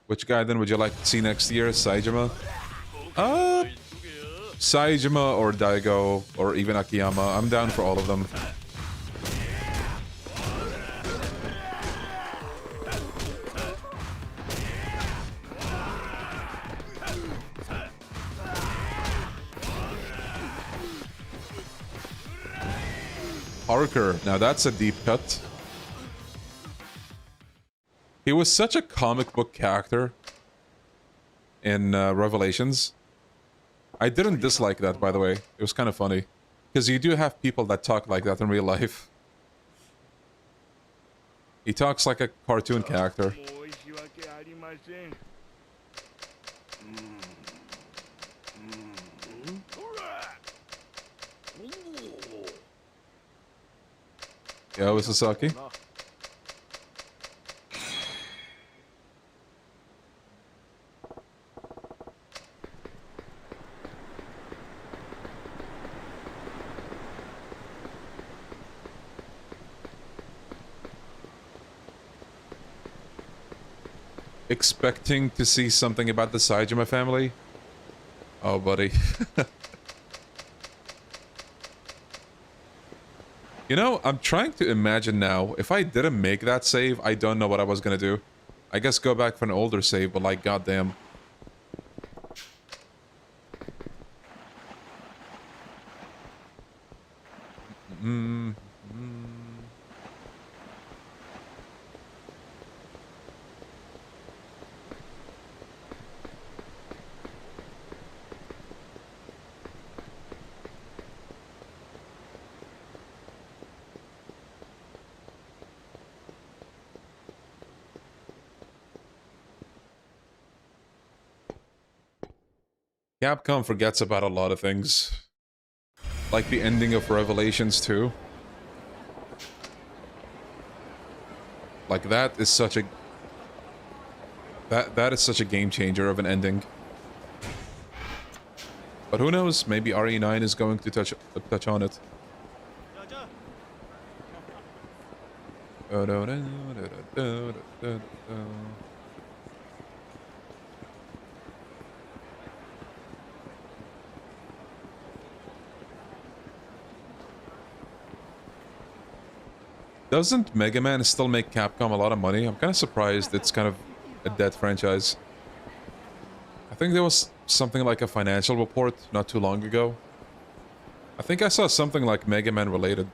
Which guy then would you like to see next year? Saejima? Saejima or Daigo or even Akiyama. I'm down for all of them. Parker. Now that's a deep cut. He was such a comic book character in Revelations. I didn't dislike that, by the way. It was kind of funny. Because you do have people that talk like that in real life. He talks like a cartoon character. Yo, Sasaki. Expecting to see something about the Saejima family? Oh, buddy. You know, I'm trying to imagine now, if I didn't make that save, I don't know what I was gonna do. I guess go back for an older save, but like, goddamn. Capcom forgets about a lot of things. Like the ending of Revelations 2. Like that is such a... That is such a game changer of an ending. But who knows, maybe RE9 is going to touch on it. Doesn't Mega Man still make Capcom a lot of money? I'm kind of surprised it's kind of a dead franchise. I think there was something like a financial report not too long ago. I think I saw something like Mega Man related.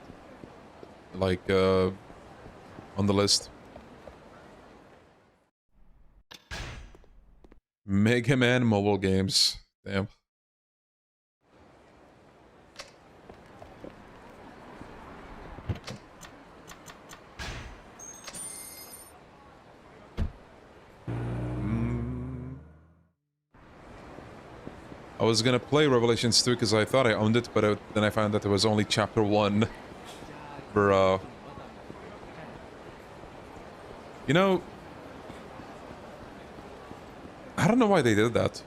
Like, on the list. Mega Man mobile games. Damn. I was gonna play Revelations 2 because I thought I owned it, but then I found that there was only chapter 1. For, you know... I don't know why they did that.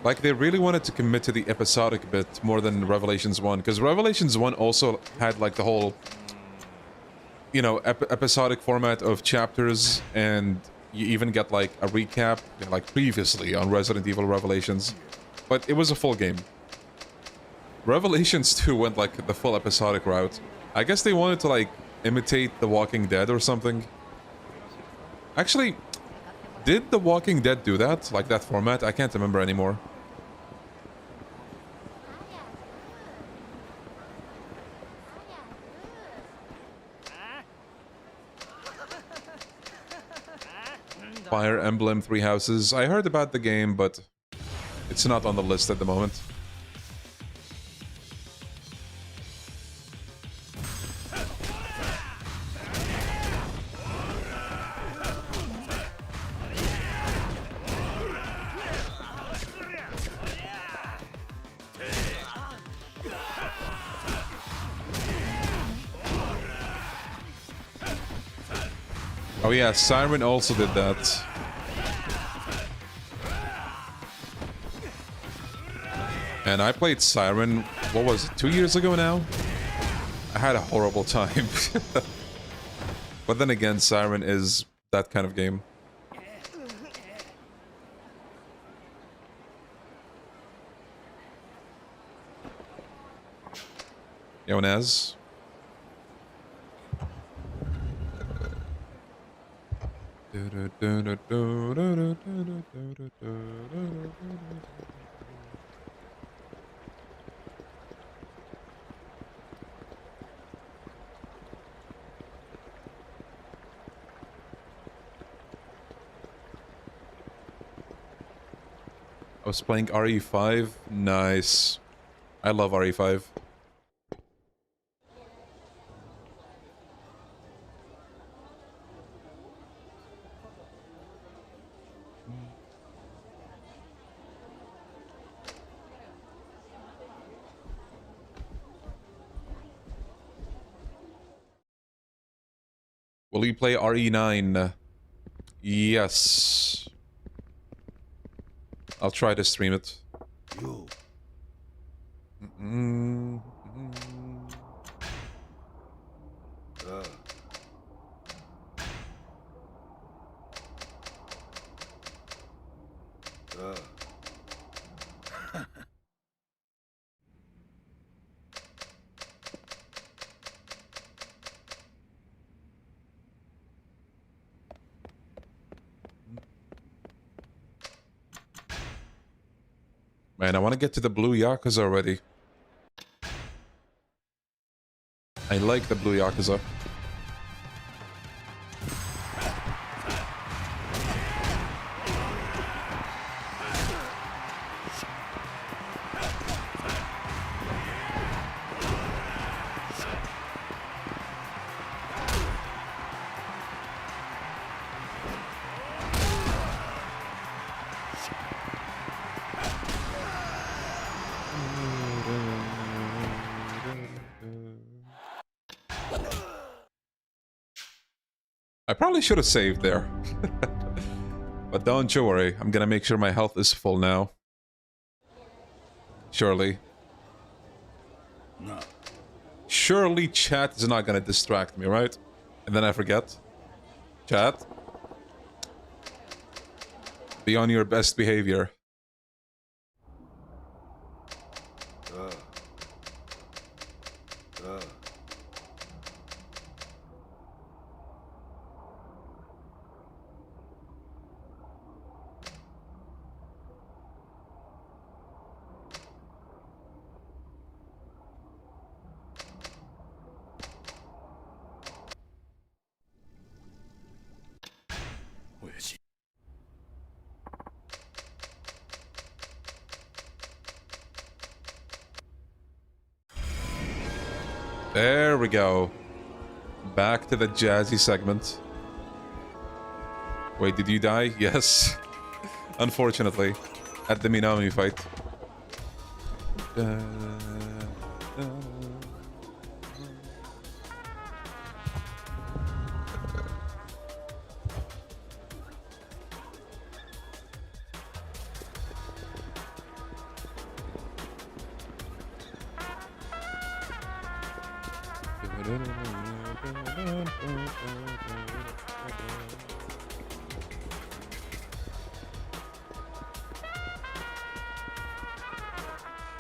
Like, they really wanted to commit to the episodic bit more than Revelations 1, because Revelations 1 also had, like, the whole... You know, episodic format of chapters, and... You even get, like, a recap, like, previously on Resident Evil Revelations. But it was a full game. Revelations 2 went, like, the full episodic route. I guess they wanted to, like, imitate The Walking Dead or something. Actually, did The Walking Dead do that? Like, that format? I can't remember anymore. Fire Emblem Three Houses. I heard about the game, but it's not on the list at the moment. Oh yeah, Siren also did that. And I played Siren, what was it, 2 years ago now? I had a horrible time. But then again, Siren is that kind of game. Yo, Naz. I was playing RE5. Nice. I love RE5. Will you play RE9? Yes. I'll try to stream it. You. Man, I want to get to the blue Yakuza already. I like the blue Yakuza. I probably should have saved there. But don't you worry, I'm gonna make sure my health is full now. Surely. No. Surely chat is not gonna distract me, right? And then I forget. Chat. Be on your best behavior. There we go. Back to the jazzy segment. Wait, did you die? Yes. Unfortunately. At the Minami fight.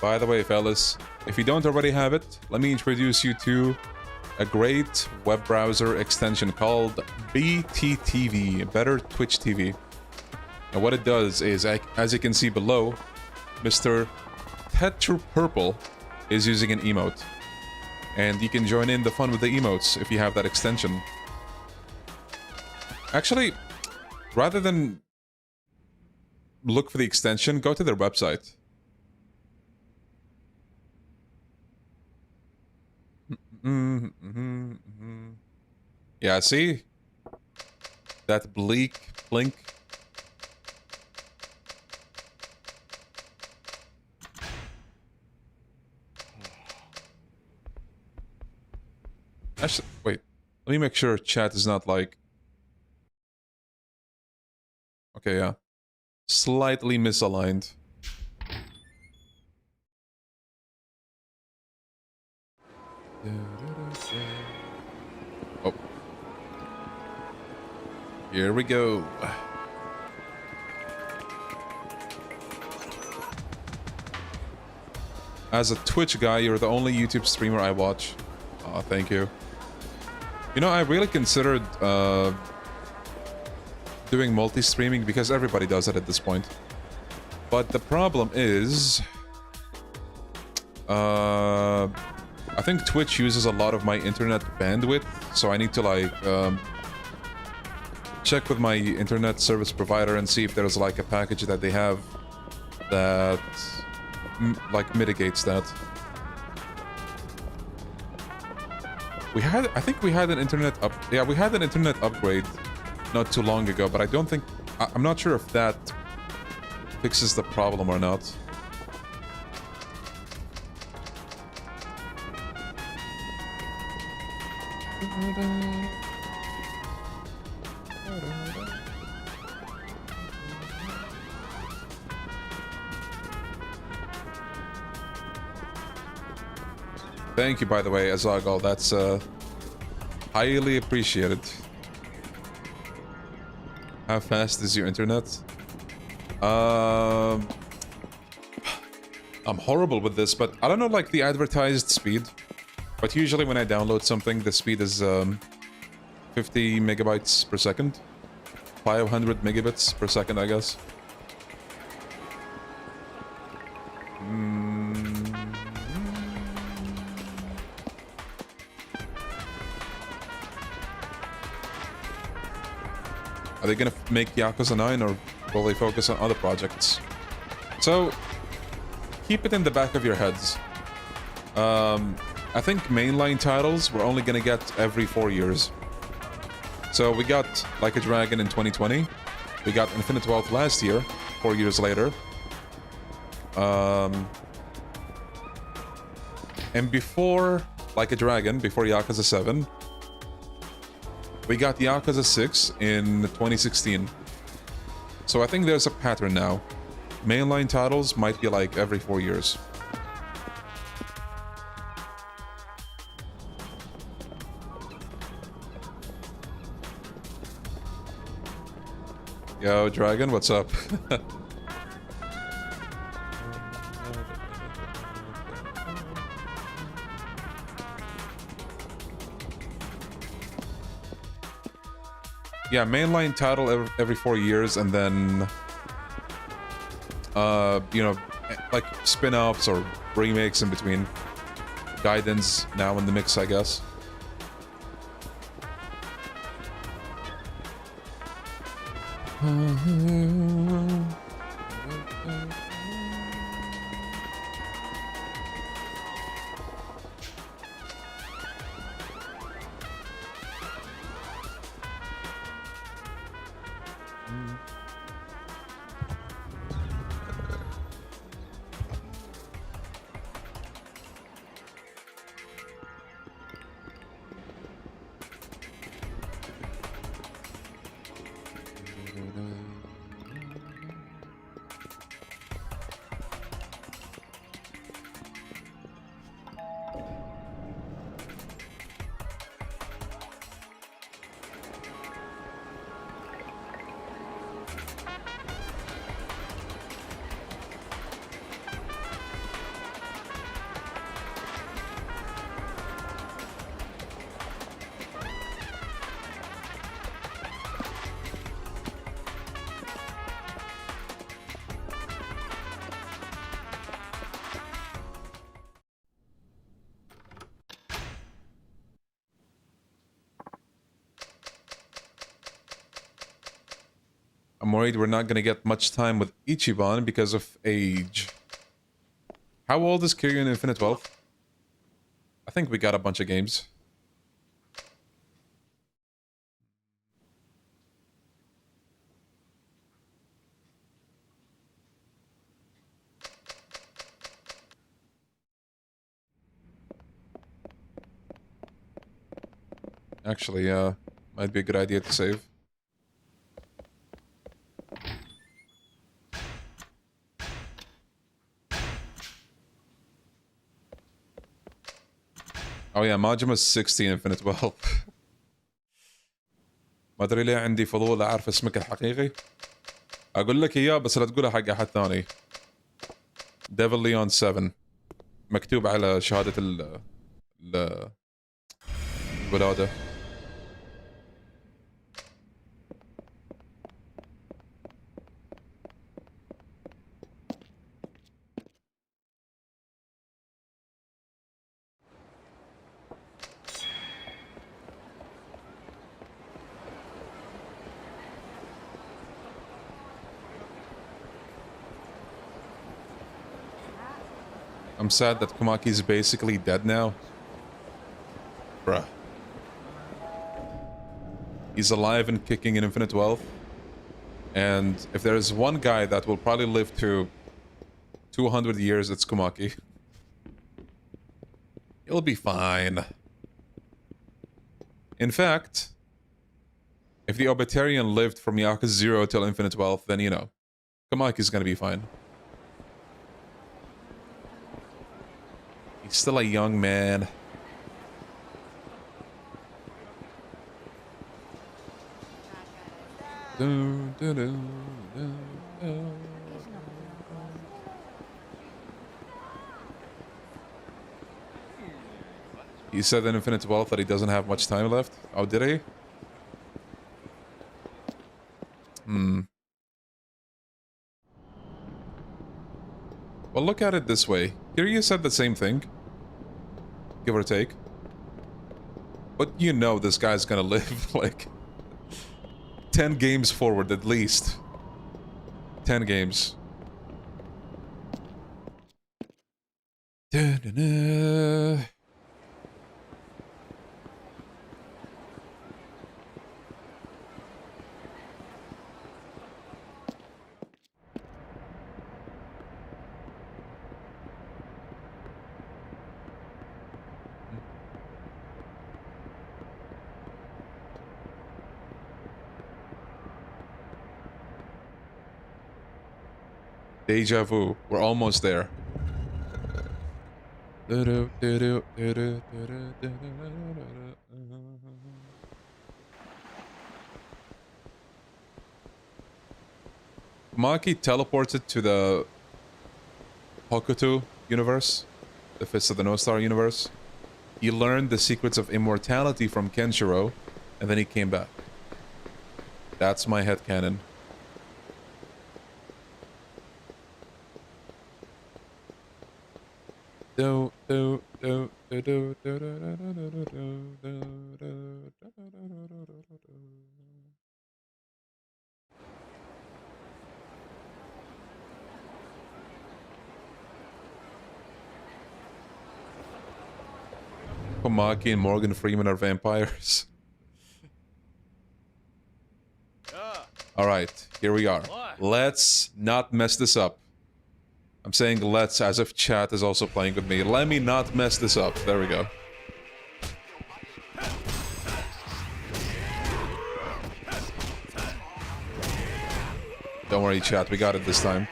By the way, fellas, if you don't already have it, let me introduce you to a great web browser extension called BTTV, Better Twitch TV. And what it does is, as you can see below, Mr. Tetra Purple is using an emote. And you can join in the fun with the emotes if you have that extension. Actually, rather than look for the extension, go to their website. Yeah, see? That bleak blink. Actually, wait. Let me make sure chat is not like... Okay, yeah. Slightly misaligned. Oh. Here we go. As a Twitch guy, you're the only YouTube streamer I watch. Oh, thank you. You know, I really considered doing multi-streaming because everybody does it at this point. But the problem is... I think Twitch uses a lot of my internet bandwidth, so I need to like check with my internet service provider and see if there's like a package that they have that like mitigates that. I think we had an internet we had an internet upgrade not too long ago, but I don't think I'm not sure if that fixes the problem or not. Thank you, by the way, Azagal. That's highly appreciated. How fast is your internet? I'm horrible with this, but I don't know like the advertised speed. But usually when I download something, the speed is 50 megabytes per second. 500 megabits per second, I guess. Are they gonna make Yakuza 9 or will they focus on other projects? So, keep it in the back of your heads. I think mainline titles we're only gonna get every 4 years. So we got Like a Dragon in 2020. We got Infinite Wealth last year, 4 years later. And before Like a Dragon, before Yakuza 7, We got Yakuza 6 in 2016. So I think there's a pattern now. Mainline titles might be like every 4 years. Yo, Dragon, what's up? Yeah, mainline title every 4 years, and then, you know, like spin-offs or remakes in between. Guidance now in the mix, I guess. I'm worried we're not gonna get much time with Ichiban because of age. How old is Kiryu in Infinite Wealth? I think we got a bunch of games. Actually, might be a good idea to save. Oh yeah, Majima's 60 Infinite Wealth. ما ادري ليه عندي فضول اعرف اسمك الحقيقي. اقول لك اياه بس لا تقولها حق احد ثاني. Devil Leon 7 مكتوب على شهادة الولادة. I'm sad that Kumaki's basically dead now. Bruh. He's alive and kicking in Infinite Wealth. And if there is one guy that will probably live to 200 years, it's Kumaki. He'll be fine. In fact, if the Obitarian lived from Yakuza 0 till Infinite Wealth, then, you know, Kumaki's gonna be fine. He's still a young man. He said in Infinite Wealth that he doesn't have much time left. Oh, did he? Well, look at it this way. Kiryu said the same thing. Give or take. But you know this guy's gonna live, like, 10 games forward at least. 10 games. Da-da-da. Deja vu. We're almost there. Maki teleported to the Hokuto universe, the Fist of the No Star universe. He learned the secrets of immortality from Kenshiro, and then he came back. That's my headcanon. Komaki and Morgan Freeman are vampires. Alright, here we are. Let's not mess this up. I'm saying let's as if chat is also playing with me. Let me not mess this up. There we go. Don't worry, chat. We got it this time.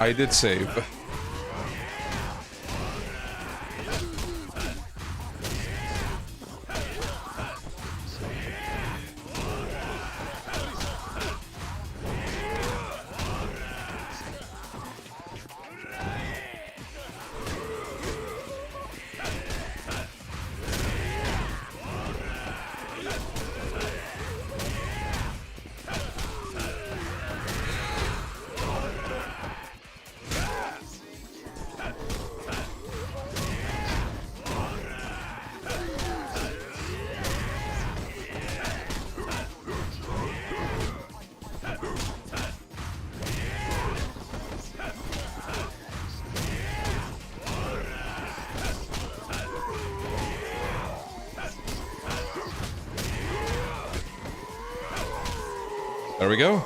I did save. There we go.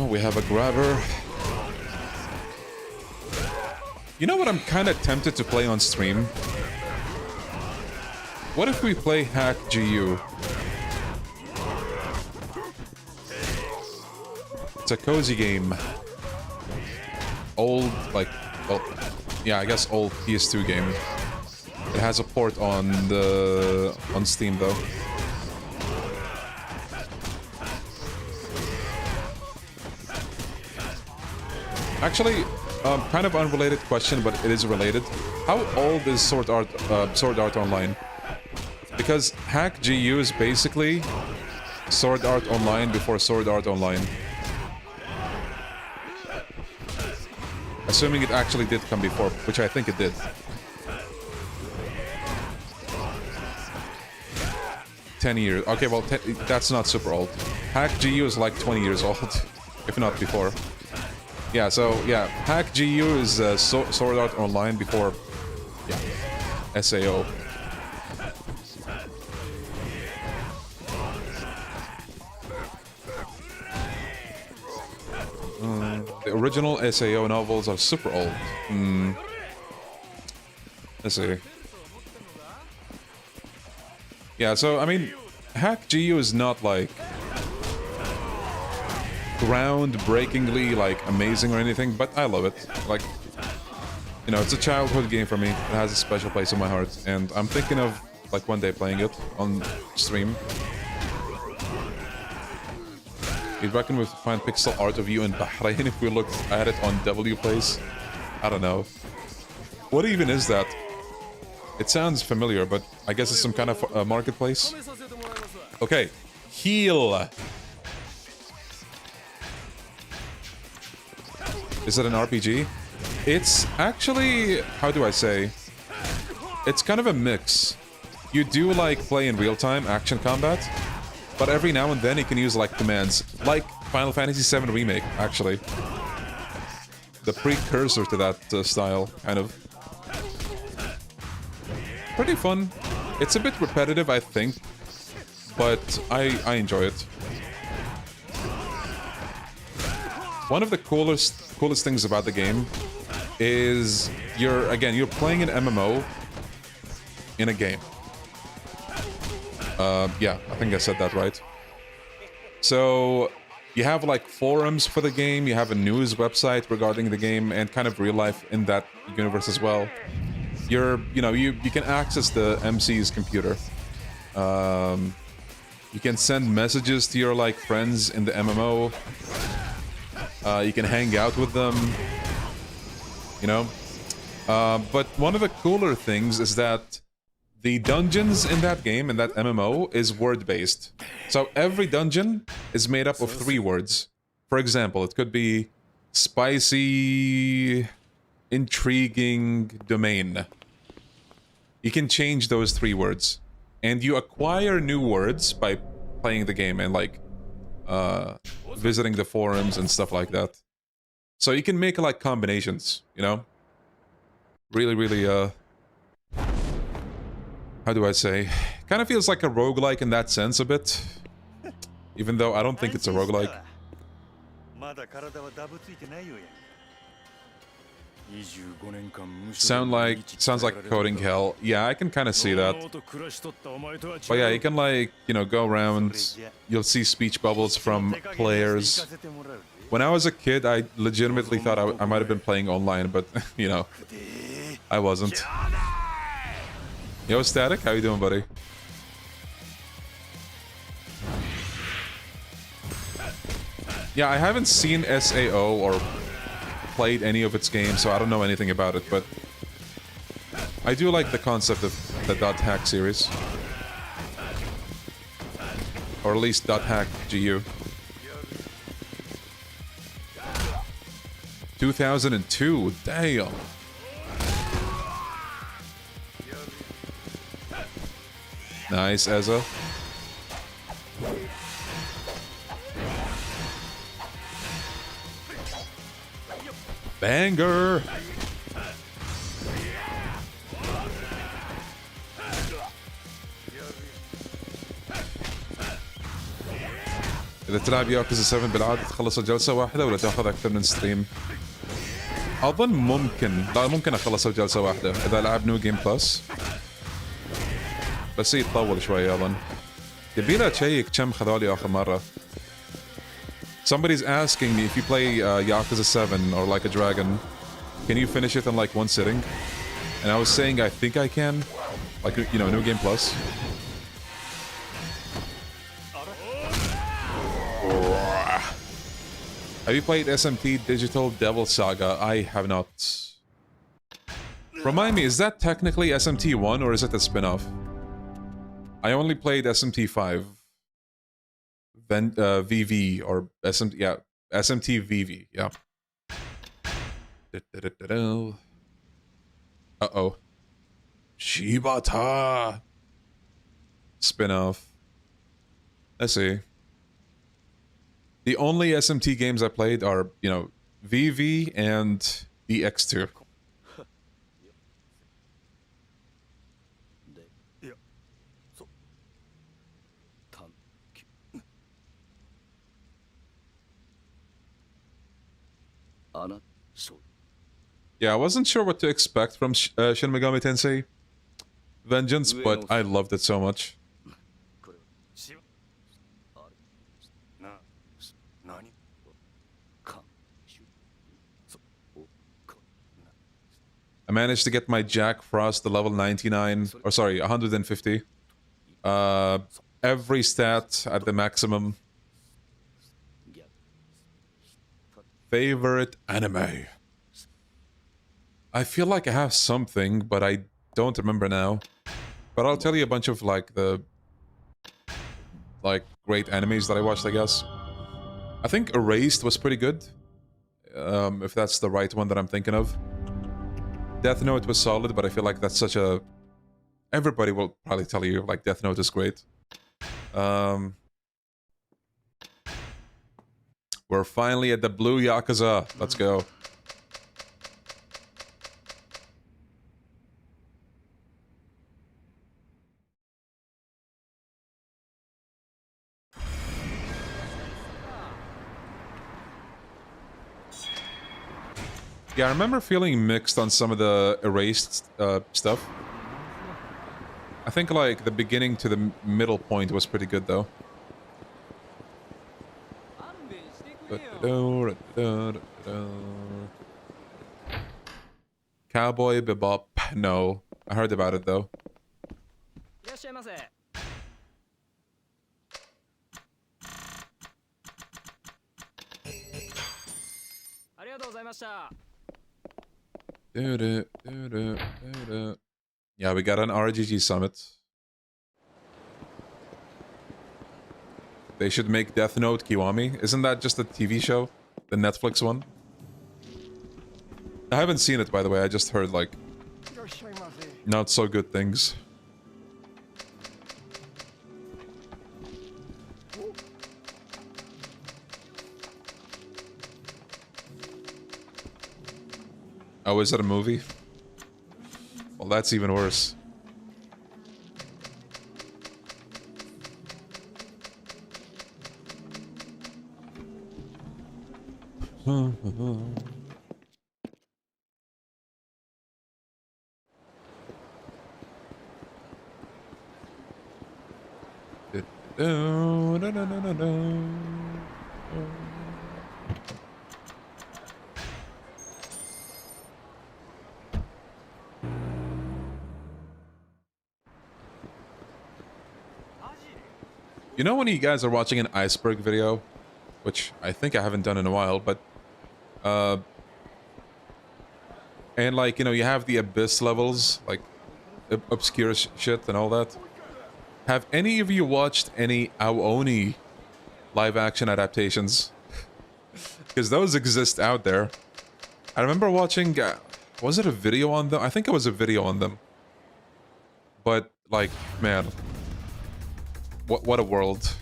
We have a grabber. You know what I'm kind of tempted to play on stream? What if we play Hack GU? It's a cozy game. Old, like, well, yeah, I guess old PS2 game. It has a port on Steam though. Actually, kind of unrelated question, but it is related. How old is Sword Art Online? Because Hack GU is basically Sword Art Online before Sword Art Online. Assuming it actually did come before, which I think it did. 10 years. Okay, well, that's not super old. Hack GU is like 20 years old, if not before. Yeah, so, yeah, Hack GU is Sword Art Online before, yeah, SAO. The original SAO novels are super old. Let's see. Yeah, so, I mean, Hack GU is not, like, groundbreakingly, like, amazing or anything, but I love it. Like, you know, it's a childhood game for me. It has a special place in my heart, and I'm thinking of, like, one day playing it on stream. You'd reckon we'd find pixel art of you in Bahrain if we looked at it on WPlace? I don't know. What even is that? It sounds familiar, but I guess it's some kind of marketplace. Okay, heal. Is it an RPG? It's actually, how do I say? It's kind of a mix. You do like play in real-time action combat, but every now and then you can use like commands, like Final Fantasy VII Remake, actually. The precursor to that style, kind of. Pretty fun. It's a bit repetitive, I think, but I enjoy it. one of the coolest things about the game is you're playing an MMO in a game. Yeah, I think I said that right. So you have like forums for the game, you have a news website regarding the game, and kind of real life in that universe as well. You can access the MC's computer. You can send messages to your like friends in the MMO. You can hang out with them. You know. But one of the cooler things is that the dungeons in that game, in that MMO, is word-based. So every dungeon is made up of 3 words. For example, it could be spicy, intriguing, domain. You can change those 3 words. And you acquire new words by playing the game and like visiting the forums and stuff like that. So you can make like combinations, you know? Really, how do I say? Kind of feels like a roguelike in that sense a bit. Even though I don't think it's a roguelike. Sounds like coding hell. Yeah, I can kind of see that. But yeah, you can like, you know, go around. You'll see speech bubbles from players. When I was a kid, I legitimately thought I might have been playing online, but, you know, I wasn't. Yo, Static, how you doing, buddy? Yeah, I haven't seen SAO or played any of its games, so I don't know anything about it, but I do like the concept of the .hack series. Or at least .hack GU. 2002, damn. Nice, Ezza. Banger! إذا تلعب ياكوزا 7 بالعادة تخلص جلسة واحدة ولا تاخذ أكثر من ستريم؟ أظن ممكن أخلصها بجلسة واحدة إذا لعب نيو جيم بلس. بس يتطول شوي أظن. يبينا تشيك كم خذولي آخر مرة. Somebody's asking me if you play Yakuza 7 or Like a Dragon, can you finish it in like one sitting? And I was saying I think I can. Like, you know, New Game Plus. Have you played SMT Digital Devil Saga? I have not. Remind me, is that technically SMT 1 or is it a spin-off? I only played SMT 5. Then VV or SMT, yeah, SMT VV, yeah. Uh-oh. Shibata! Spin-off. Let's see. The only SMT games I played are, you know, VV and DX2. Yeah, I wasn't sure what to expect from Shin Megami Tensei Vengeance, but I loved it so much. I managed to get my Jack Frost to level 99, or sorry, 150. Every stat at the maximum. Favorite anime? I feel like I have something, but I don't remember now. But I'll tell you a bunch of like the great animes that I watched, I guess. I think Erased was pretty good. If that's the right one that I'm thinking of. Death Note was solid, but I feel like that's such a... Everybody will probably tell you, like, Death Note is great. We're finally at the blue Yakuza. Let's go. Yeah, I remember feeling mixed on some of the erased stuff. I think like the beginning to the middle point was pretty good though. Cowboy Bebop. No. I heard about it though. Yeah, we got an RGG summit. They should make Death Note Kiwami. Isn't that just a TV show? The Netflix one? I haven't seen it, by the way. I just heard, like, not so good things. Oh, is it a movie? Well, that's even worse. You know when you guys are watching an iceberg video, which I think I haven't done in a while, but and like, you know, you have the abyss levels, like obscure shit and all that. Have any of you watched any Aoni live action adaptations? Because those exist out there. I remember watching, was it a video on them? I think it was a video on them. But like, man, what a world.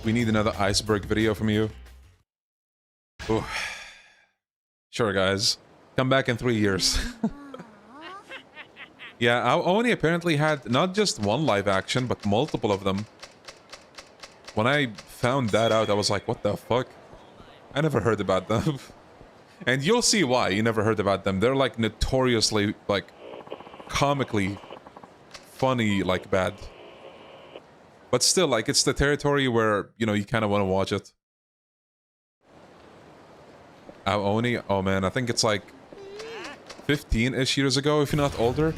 We need another iceberg video from you. Ooh. Sure, guys. Come back in 3 years. Yeah, Aoni apparently had not just one live action, but multiple of them. When I found that out, I was like, what the fuck? I never heard about them. And you'll see why you never heard about them. They're like notoriously, like, comically funny, like, bad. But still, like, it's the territory where, you know, you kind of want to watch it. Aoni? Oh man, I think it's like 15-ish years ago, if you're not older.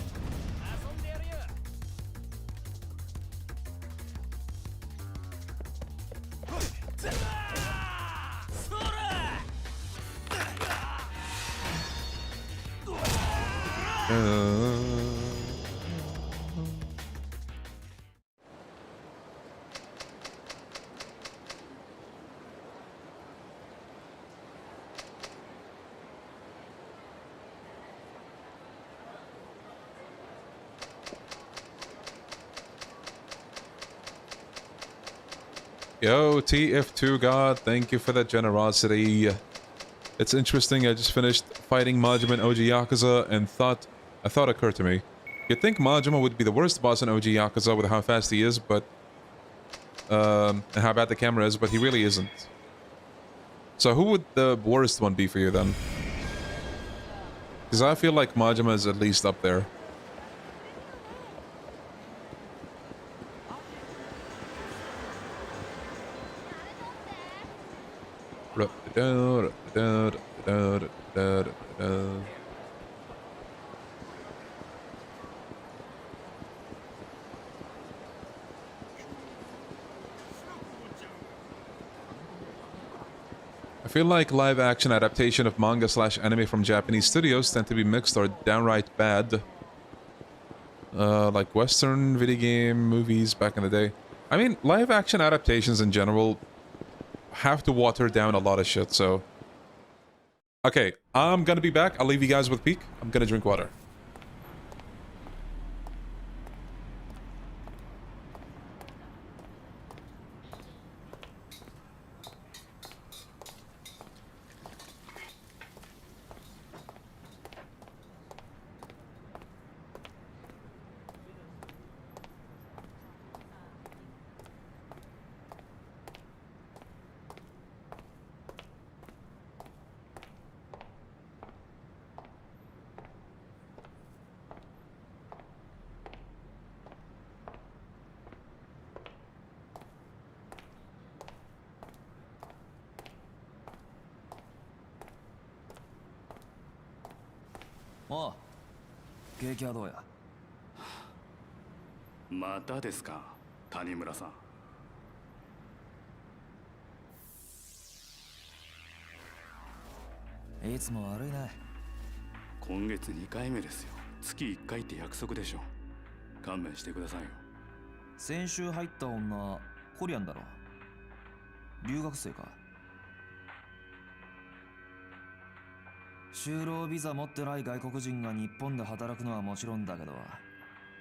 Yo, TF2 God, thank you for that generosity. It's interesting, I just finished fighting Majima in OG Yakuza and a thought occurred to me. You'd think Majima would be the worst boss in OG Yakuza with how fast he is, but and how bad the camera is, but he really isn't. So who would the worst one be for you then? Because I feel like Majima is at least up there. I feel like live-action adaptation of manga/anime from Japanese studios tend to be mixed or downright bad. Like Western video game movies back in the day. I mean, live-action adaptations in general have to water down a lot of shit, so... Okay, I'm gonna be back. I'll leave you guys with Peak. I'm gonna drink water. おう、景気はどうや。またですか、谷村さん。いつも悪いね。今月2回目ですよ。月1回って約束でしょ。勘弁してくださいよ。先週入った女、コリアンだろ。留学生か。就労ビザ持ってない外国人が日本で働くのはもちろんだけど、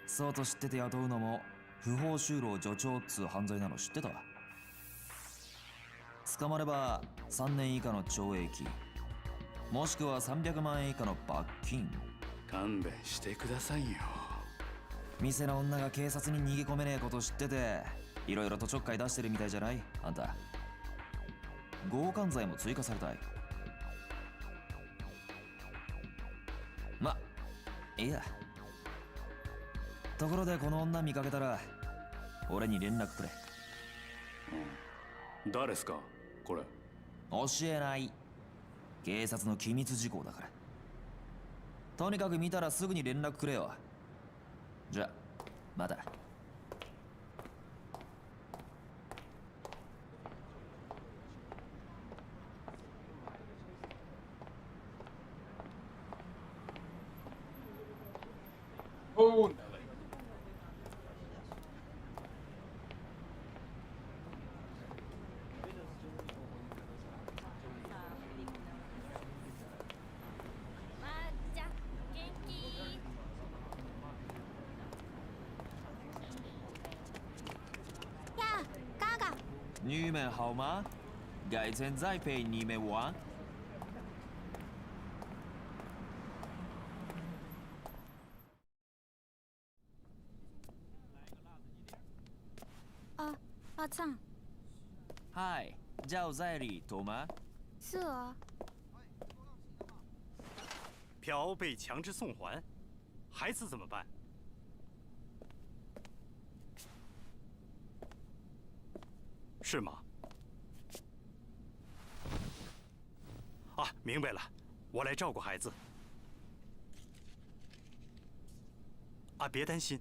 そうと知ってて雇うのも不法就労助長っつう犯罪なの知ってた。捕まれば3年以下の懲役、もしくは300万円以下の罰金。勘弁してくださいよ。店の女が警察に逃げ込めねえこと知ってて、いろいろとちょっかい出してるみたいじゃないあんた。強姦罪も追加されたい。ま、いいや。ところでこの女見かけたら俺に連絡くれ。誰っすかこれ。教えない。警察の機密事項だから。とにかく見たらすぐに連絡くれよ。じゃ、また。Oh, Nelly. まーちゃん、元気？呀，嘎嘎，你们好吗？改天再陪你们玩。啊，阿灿，嗨，叫在里头吗？是啊，嫖被强制送还，孩子怎么办？是吗？啊，明白了，我来照顾孩子。啊，别担心。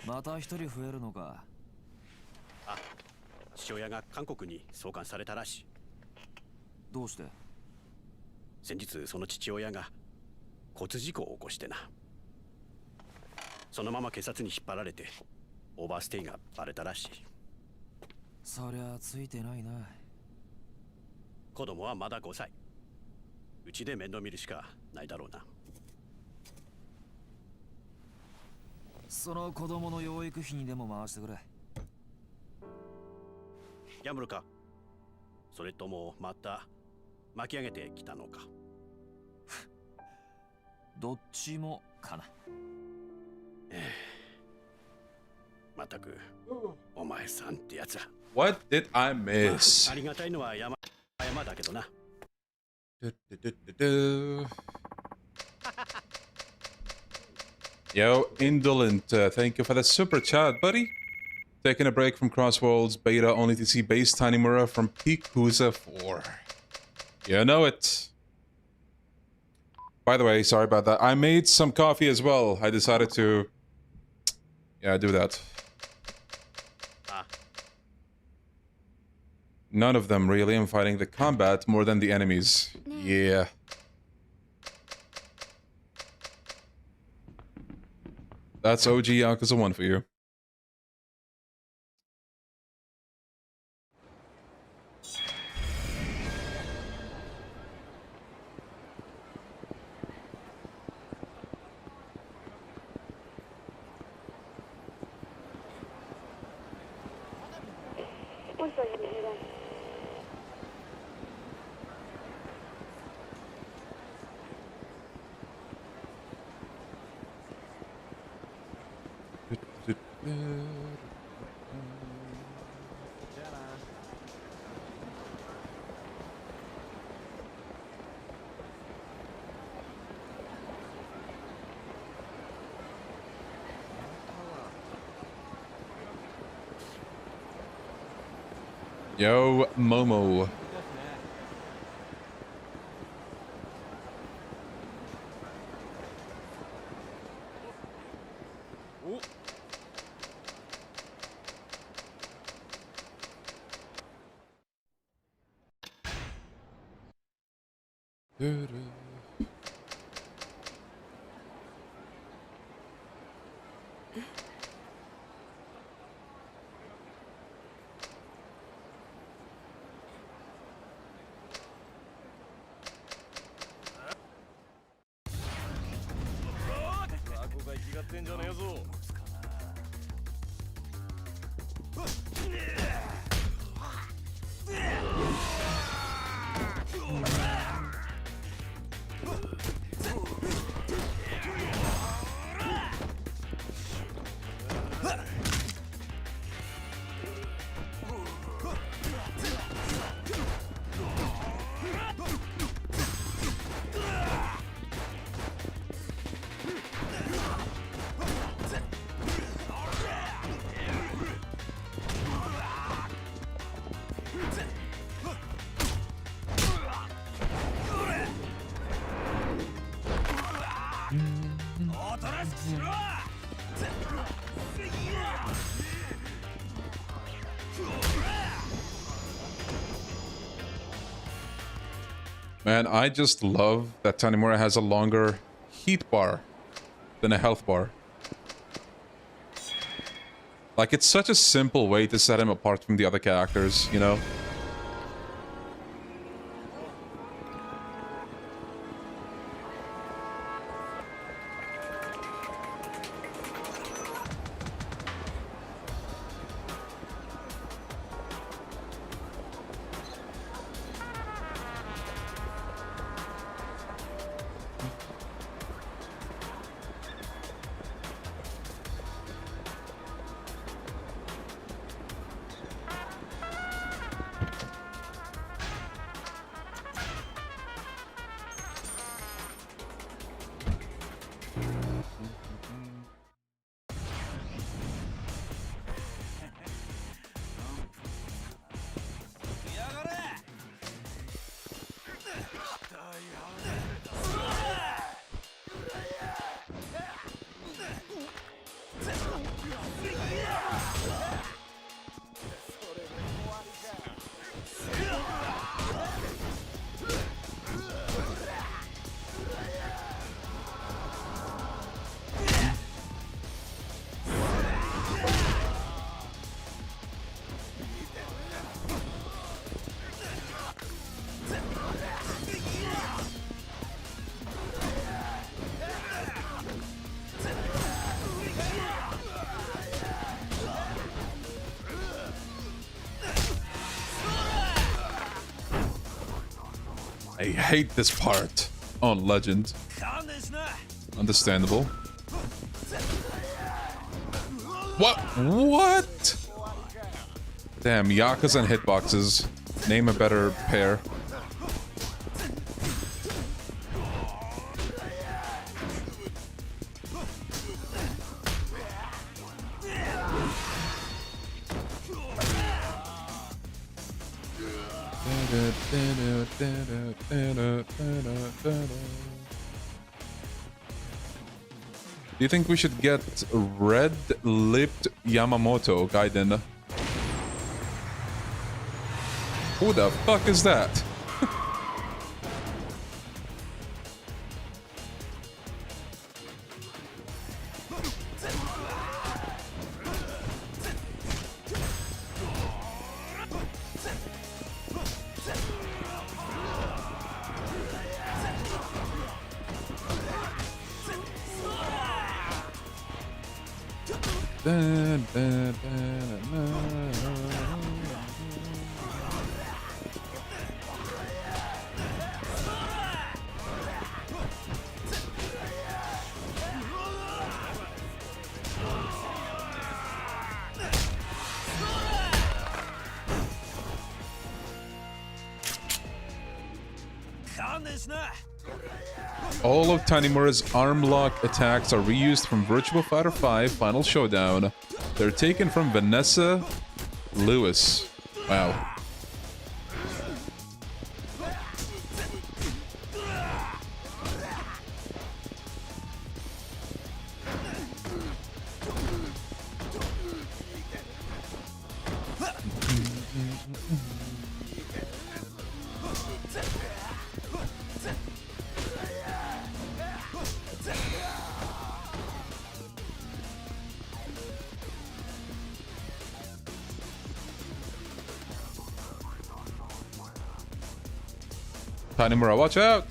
また一人増えるのか。あ、父親が韓国に送還されたらしい。どうして？先日その父親が交通事故を起こしてな。そのまま警察に引っ張られてオーバーステイがバレたらしい。そりゃついてないな。子供はまだ5歳。うちで面倒見るしかないだろうな。その子供の養育費にでも回してくれ。ギャンブルか、それともまた巻き上げてきたのか。どっちもかな。まったくお前さんってやつは。 What did I ま miss? あ、ありがたいのは山だけどな。Yo, Indolent, thank you for the super chat, buddy. Taking a break from Crossworlds beta only to see base Tanimura from Yakuza 4. You know it. By the way, sorry about that. I made some coffee as well. I decided to... Yeah, do that. None of them, really. I'm fighting the combat more than the enemies. Yeah. That's OG Yakuza 1 for you. Yo, Momo. Man, I just love that Tanimura has a longer heat bar than a health bar. Like, it's such a simple way to set him apart from the other characters, you know? I hate this part on Legend. Understandable. What? What? Damn, Yakuza and hitboxes. Name a better pair. Do you think we should get red-lipped Yamamoto Gaiden? Who the fuck is that? All of Tanimura's arm lock attacks are reused from Virtua Fighter 5 Final Showdown. They're taken from Vanessa Lewis. Wow. Tanimura, watch out!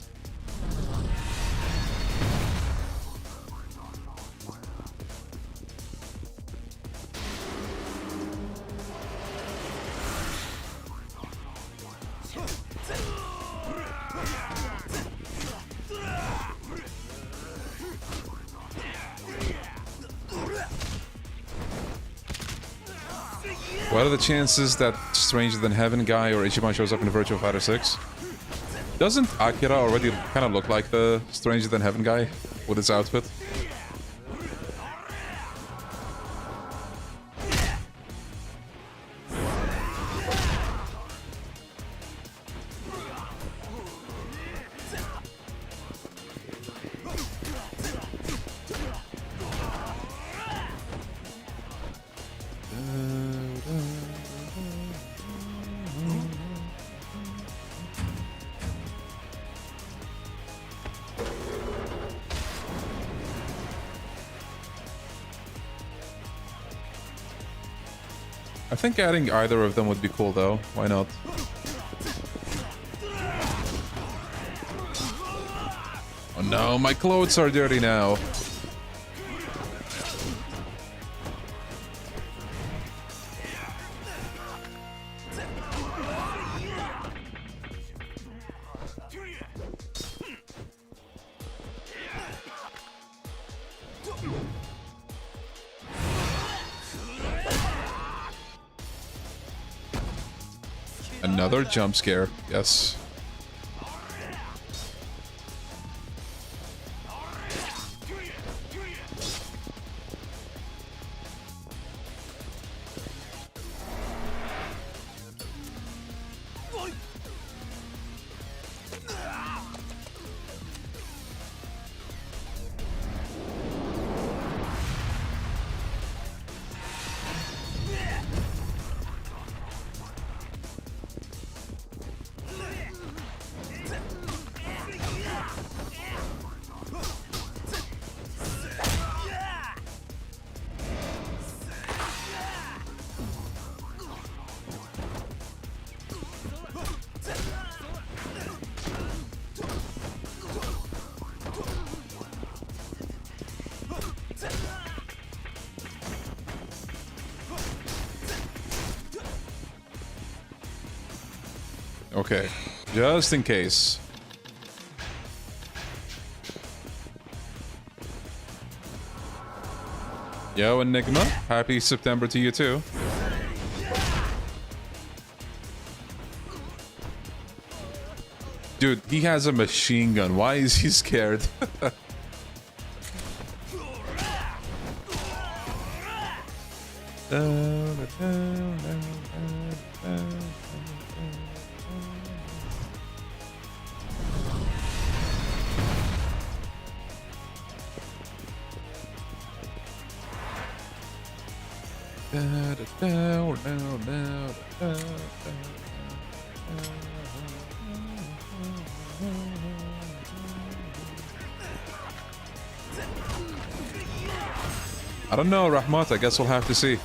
What are the chances that Stranger Than Heaven guy or Ichiban shows up in Virtua Fighter 6? Doesn't Akira already kind of look like the Stranger Than Heaven guy with his outfit? I think adding either of them would be cool though. Why not? Oh no, my clothes are dirty now. Another jump scare, yes. Okay, just in case. Yo, Enigma, happy September to you too. Dude, he has a machine gun. Why is he scared? I don't know, Rahmat. I guess we'll have to see.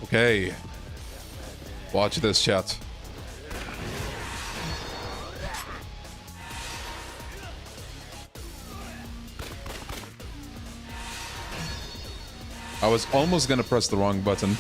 Okay. Watch this, chat. I was almost gonna press the wrong button.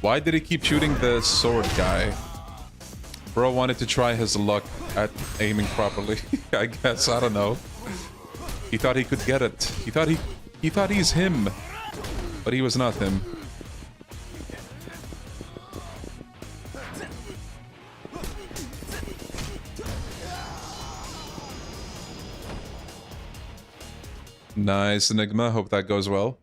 Why did he keep shooting the sword guy? Bro wanted to try his luck at aiming properly. I guess, I don't know. He thought he could get it. He thought he's him. But he was not him. Nice, Enigma. Hope that goes well.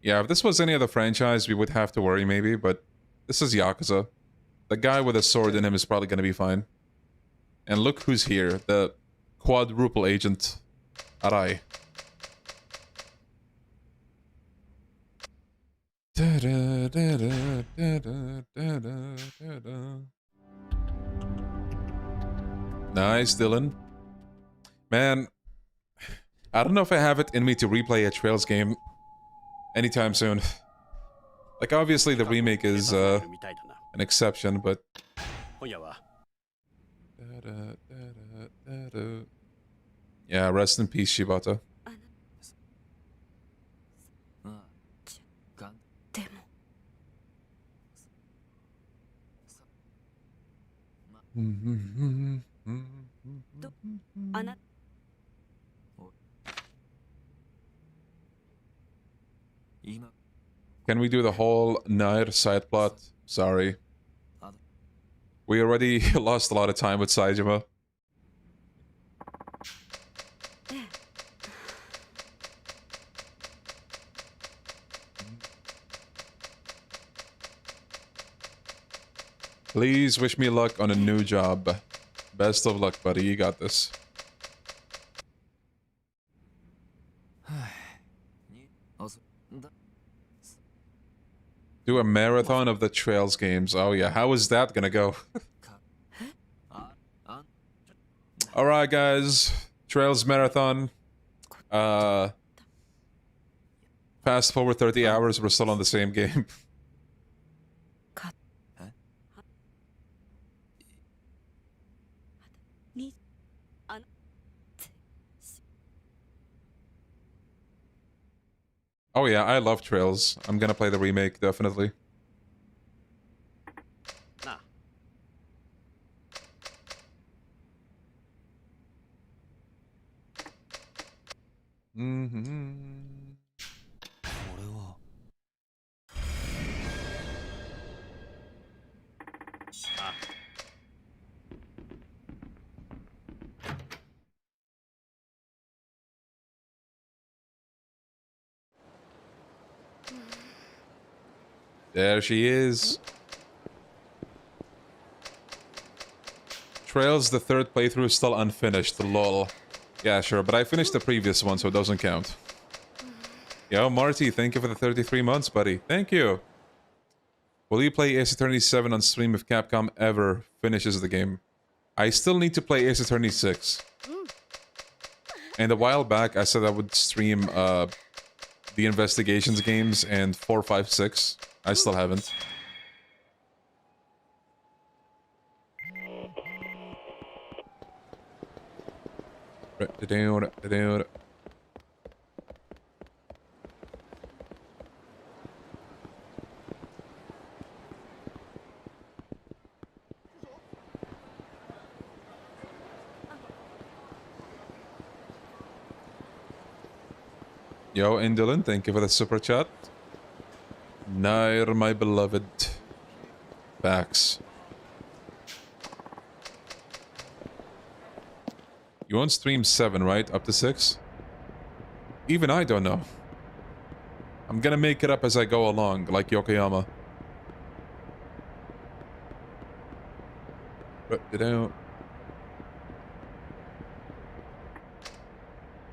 Yeah, if this was any other franchise, we would have to worry maybe, but this is Yakuza. The guy with a sword in him is probably going to be fine. And look who's here, the quadruple agent, Arai. Nice, Dylan. Man, I don't know if I have it in me to replay a Trails game anytime soon. Like, obviously the remake is an exception, but... Yeah, rest in peace, Shibata. でも あな Can we do the whole Nair side plot? Sorry. We already lost a lot of time with Saejima. Please wish me luck on a new job. Best of luck, buddy. You got this. Do a marathon of the Trails games. Oh yeah, how is that gonna go? Alright guys, Trails marathon. Fast forward 30 hours, we're still on the same game. Oh yeah, I love Trails. I'm gonna play the remake, definitely. There she is. Trails, the third playthrough is still unfinished, lol. Yeah, sure, but I finished the previous one, so it doesn't count. Yo, Marty, thank you for the 33 months, buddy. Thank you. Will you play Ace Attorney 7 on stream if Capcom ever finishes the game? I still need to play Ace Attorney 6. And a while back, I said I would stream the Investigations games and 4, 5, 6. I still haven't. Yo, Indolin, thank you for the super chat. Nair, my beloved. Facts. You on stream 7, right? Up to 6? Even I don't know. I'm gonna make it up as I go along, like Yokoyama.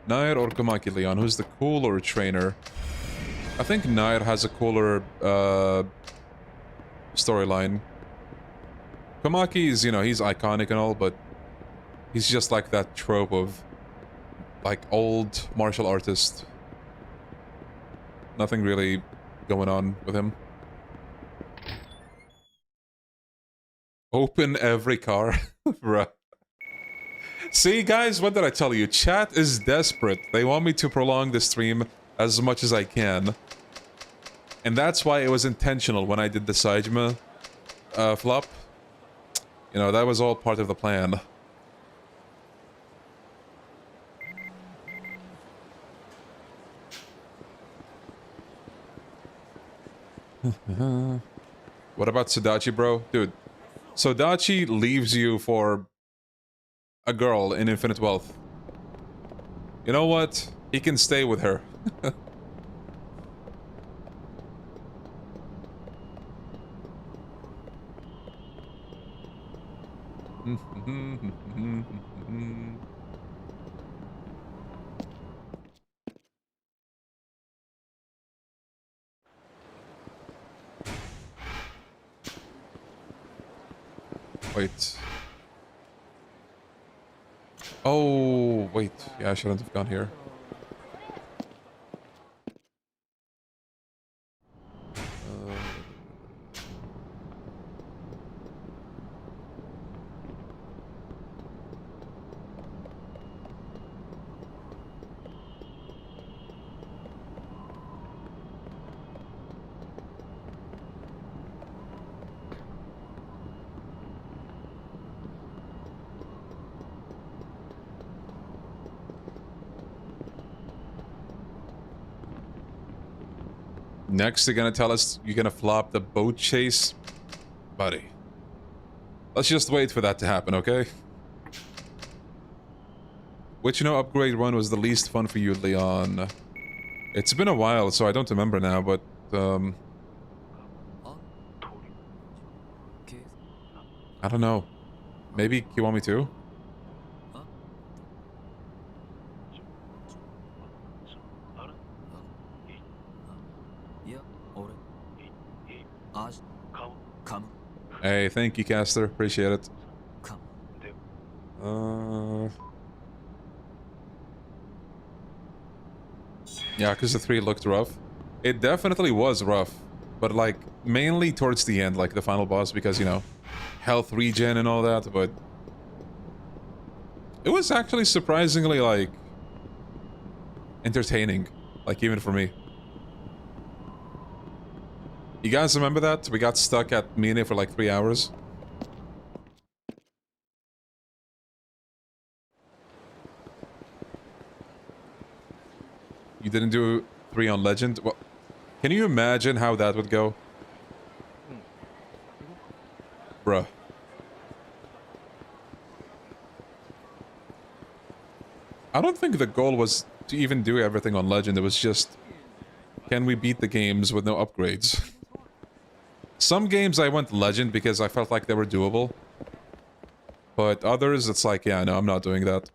Nair or Komaki, Leon? Who's the cooler trainer? I think Nair has a cooler storyline. Komaki's, you know, he's iconic and all, but he's just like that trope of like old martial artist. Nothing really going on with him. Open every car. Bruh. See, guys, what did I tell you? Chat is desperate. They want me to prolong the stream as much as I can. And that's why it was intentional when I did the Saejima flop. You know, that was all part of the plan. What about Sudachi, bro? Dude, Sudachi leaves you for a girl in Infinite Wealth. You know what? He can stay with her. Wait. Oh, wait. Yeah, I shouldn't have gone here. Next, they're gonna tell us you're gonna flop the boat chase. Buddy. Let's just wait for that to happen, okay? Which, upgrade run was the least fun for you, Leon? It's been a while, so I don't remember now, but, I don't know. Maybe Kiwami too? Hey, thank you, Caster. Appreciate it. Yeah, because the 3 looked rough. It definitely was rough. But, like, mainly towards the end, like the final boss, because, health regen and all that, but... It was actually surprisingly, like... entertaining. Like, even for me. You guys remember that? We got stuck at Mine for like 3 hours. You didn't do 3 on Legend? Well, can you imagine how that would go? Bruh. I don't think the goal was to even do everything on Legend. It was just... Can we beat the games with no upgrades? Some games I went Legend because I felt like they were doable. But others, it's like, yeah, no, I'm not doing that.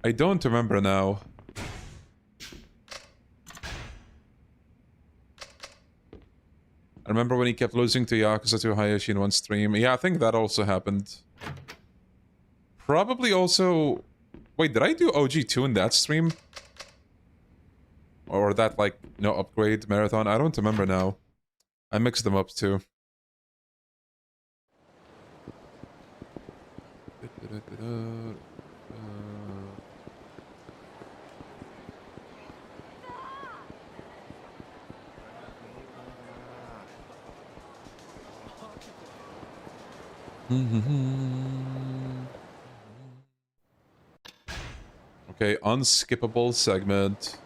I don't remember now. I remember when he kept losing to Yakuza to Hayashi in one stream. Yeah, I think that also happened. Probably also... Wait, did I do OG2 in that stream? Or that, like, no upgrade marathon? I don't remember now. I mixed them up too. Okay, unskippable segment.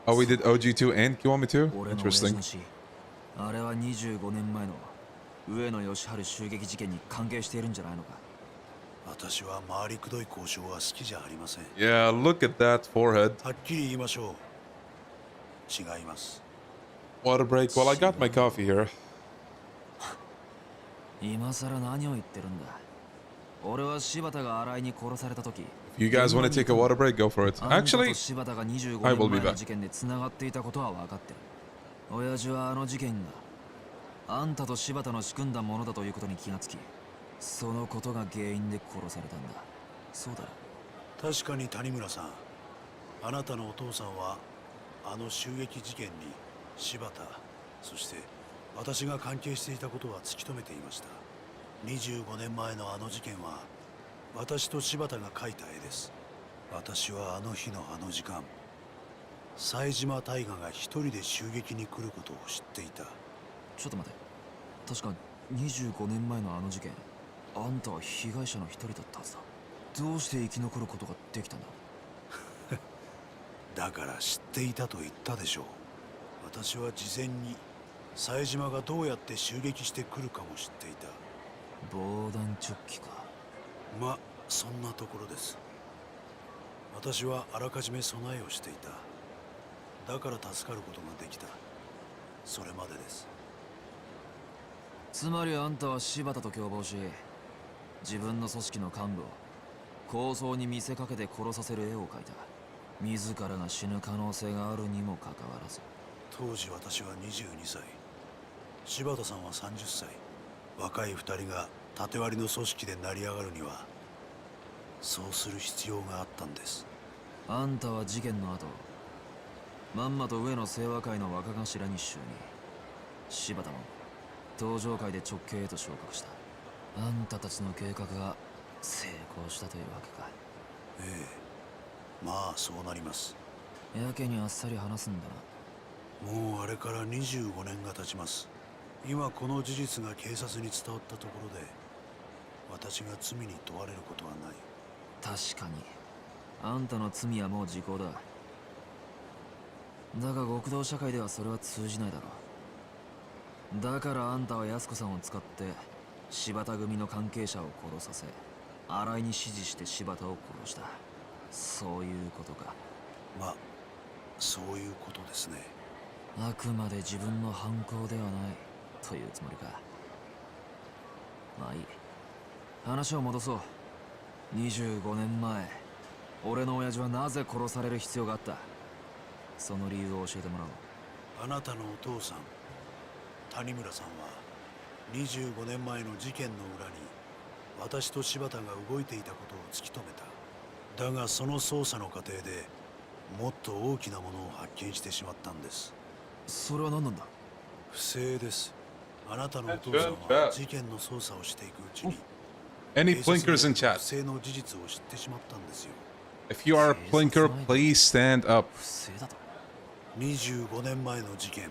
Oh, we did OG2 and Kiwami too? Interesting. あれは25年前の上野義治襲撃事件に関係しているんじゃないのか。私は回りくどい交渉は好きじゃありません。Yeah, look at that forehead. はっきり言いましょう。違います。 Water break. Well, I got my coffee here. 今さら何を言ってるんだ。俺は柴田が新井に殺された時。If you guys want to take a water break, go for it. Actually, 柴田が25 I will 年 be 前の back. 事件で繋がっていたことは分かってる。親父はあの事件があんたと柴田の仕組んだものだということに気がつき、そのことが原因で殺されたんだ。そうだ。確かに谷村さん、あなたのお父さんはあの襲撃事件に柴田、そして私が関係していたことは突き止めていました。25年前のあの事件は私と柴田が描いた絵です。私はあの日のあの時間、冴島大河が一人で襲撃に来ることを知っていた。ちょっと待て、確か25年前のあの事件、あんたは被害者の一人だったはずだ。どうして生き残ることができたんだ？だから知っていたと言ったでしょう。私は事前に冴島がどうやって襲撃してくるかも知っていた。防弾チョッキか。ま、そんなところです。私はあらかじめ備えをしていた。だから助かることができた。それまでです。つまりあんたは柴田と共謀し、自分の組織の幹部を抗争に見せかけて殺させる絵を描いた。自らが死ぬ可能性があるにもかかわらず。当時私は22歳、柴田さんは30歳。若い2人が縦割りの組織で成り上がるにはそうする必要があったんです。あんたは事件の後、まんまと上野清和会の若頭に就任。柴田も登場会で直系へと昇格した。あんたたちの計画が成功したというわけか。ええ、まあそうなります。やけにあっさり話すんだな。もうあれから25年が経ちます。今この事実が警察に伝わったところで私が罪に問われることはない。確かにあんたの罪はもう時効だ。だが極道社会ではそれは通じないだろう。だからあんたは安子さんを使って柴田組の関係者を殺させ、新井に指示して柴田を殺した。そういうことか。まあそういうことですね。あくまで自分の犯行ではないというつもりか。まあいい、話を戻そう。25年前、俺の親父はなぜ殺される必要があった？その理由を教えてもらおう。あなたのお父さん谷村さんは25年前の事件の裏に私と柴田が動いていたことを突き止めた。だがその捜査の過程でもっと大きなものを発見してしまったんです。それは何なんだ？不正です。あなたのお父さんは事件の捜査をしていくうちに Any blinkers in 不 chat? 正の事実を知ってしまったんですよ。 If you are a blinker, please stand up. 不正だと。25年前の事件。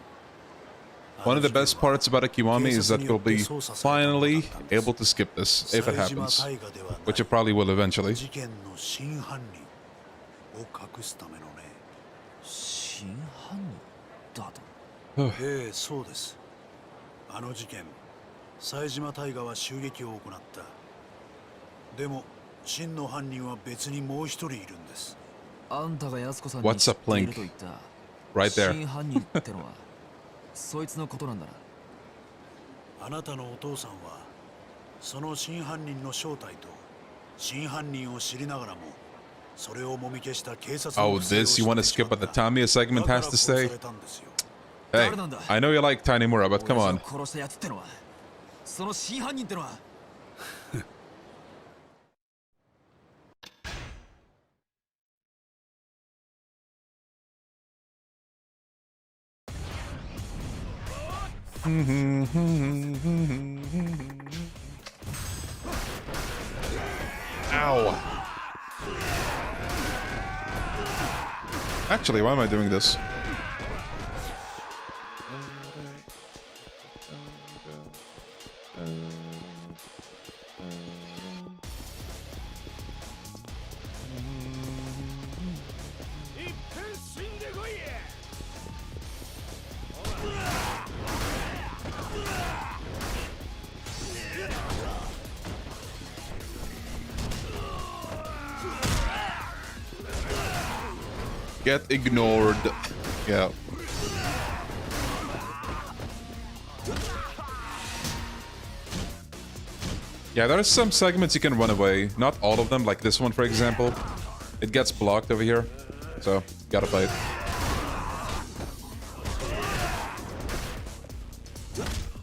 One of the best parts about Akiwami is that you'll be finally able to skip this if it happens, which it probably will eventually. 事件の真犯人を隠すためのね。真犯人だと？ええ、そうです。あの事件、冴島大河は襲撃を行った。でも真の犯人は別にもう一人いるんです。あんたが安子さんに What's 知 a っている plink? と言った Right there. 真犯人ってのはそいつのことなんだな。あなたのお父さんはその真犯人の正体と真犯人を知りながらもそれをもみ消した警察の Oh, this? You want to skip but the Tamiya segment has to stay? だから殺されたんですよ。 Hey, I know you like Tanimura, but come 親 on. 父を殺したやつってのは、その真犯人ってのは。Ow. Actually, why am I doing this? Get ignored. Yeah. Yeah, there's some segments you can run away. Not all of them, like this one, for example. It gets blocked over here, so gotta fight.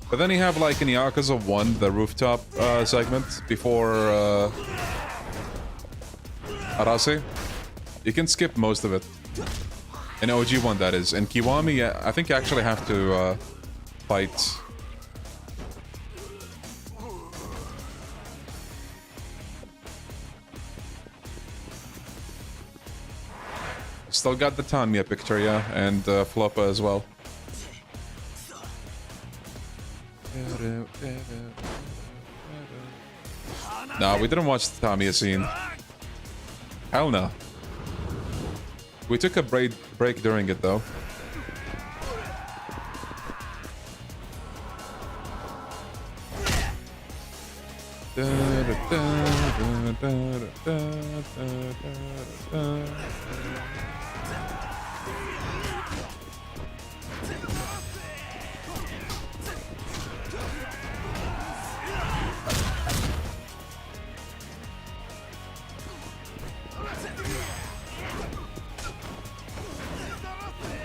But then you have, like, in Yakuza 1, the rooftop segment before Arase. You can skip most of it. In OG1, that is. In Kiwami, I think you actually have to fight. Still got the Tanya picture, yeah, and Floppa as well. No, we didn't watch the Tamiya scene. Hell no. We took a break during it though.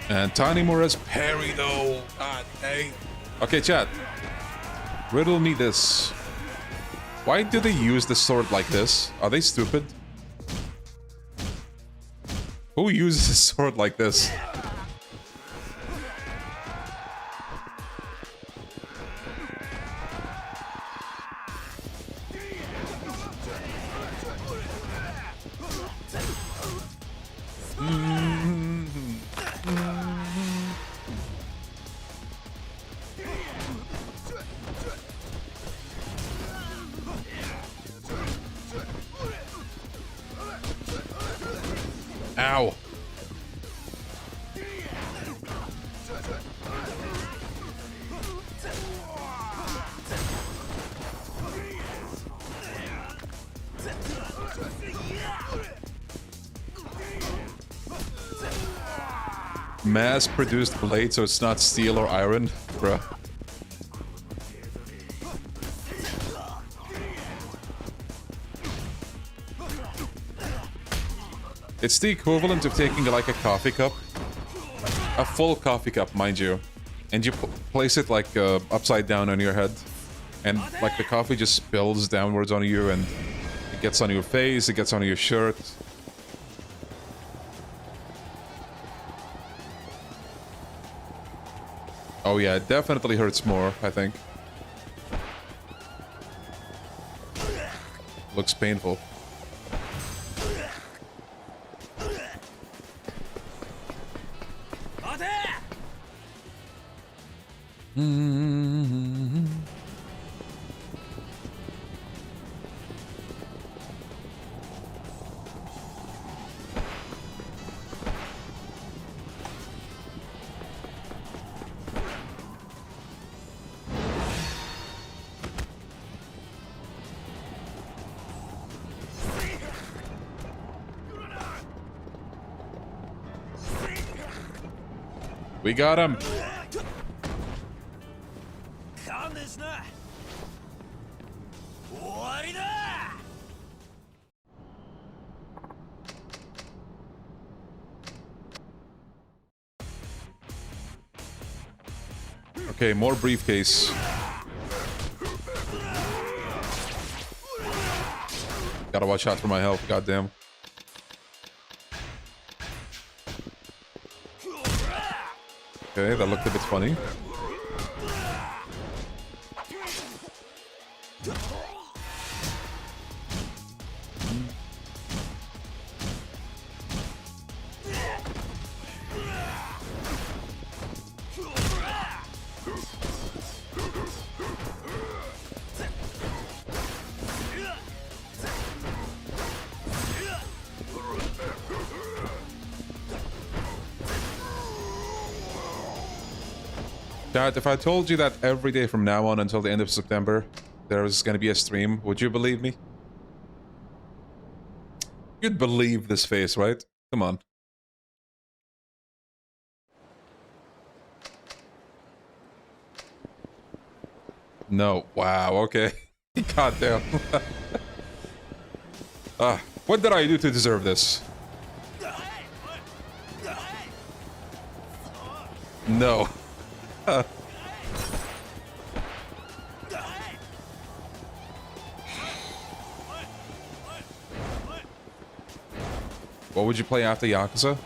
And Tanimura's parry though. God dang. Okay, chat. Riddle me this. Why do they use the sword like this? Are they stupid? Who uses a sword like this? Ow. Mass-produced blade, so it's not steel or iron, bruh. It's the equivalent of taking like a coffee cup, a full coffee cup, mind you, and you place it like upside down on your head, and like the coffee just spills downwards on you, and it gets on your face, it gets on your shirt. Oh yeah, it definitely hurts more, I think. Looks painful. We got him. Okay, more briefcase. Gotta watch out for my health, goddamn. Okay, that looked a bit funny. Dad, if I told you that every day from now on until the end of September there was going to be a stream, would you believe me? You'd believe this face, right? Come on. No. Wow, okay. God damn. What did I do to deserve this? No. What would you play after Yakuza?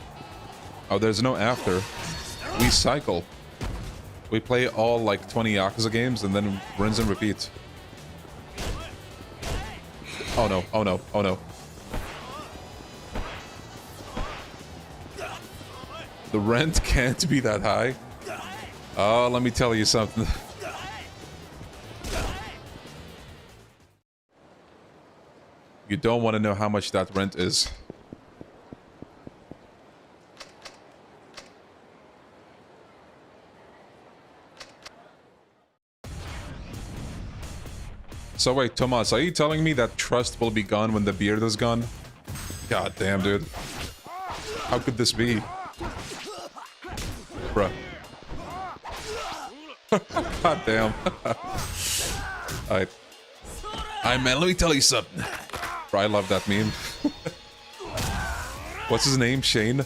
Oh, there's no after. We cycle. We play all like 20 Yakuza games and then rinse and repeat. Oh no, oh no, oh no. The rent can't be that high. Oh, let me tell you something. You don't want to know how much that rent is. So wait, Tomas, are you telling me that trust will be gone when the beard is gone? God damn, dude. How could this be? Bruh. God damn. Alright. Alright, man, let me tell you something. Bro, I love that meme. What's his name? Shane?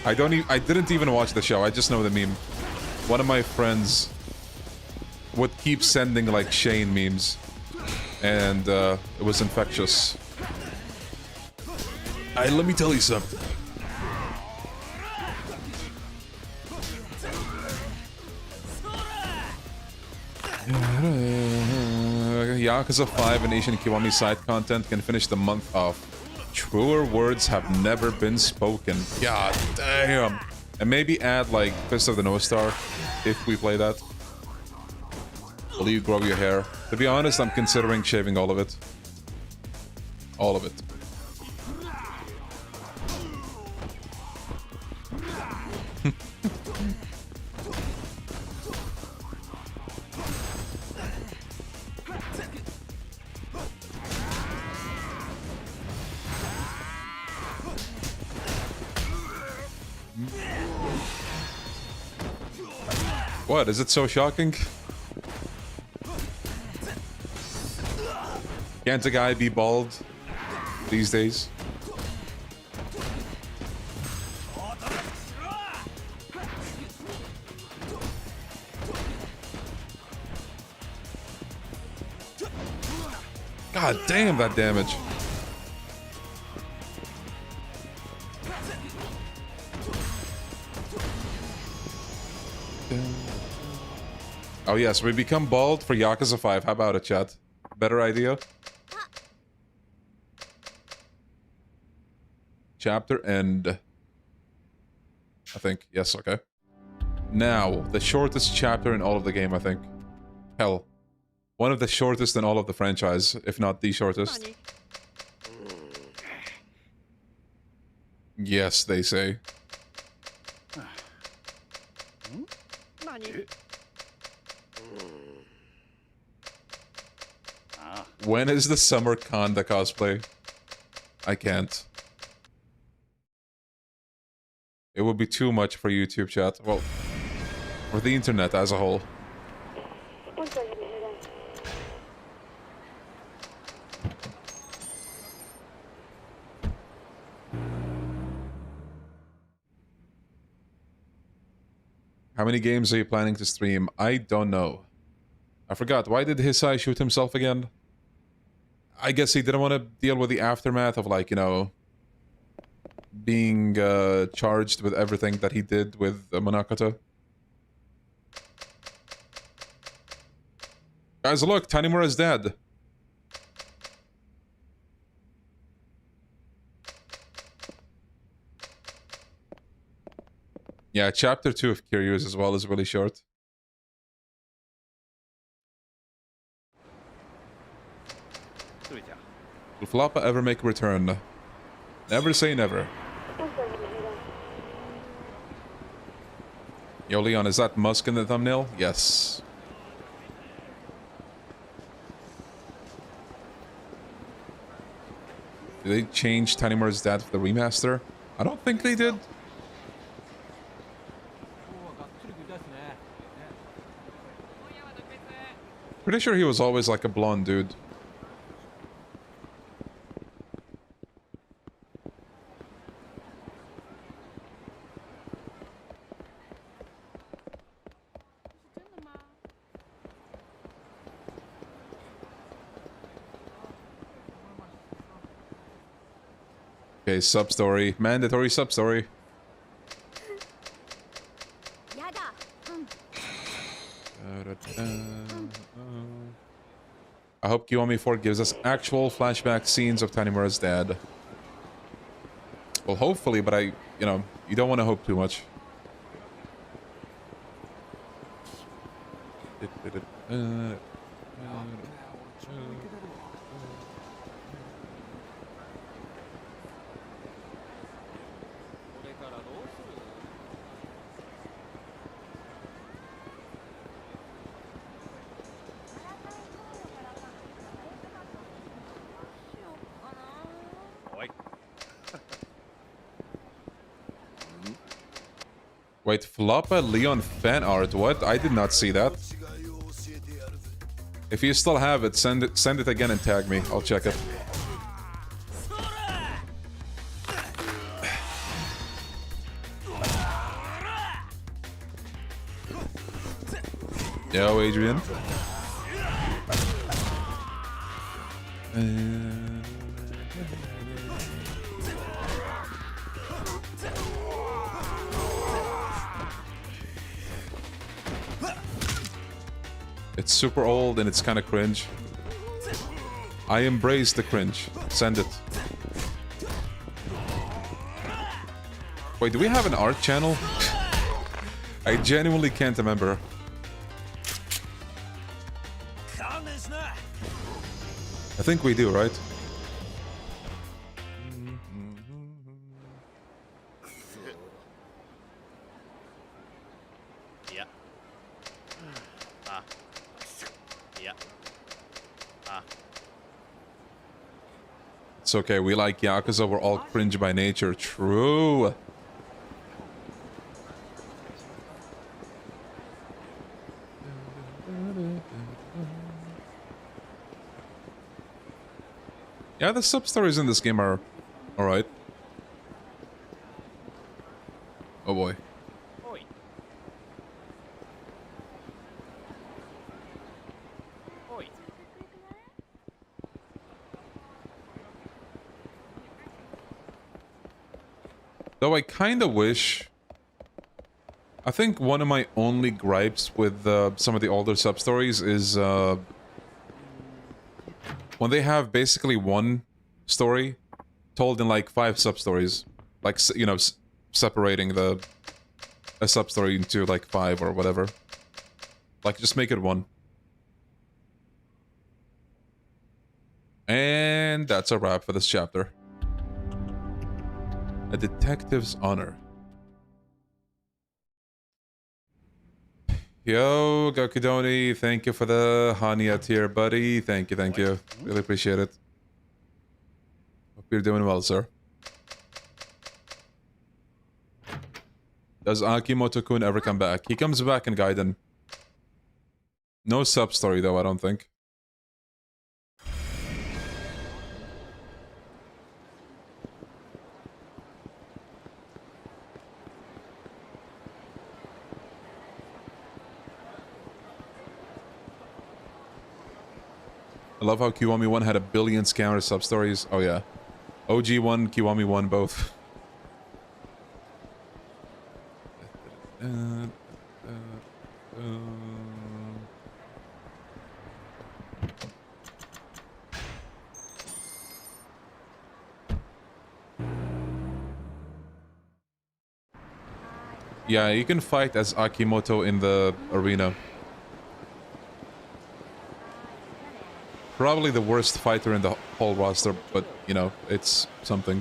I didn't even watch the show, I just know the meme. One of my friends would keep sending like Shane memes, and it was infectious. Let me tell you something. Yakuza 5 and Asian Kiwami side content can finish the month off. Truer words have never been spoken. God damn. And maybe add like Fist of the North Star if we play that. Will you grow your hair? To be honest, I'm considering shaving all of it. All of it. What? Is it so shocking? Can't a guy be bald these days? God damn that damage. Oh yes, we become bald for Yakuza 5. How about it, chat? Better idea? Chapter end. I think. Yes, okay. Now, the shortest chapter in all of the game, I think. Hell. One of the shortest in all of the franchise, if not the shortest. Yes, they say. When is the Summer Kanda cosplay? I can't. It would be too much for YouTube chat. Well, for the internet as a whole. How many games are you planning to stream? I don't know. I forgot. Why did Hisai shoot himself again? I guess he didn't want to deal with the aftermath of, like, you know, being charged with everything that he did with Monokata. Guys, look, Tanimura is dead. Yeah, chapter 2 of Kiryu as well is really short. Will Floppa ever make a return? Never say never. Yo, Leon, is that Musk in the thumbnail? Yes. Did they change Tanimura's dad for the remaster? I don't think they did. Pretty sure he was always like a blonde dude. Okay, sub-story. Mandatory sub-story. I hope Kiwami 4 gives us actual flashback scenes of Tanimura's dad. Well, hopefully, but you don't want to hope too much. Wait, Floppa Leon fan art? What? I did not see that. If you still have it, send it again and tag me. I'll check it. Yo, Adrian. It's super old and it's kind of cringe. I embrace the cringe. Send it. Wait, do we have an art channel? I genuinely can't remember. I think we do, right? It's okay, we like Yakuza, we're all cringe by nature. True. Yeah, the sub-stories in this game are alright. Oh boy. Though I kind of wish... I think one of my only gripes with some of the older sub-stories is when they have basically one story told in like 5 sub-stories. Like, you know, separating a sub-story into like 5 or whatever. Like, just make it one. And that's a wrap for this chapter. A detective's honor. Yo, Gokudoni, thank you for the Hania tier, buddy. Thank you. Really appreciate it. Hope you're doing well, sir. Does Akimoto-kun ever come back? He comes back in Gaiden. No sub-story, though, I don't think. I love how Kiwami 1 had a billion scammer sub-stories. Oh yeah. OG 1, Kiwami 1, both. Yeah, you can fight as Akimoto in the arena. Probably the worst fighter in the whole roster, but, you know, it's something.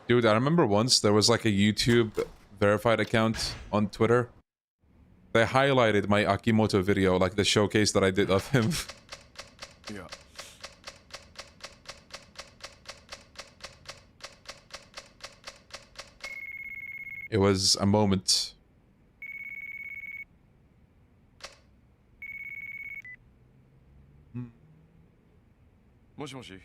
Dude, I remember once there was like a YouTube verified account on Twitter. They highlighted my Akimoto video, like the showcase that I did of him. Yeah. It was a moment. Moshi.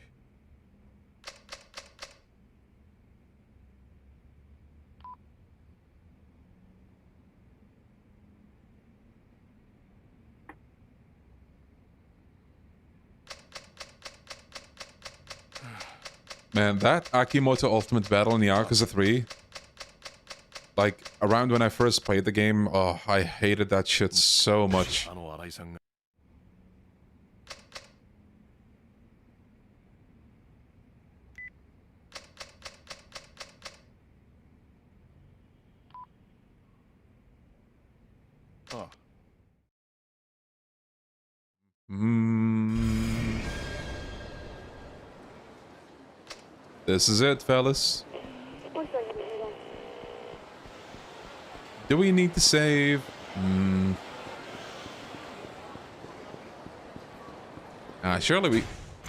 Man, that Akimoto Ultimate Battle in Yakuza 3, like, around when I first played the game, oh, I hated that shit so much. あの新井さんが This is it, fellas. Do we need to save?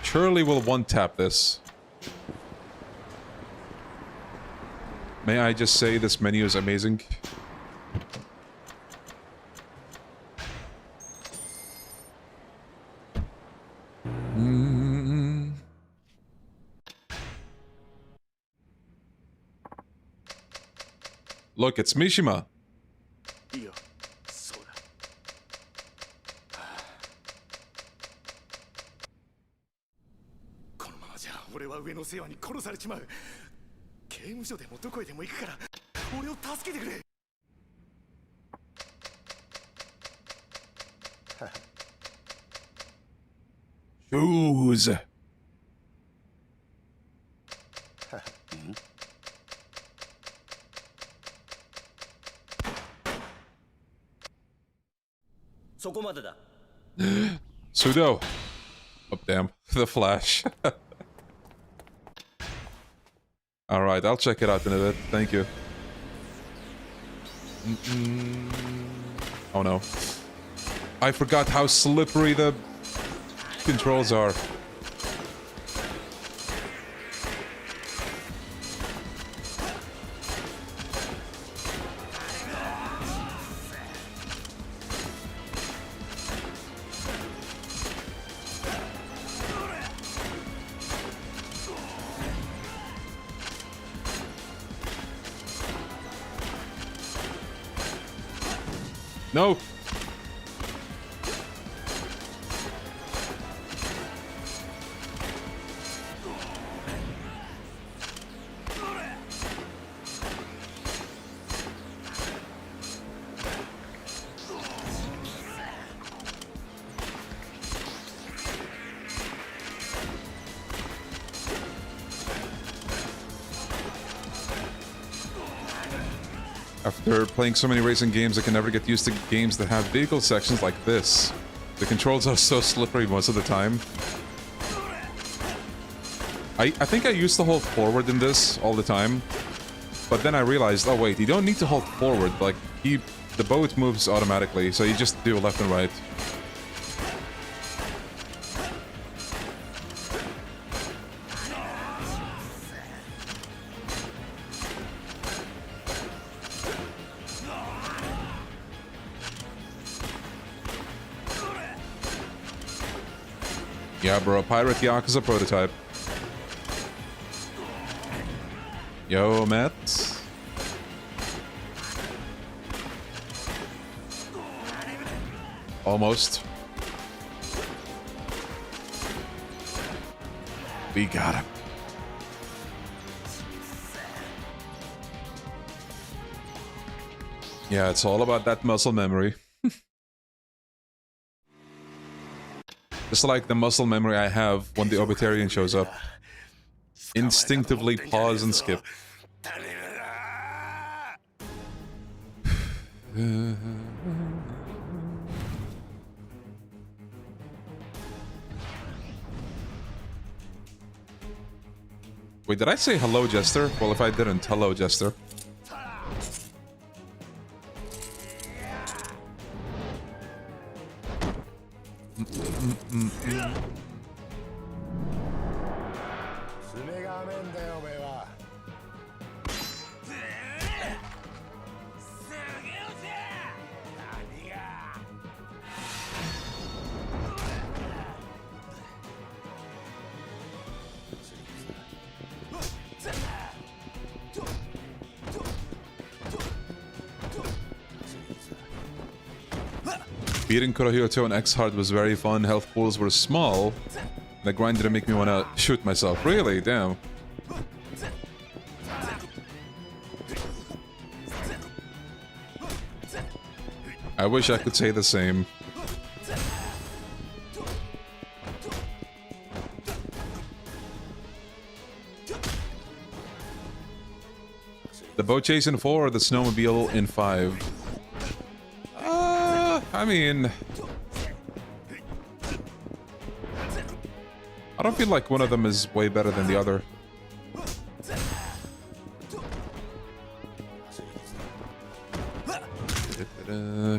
Surely we'll one-tap this. May I just say this menu is amazing? Look, it's Mishima. いいよそうだこのままじゃ俺は上の世話に殺されちまう刑務所でもどこへでも行くから俺を助けてくれ Shoes. Pseudo. Oh, damn. The Flash. Alright, I'll check it out in a bit. Thank you. Oh no. I forgot how slippery the controls are. No. After playing so many racing games, I can never get used to games that have vehicle sections like this. The controls are so slippery most of the time. I think I used to hold forward in this all the time. But then I realized, oh wait, you don't need to hold forward. Like, the boat moves automatically, so you just do left and right. Yeah, bro, Pirate Yakuza prototype. Yo, Matt. Almost. We got him. Yeah, it's all about that muscle memory. Just like the muscle memory I have when the Obitarian shows up. Instinctively pause and skip. Wait, did I say hello, Jester? Well, if I didn't, hello, Jester. Beating Kurohito on X-Hard was very fun, health pools were small. The grind didn't make me want to shoot myself. Really? Damn. I wish I could say the same. The boat chase in 4 or the snowmobile in 5? I mean... I don't feel like one of them is way better than the other.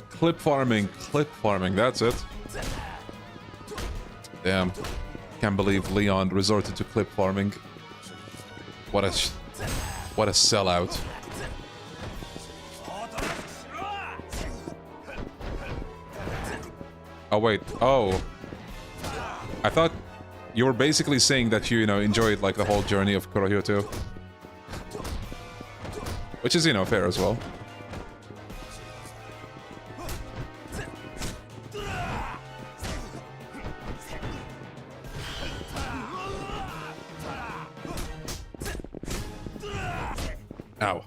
Clip farming, that's it. Damn. Can't believe Leon resorted to clip farming. What a sellout. Oh wait, oh. I thought you were basically saying that you know, enjoyed like the whole journey of Kurohyou too. Which is, you know, fair as well. Ow.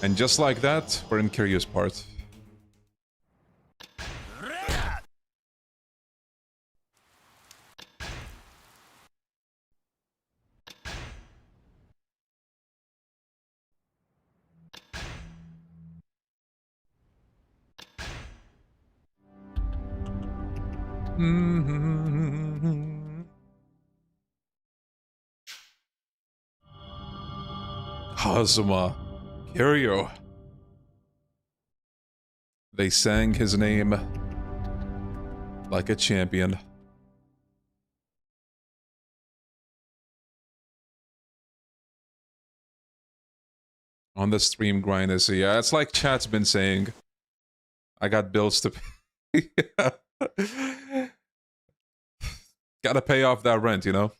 And just like that, we're in Kiryu's part. Kazuma. Kiryu. They sang his name like a champion. On the stream grind, yeah, it's like chat's been saying. I got bills to pay. Gotta pay off that rent, you know?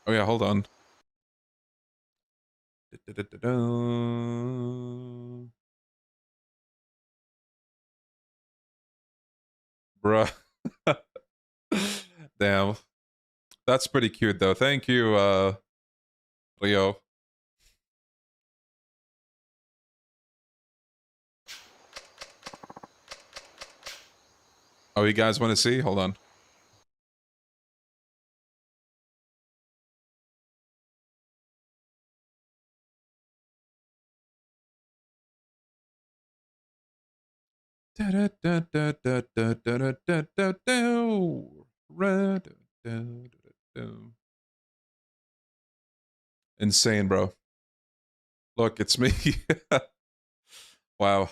Oh yeah, hold on. Bruh. Damn. That's pretty cute though. Thank you, Leo. Oh, you guys want to see? Hold on. Insane, bro. Look, it's me. Wow.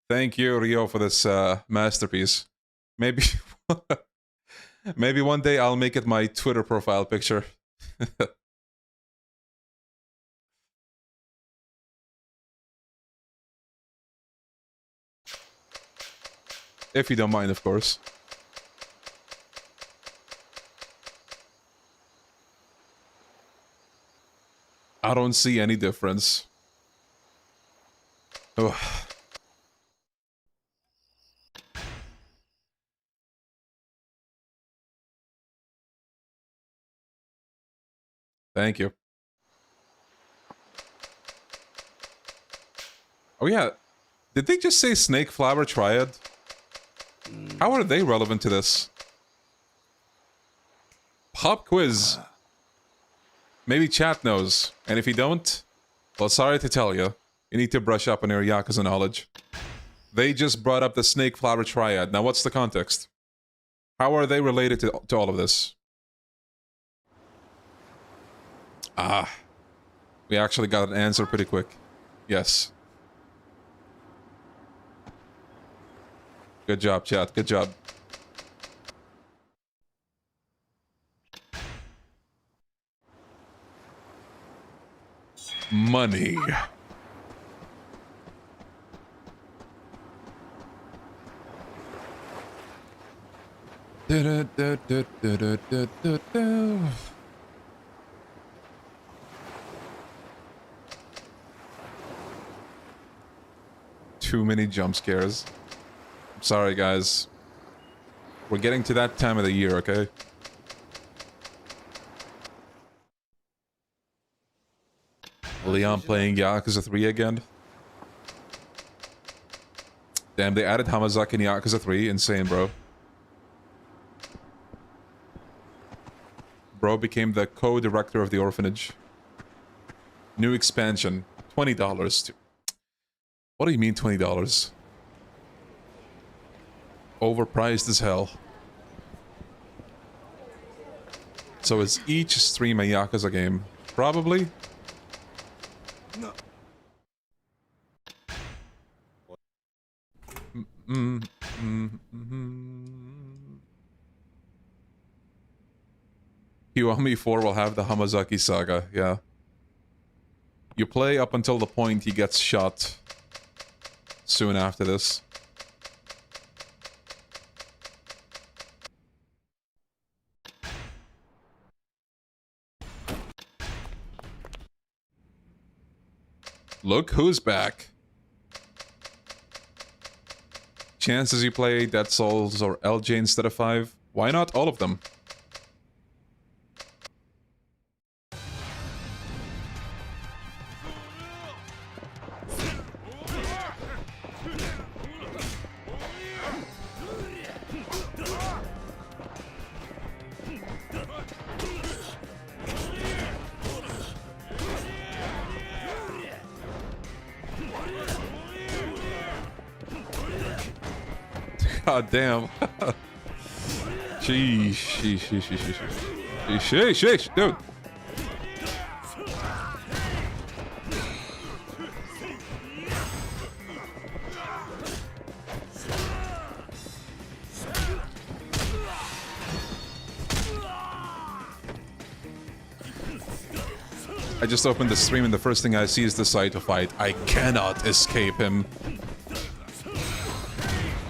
Thank you, Rio, for this masterpiece. Maybe, maybe one day I'll make it my Twitter profile picture. If you don't mind, of course. I don't see any difference. Ugh. Thank you. Oh yeah, did they just say Snake Flower Triad? How are they relevant to this? Pop quiz. Maybe chat knows, and if you don't, well, sorry to tell you, you need to brush up on your Yakuza knowledge. They just brought up the Snake Flower Triad. Now what's the context? How are they related to all of this? Ah. We actually got an answer pretty quick. Yes. Good job, chat. Good job. Money. Too many jump scares. Sorry, guys. We're getting to that time of the year, okay? Leon playing Yakuza 3 again. Damn, they added Hamazaki in Yakuza 3. Insane, bro. Bro became the co-director of the orphanage. New expansion. $20. What do you mean $20? Overpriced as hell. So is each stream a Yakuza game? Probably. Kiwami 4 will have the Hamazaki saga, yeah. You play up until the point he gets shot soon after this. Look who's back. Chances you play Dead Souls or LJ instead of 5? Why not all of them? God damn. Sheesh, dude. I just opened the stream and the first thing I see is the Saito fight. I cannot escape him.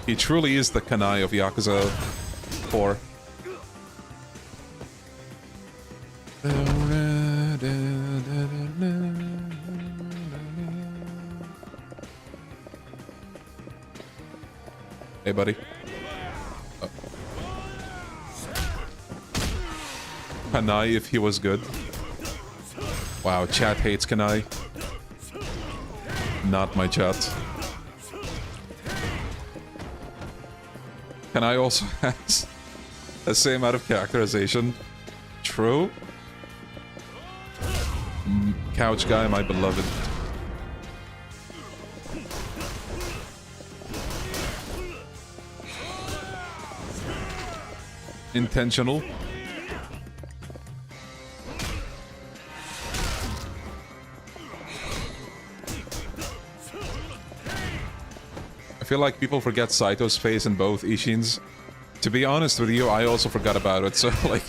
He truly is the Kanai of Yakuza 4. Hey, buddy. Oh. Kanai if he was good. Wow, chat hates Kanai. Not my chat. Kanai also has the same amount of characterization. True. Couch guy, my beloved. Intentional. I feel like people forget Saito's face in both Ishins. To be honest with you, I also forgot about it, so like...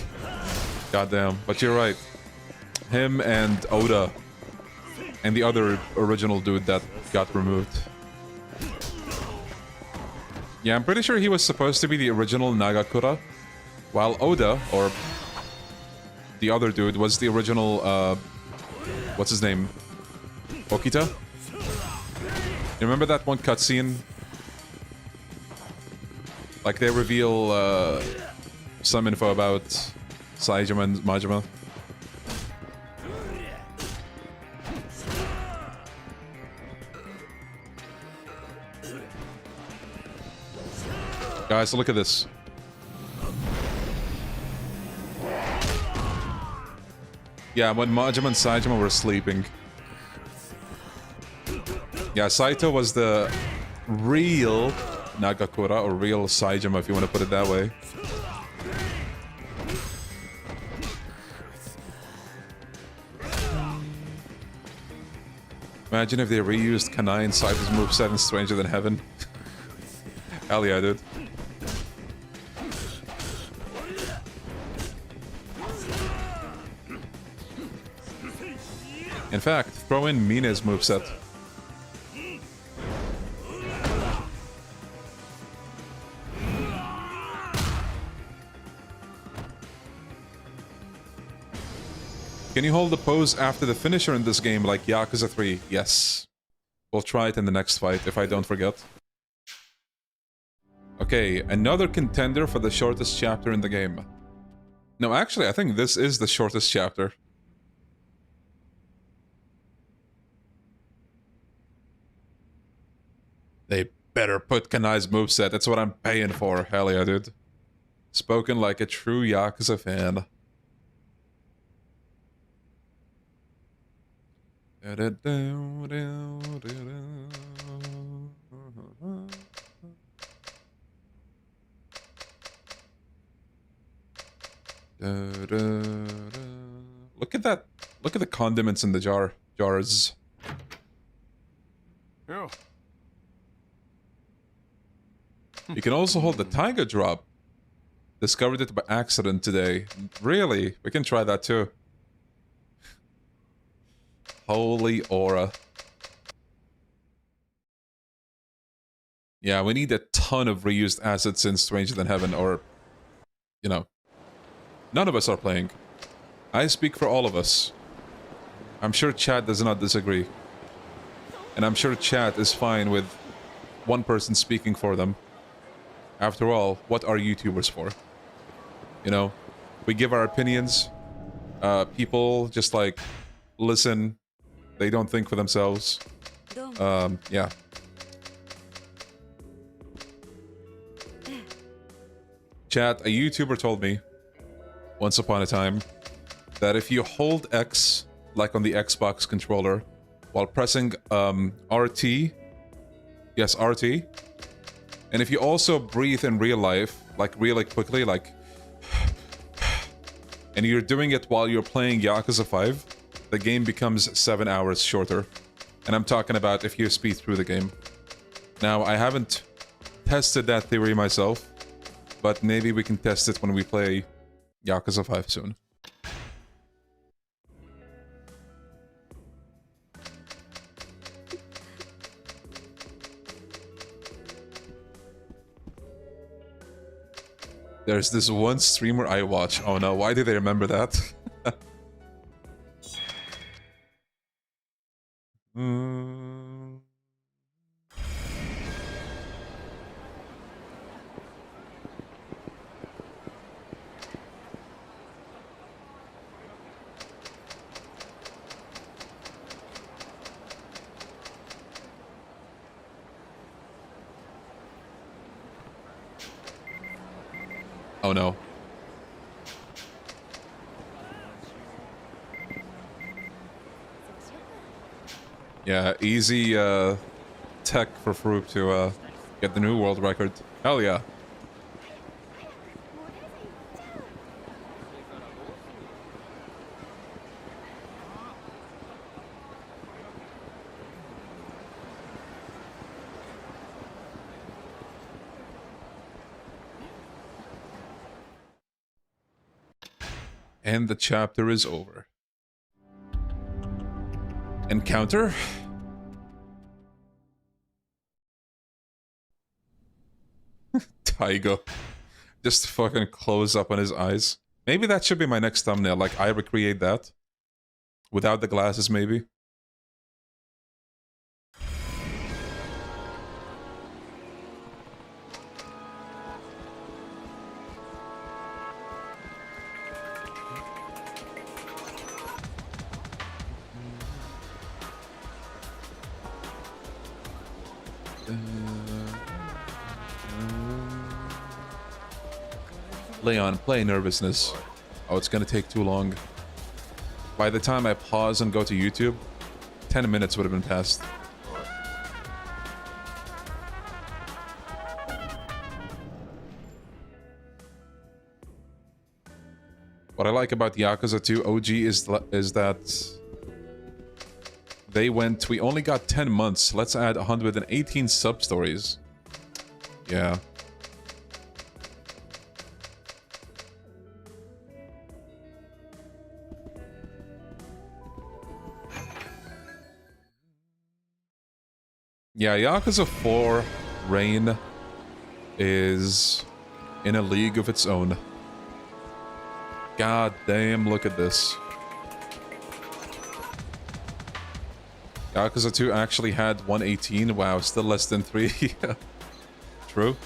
Goddamn. But you're right. Him and Oda. And the other original dude that got removed. Yeah, I'm pretty sure he was supposed to be the original Nagakura. While Oda, or... the other dude, was the original, what's his name? Okita? You remember that one cutscene? Like, they reveal, some info about Saejima and Majima. Guys, look at this. Yeah, when Majima and Saejima were sleeping. Yeah, Saito was the real Nagakura, or real Saejima, if you want to put it that way. Imagine if they reused Kanai and Saito's moveset in Stranger Than Heaven. Hell yeah, dude. In fact, throw in Mina's moveset. Can you hold the pose after the finisher in this game like Yakuza 3? Yes. We'll try it in the next fight, if I don't forget. Okay, another contender for the shortest chapter in the game. No, actually, I think this is the shortest chapter. They better put Kanai's moveset. That's what I'm paying for. Hell yeah, dude. Spoken like a true Yakuza fan. Look at that. Look at the condiments in the jars. Yeah. You can also hold the Tiger Drop. Discovered it by accident today. Really? We can try that too. Holy aura. Yeah, we need a ton of reused assets in Stranger Than Heaven, or... You know. None of us are playing. I speak for all of us. I'm sure chat does not disagree. And I'm sure chat is fine with one person speaking for them. After all, what are YouTubers for? You know, we give our opinions. People just like listen. They don't think for themselves. Yeah. Chat, a YouTuber told me once upon a time that if you hold X, like on the Xbox controller, while pressing RT, yes, RT, and if you also breathe in real life, like really quickly, like, and you're doing it while you're playing Yakuza 5, the game becomes 7 hours shorter. And I'm talking about if you speed through the game. Now, I haven't tested that theory myself, but maybe we can test it when we play Yakuza 5 soon. There's this one streamer I watch. Oh no, why do they remember that? Oh no. Yeah, easy tech for Farouk to get the new world record. Hell yeah. And the chapter is over. Encounter? Taigo. Just fucking close up on his eyes. Maybe that should be my next thumbnail, like I recreate that. Without the glasses, maybe. Leon, play nervousness. Oh, it's gonna take too long. By the time I pause and go to YouTube, 10 minutes would have been passed. What I like about Yakuza 2 OG is that we only got 10 months. Let's add 118 sub-stories. Yeah. Yeah, Yakuza 4 Reign is in a league of its own. God damn, look at this. Yakuza 2 actually had 118. Wow, still less than 3. True.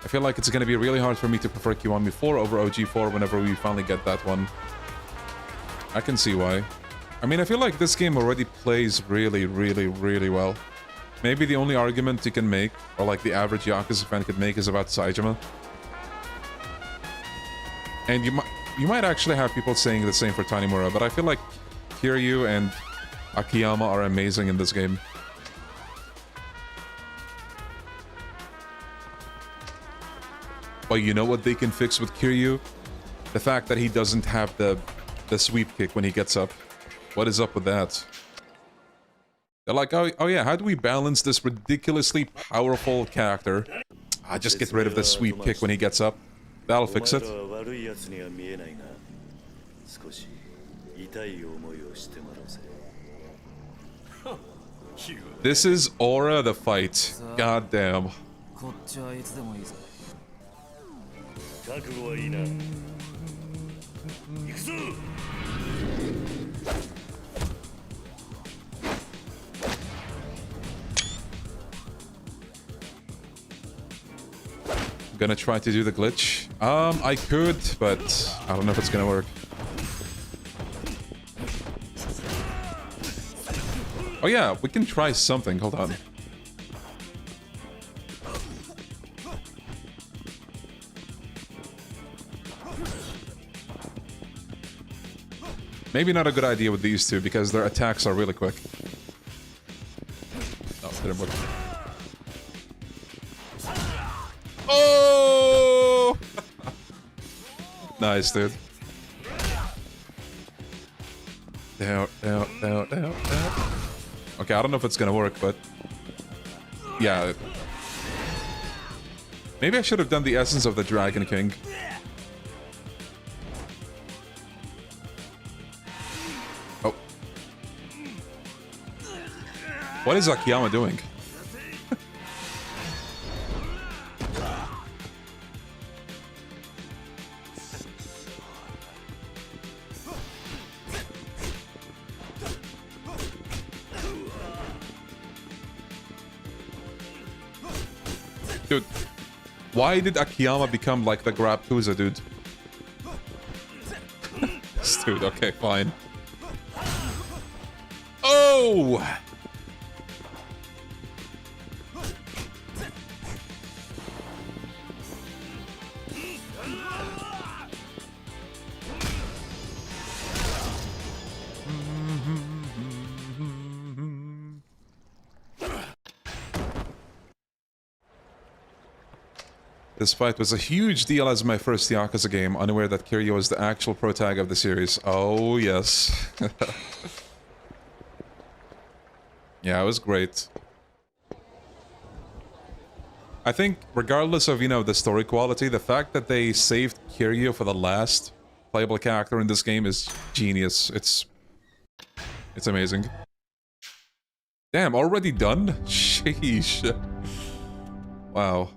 I feel like it's going to be really hard for me to prefer Kiwami 4 over OG4 whenever we finally get that one. I can see why. I mean, I feel like this game already plays really, really, really well. Maybe the only argument you can make, or like the average Yakuza fan could make, is about Saejima. And you might actually have people saying the same for Tanimura, but I feel like Kiryu and Akiyama are amazing in this game. But you know what they can fix with Kiryu? The fact that he doesn't have the sweep kick when he gets up. What is up with that? They're like, oh yeah, how do we balance this ridiculously powerful character? Just get rid of the sweep kick when he gets up. That'll fix it. This is Aura the fight. God damn. こっちはいつでもいいぞ。 覚悟はいいな。行くぞ。 Gonna try to do the glitch. I could, but I don't know if it's gonna work. Oh yeah, we can try something. Hold on. Maybe not a good idea with these two because their attacks are really quick. Oh, didn't work. Oh! Nice, dude. Down. Okay, I don't know if it's gonna work, but yeah. Maybe I should have done the essence of the Dragon King. Oh. What is Akiyama doing? Dude, why did Akiyama become like the Yakuza dude? Dude, okay, fine. Oh! This fight was a huge deal as my first Yakuza game, unaware that Kiryu was the actual protag of the series. Oh, yes. Yeah, it was great. I think, regardless of, you know, the story quality, the fact that they saved Kiryu for the last playable character in this game is genius. It's amazing. Damn, already done? Sheesh. Wow.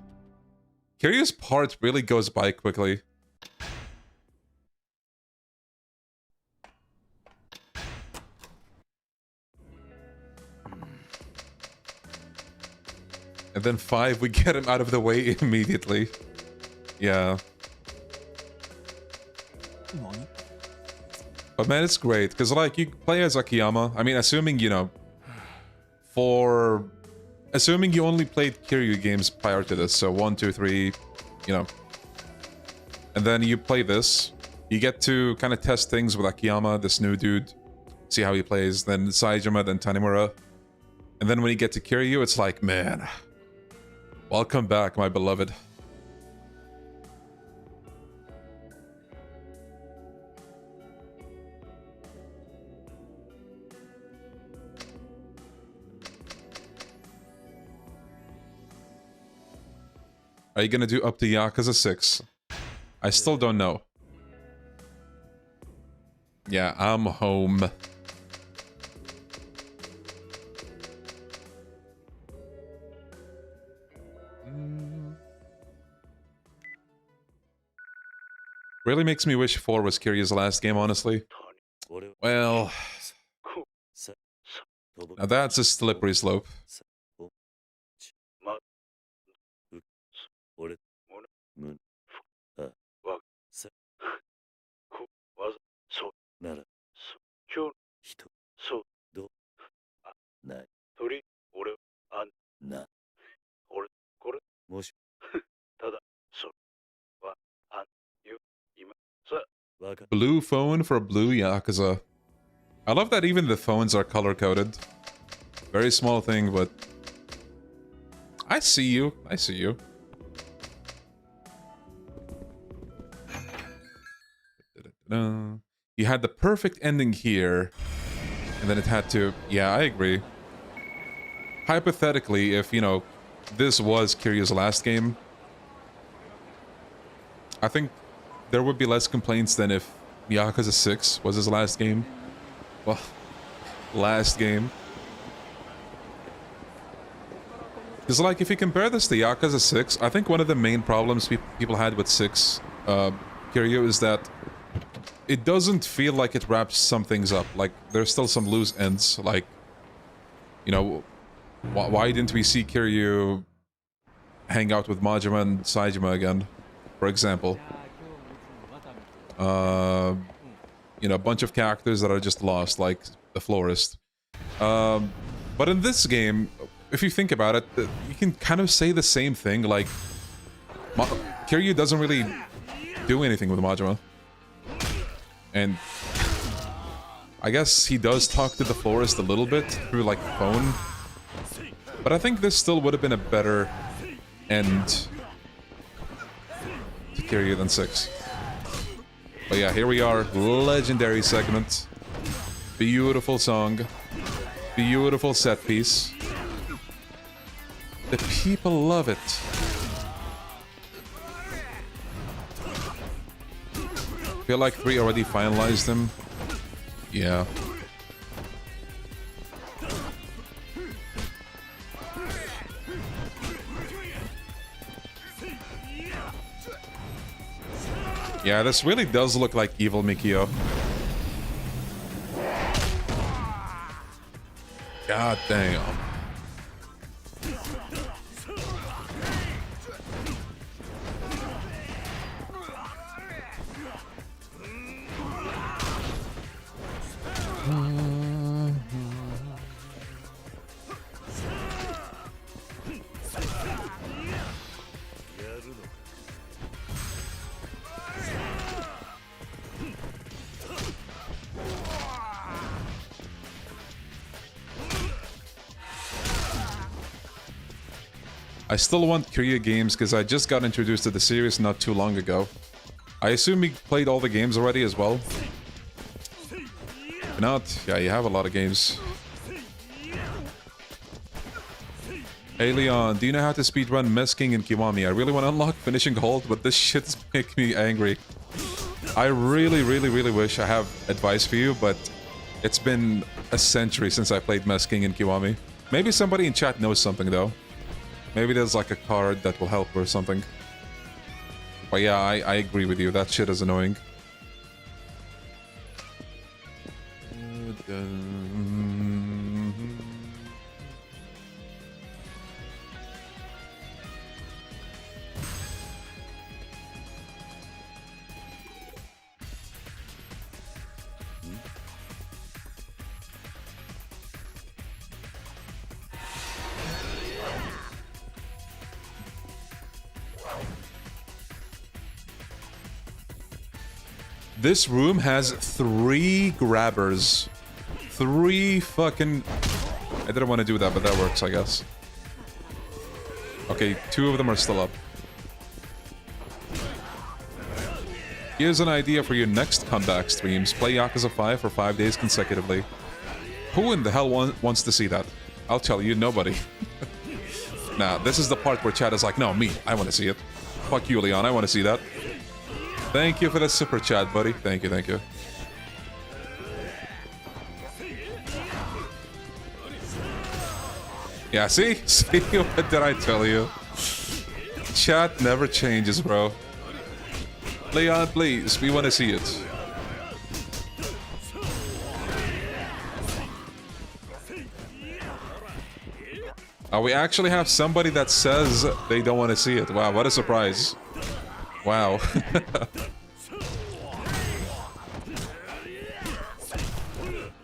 Kiryu's part really goes by quickly. And then 5, we get him out of the way immediately. Yeah. But man, it's great, because like, you play as Akiyama. I mean, assuming, you know, assuming you only played Kiryu games prior to this, so 1, 2, 3, you know. And then you play this. You get to kind of test things with Akiyama, this new dude. See how he plays. Then Saejima, then Tanimura. And then when you get to Kiryu, it's like, man. Welcome back, my beloved. Are you gonna do up to Yakuza 6? I still don't know. Yeah, I'm home. Really makes me wish 4 was Kiryu's last game, honestly. Well, now that's a slippery slope. Blue phone for blue Yakuza. I love that even the phones are color-coded. Very small thing, but... I see you. I see you. You had the perfect ending here, and then it had to... Yeah, I agree. Hypothetically, if, you know, this was Kiryu's last game, I think there would be less complaints than if Yakuza 6 was his last game. Well, last game. Because, like, if you compare this to Yakuza 6, I think one of the main problems people had with 6, Kiryu, is that it doesn't feel like it wraps some things up. Like, there's still some loose ends. Like, you know, why didn't we see Kiryu hang out with Majima and Saejima again, for example? You know, a bunch of characters that are just lost, like the florist. But in this game, if you think about it, you can kind of say the same thing. Like, Kiryu doesn't really do anything with Majima. And I guess he does talk to the florist a little bit through, like, phone. But I think this still would have been a better end to Kiryu than 6. But yeah, here we are. Legendary segment. Beautiful song. Beautiful set piece. The people love it. Feel like 3 already finalized him. Yeah. Yeah, this really does look like Evil Mikio. God damn. I still want Kiryu games because I just got introduced to the series not too long ago. I assume you played all the games already as well? If not, yeah, you have a lot of games. Hey Leon, do you know how to speedrun Mess King and Kiwami? I really want to unlock Finishing Hold, but this shit's making me angry. I really wish I have advice for you, but it's been a century since I played Mess King and Kiwami. Maybe somebody in chat knows something though. Maybe there's like a card that will help or something. But yeah, I agree with you. That shit is annoying. This room has 3 grabbers. 3 fucking... I didn't want to do that, but that works, I guess. Okay, 2 of them are still up. Here's an idea for your next comeback streams. Play Yakuza 5 for 5 days consecutively. Who in the hell wants to see that? I'll tell you, nobody. Nah, this is the part where chat is like, no, me, I want to see it. Fuck you, Leon, I want to see that. Thank you for the super chat, buddy. Thank you, thank you. Yeah, see? See? What did I tell you? Chat never changes, bro. Leon, please. We want to see it. We actually have somebody that says they don't want to see it. Wow, what a surprise. Wow.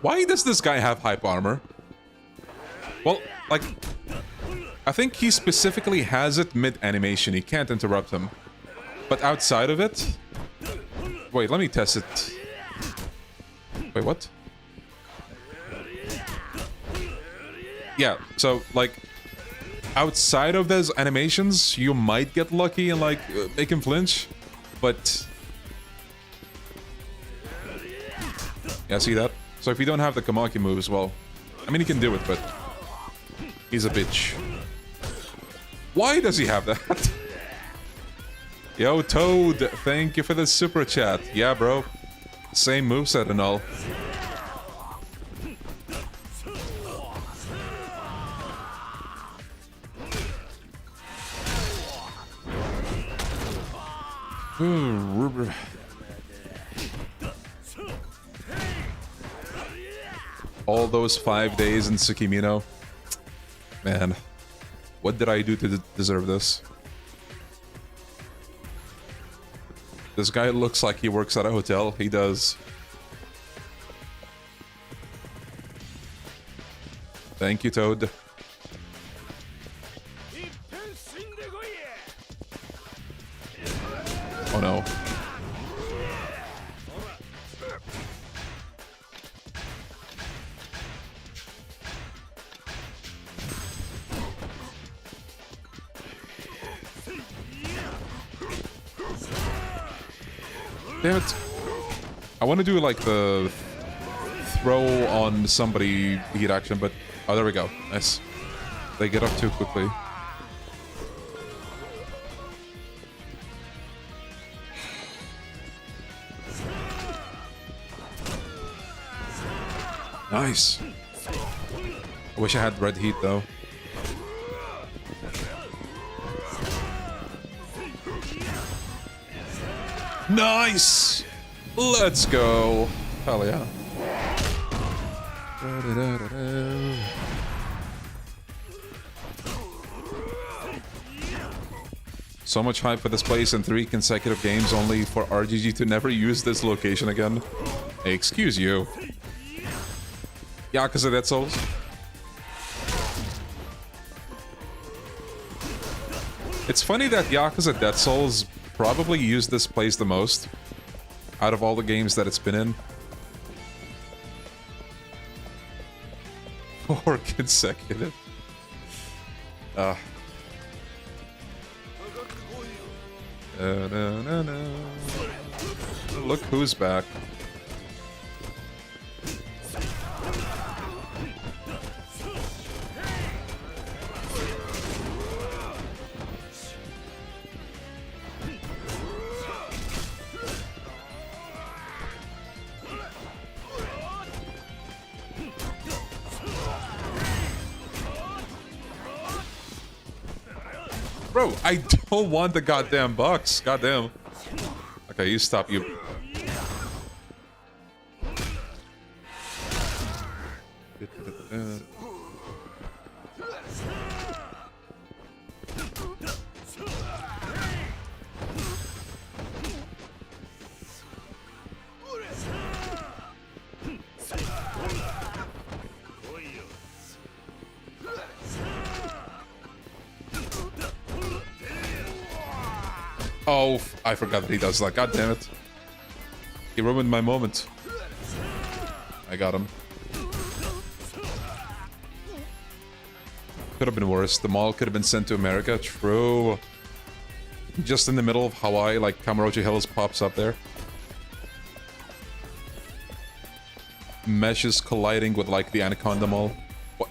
Why does this guy have hype armor? Well, like, I think he specifically has it mid-animation. He can't interrupt him. But outside of it... Wait, let me test it. Wait, what? Yeah, so, like... Outside of those animations, you might get lucky and, like, make him flinch. But... Yeah, see that? So if you don't have the Kamaki moves, well... I mean, he can do it, but... He's a bitch. Why does he have that? Yo, Toad, thank you for the super chat. Yeah, bro. Same moveset and all. All those 5 days in Tsukimino. Man, what did I do to deserve this? This guy looks like he works at a hotel. He does. Thank you, Toad. Oh no. Damn it. I want to do like the throw on somebody heat action, but... Oh, there we go. Nice. They get up too quickly. Nice. I wish I had red heat though. Nice! Let's go. Hell yeah. So much hype for this place in 3 consecutive games only for RGG to never use this location again. Hey, excuse you. Yakuza Dead Souls. It's funny that Yakuza Dead Souls probably used this place the most out of all the games that it's been in. 4 consecutive. No. Look who's back. Bro, I don't want the goddamn bucks. Goddamn. Okay, you stop, you. Oh, I forgot that he does that. God damn it. He ruined my moment. I got him. Could have been worse. The mall could have been sent to America. True. Just in the middle of Hawaii, like Kamurocho Hills pops up there. Meshes colliding with like the Anaconda Mall. What?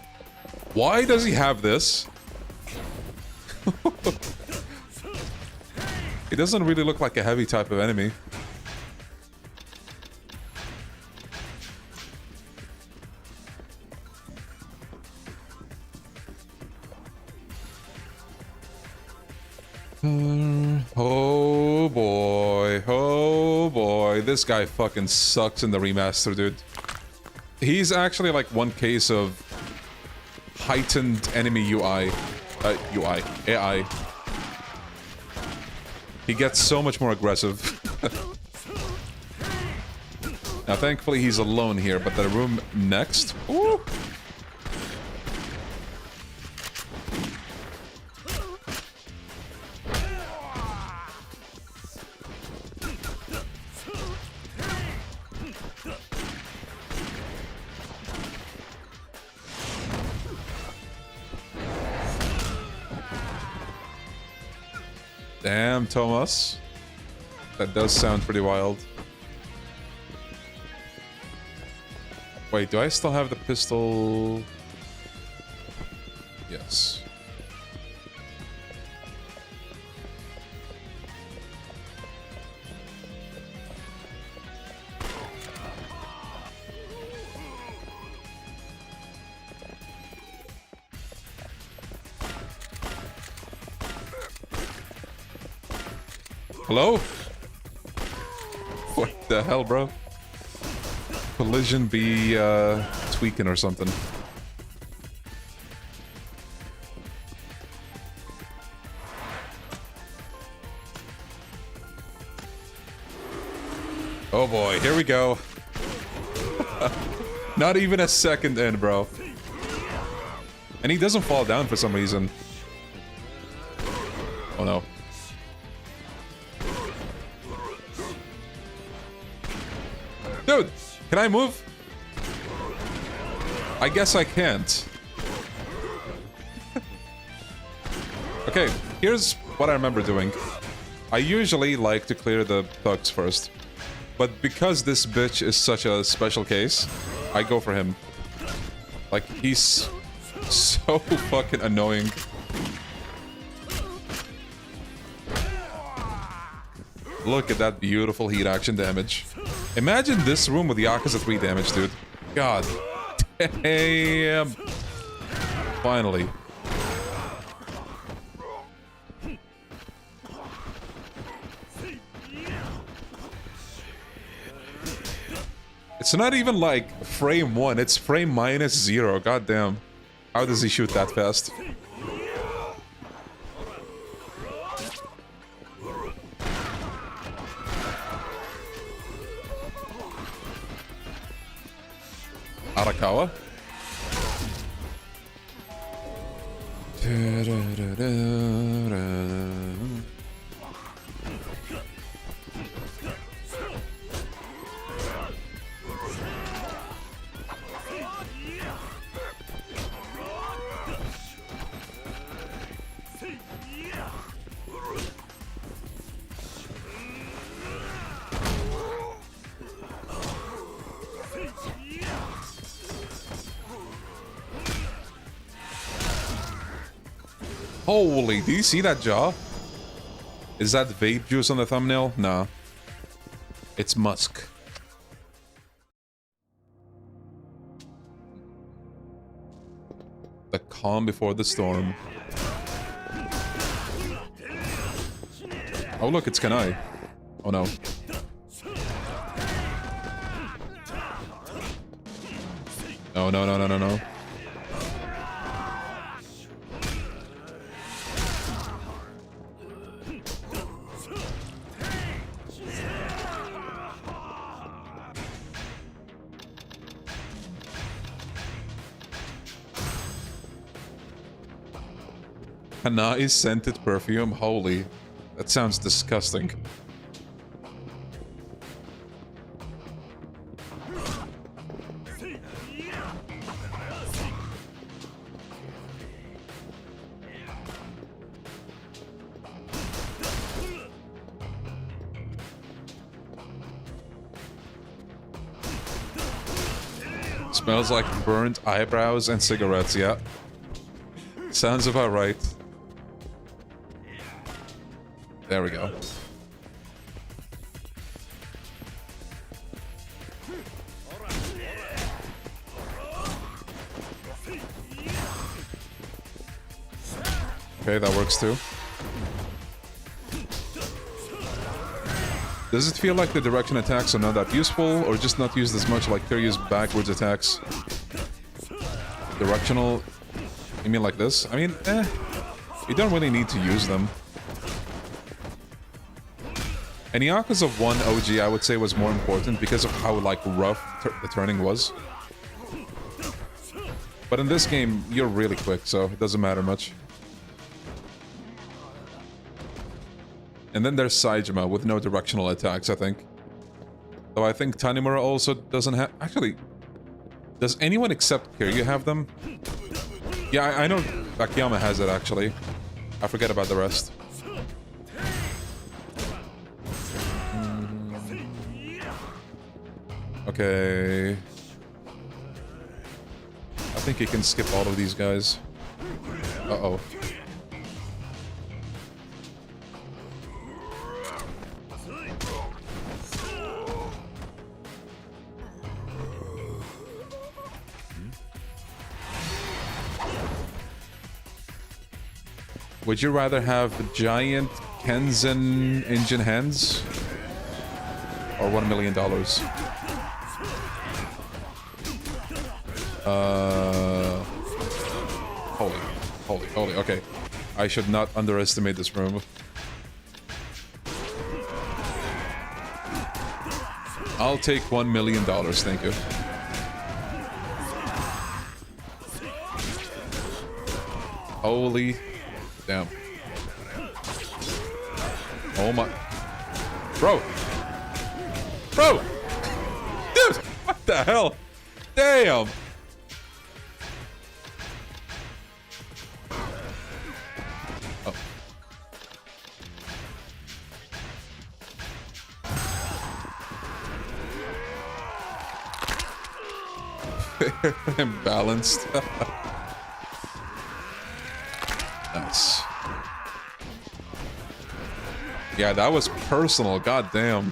Why does he have this? He doesn't really look like a heavy type of enemy. Oh boy, oh boy, this guy fucking sucks in the remaster, dude. He's actually like one case of heightened enemy AI. He gets so much more aggressive. Now, thankfully, he's alone here, but the room next... Ooh. Damn, Thomas. That does sound pretty wild. Wait, do I still have the pistol? Yes. Hello? What the hell, bro? Collision be tweaking or something. Oh boy, here we go. Not even a second in, bro. And he doesn't fall down for some reason. Oh no. Dude, can I move? I guess I can't. Okay, here's what I remember doing. I usually like to clear the thugs first. But because this bitch is such a special case, I go for him. Like, he's so fucking annoying. Look at that beautiful heat action damage. Imagine this room with Yakuza 3 damage, dude. God damn. Finally. It's not even like frame 1, it's frame -0. God damn. How does he shoot that fast? Arakawa? Holy, do you see that jaw? Is that vape juice on the thumbnail? Nah. It's musk. The calm before the storm. Oh look, it's Kanai. Oh no. No, no, no, no, no, no. Kanai's scented perfume? Holy. That sounds disgusting. Smells like burnt eyebrows and cigarettes, yeah. Sounds about right. There we go. Okay, that works too. Does it feel like the direction attacks are not that useful, or just not used as much like Kiryu's backwards attacks? Directional... You mean like this? I mean, you don't really need to use them. And Yakuza 1 OG, I would say, was more important because of how, like, rough the turning was. But in this game, you're really quick, so it doesn't matter much. And then there's Saejima with no directional attacks, I think. Though I think Tanimura also doesn't have... Actually, does anyone except Kiryu have them? Yeah, I know Akiyama has it, actually. I forget about the rest. Okay. I think he can skip all of these guys. Uh-oh. Would you rather have giant Kenzen engine hands? Or $1 million? Holy, okay. I should not underestimate this room. I'll take $1 million, thank you. Holy damn. Oh my... Bro! Bro! Dude! What the hell? Damn! Oh. Imbalanced. Nice. Yeah, that was personal, goddamn.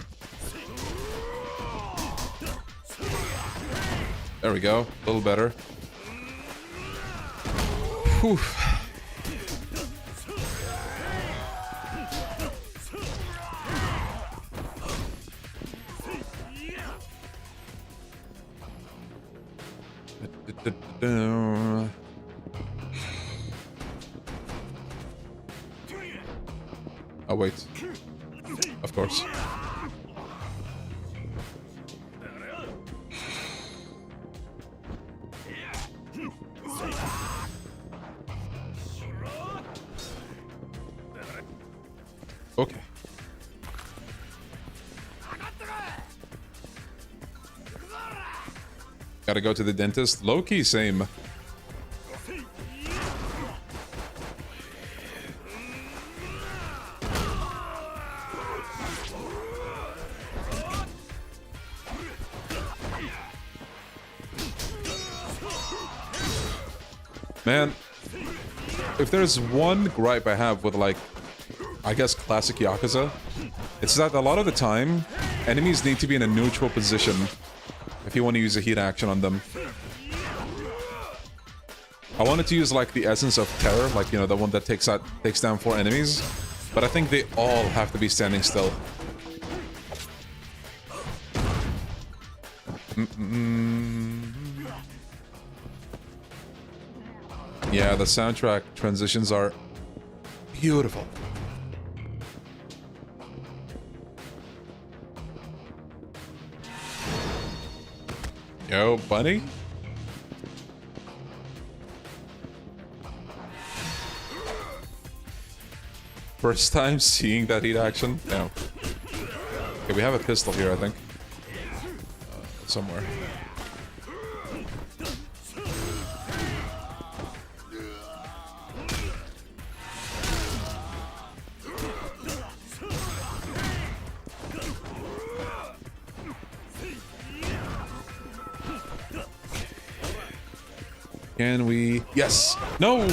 There we go, a little better. Whew. Oh wait, of course. Okay. Gotta go to the dentist. Low-key, same. Man, if there's one gripe I have with, like, I guess classic Yakuza, it's that a lot of the time, enemies need to be in a neutral position if you want to use a heat action on them. I wanted to use, like, the Essence of Terror, like, you know, the one that takes down 4 enemies, but I think they all have to be standing still. Yeah, the soundtrack transitions are beautiful. Yo, bunny? First time seeing that heat action? No. Okay, we have a pistol here, I think. Somewhere. Can we... Yes! No!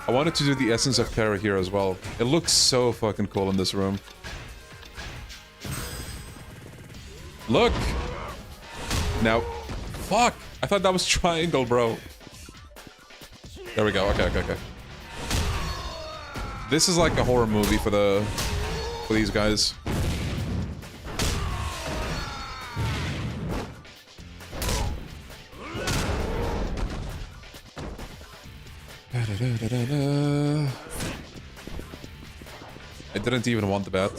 I wanted to do the Essence of Terror here as well. It looks so fucking cool in this room. Look! Now... Fuck! I thought that was triangle, bro. There we go. Okay. This is like a horror movie for these guys. Da-da-da-da-da. I didn't even want the bat.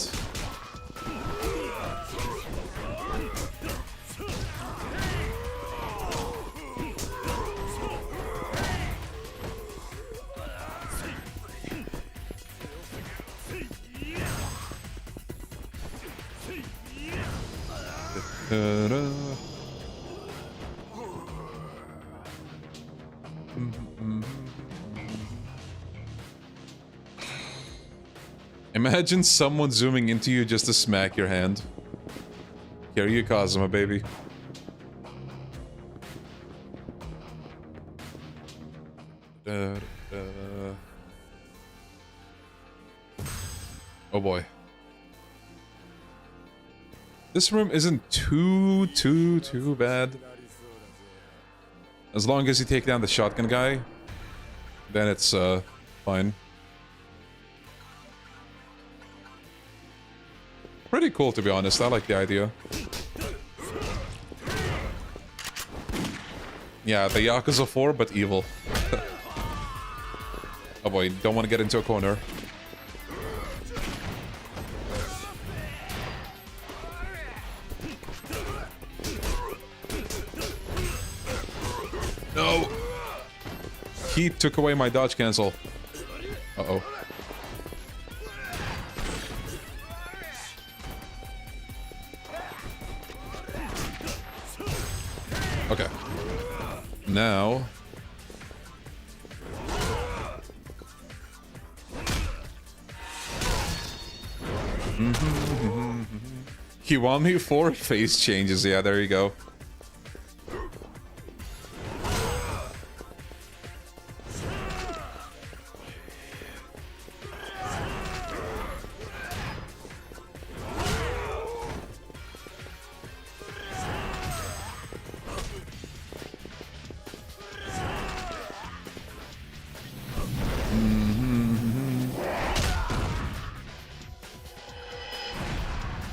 Da-da. Imagine someone zooming into you just to smack your hand. Kiryu Kazuma, baby. Oh boy. This room isn't too bad. As long as you take down the shotgun guy, then it's fine. Pretty cool, to be honest. I like the idea. Yeah, the Yakuza 4, but evil. Oh boy, don't want to get into a corner. No! He took away my dodge cancel. Uh-oh. Okay. Now... You want me for face changes? Yeah, there you go.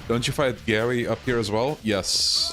Don't you fight Gary up here as well? Yes.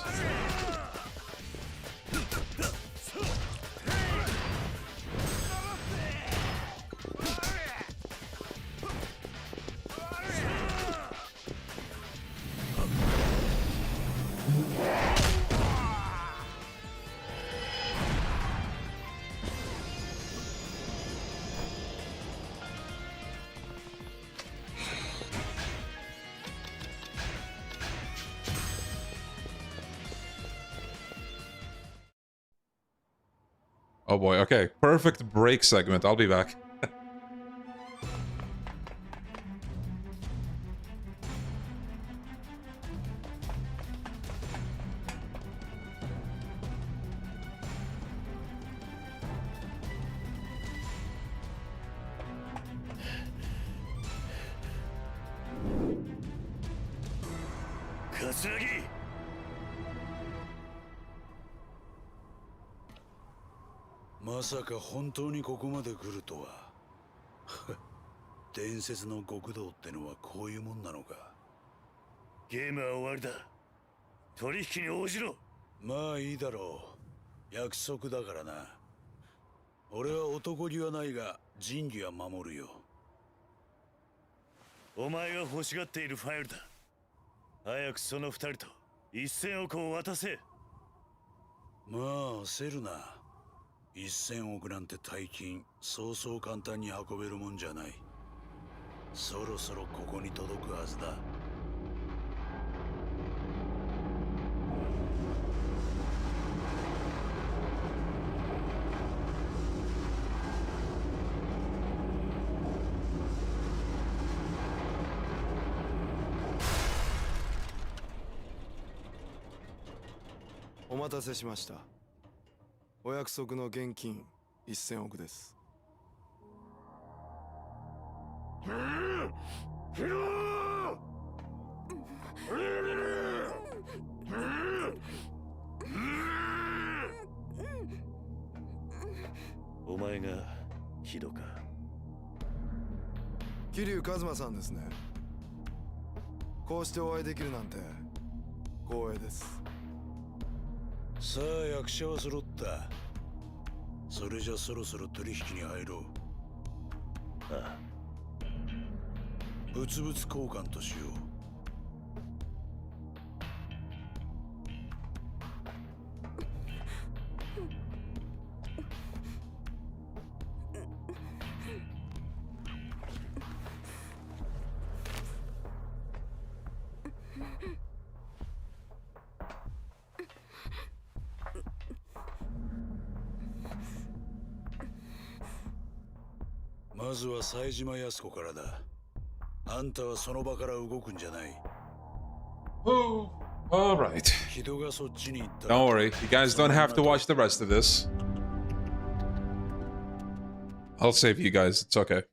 Oh boy, okay. Perfect break segment. I'll be back. Katsuragi! まさか本当にここまで来るとは。伝説の極道ってのはこういうもんなのか。ゲームは終わりだ。取引に応じろ。まあいいだろう。約束だからな。俺は男気はないが仁義は守るよ。お前が欲しがっているファイルだ。早くその二人と1000億を渡せ。まあ焦るな。1000億なんて大金そうそう簡単に運べるもんじゃない。そろそろここに届くはずだ。お待たせしました。お約束の現金1000億です。お前がヒドか。桐生一馬さんですね。こうしてお会いできるなんて光栄です。さあ役者は揃った。それじゃそろそろ取引に入ろう。物々交換としよう。まずは冴島靖子からだ。あんたはその場から動くんじゃない。 Oh, all right. 人がそっちに行ったら Don't worry, you guys don't have to watch the rest of this. I'll save you guys, it's okay.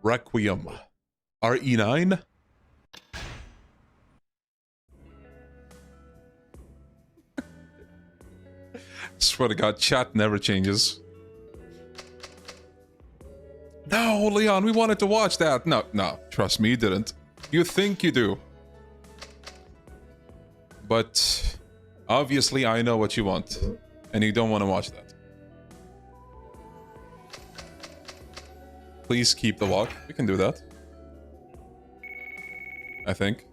Requiem. RE9? Swear to God, chat never changes. No, Leon, we wanted to watch that. No, trust me, you didn't. You think you do. But obviously I know what you want. And you don't want to watch that. Please keep the walk. We can do that. I think.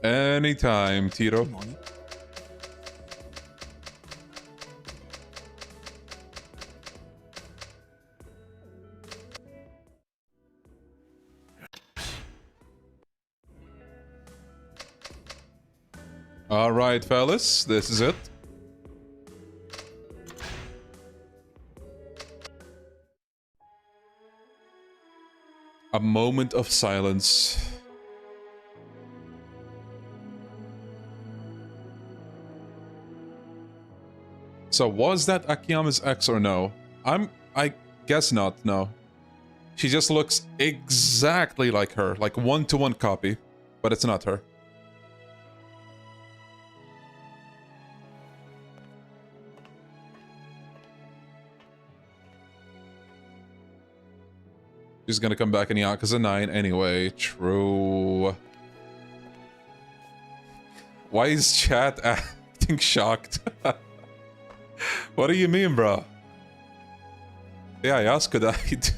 Anytime, Tito. All right, fellas, this is it. A moment of silence. So was that Akiyama's ex or no? I guess not, no. She just looks exactly like her, like one-to-one copy, but it's not her. She's gonna come back in Yakuza 9 anyway, true. Why is chat acting shocked? What do you mean, bro? Yeah, Yasuko died.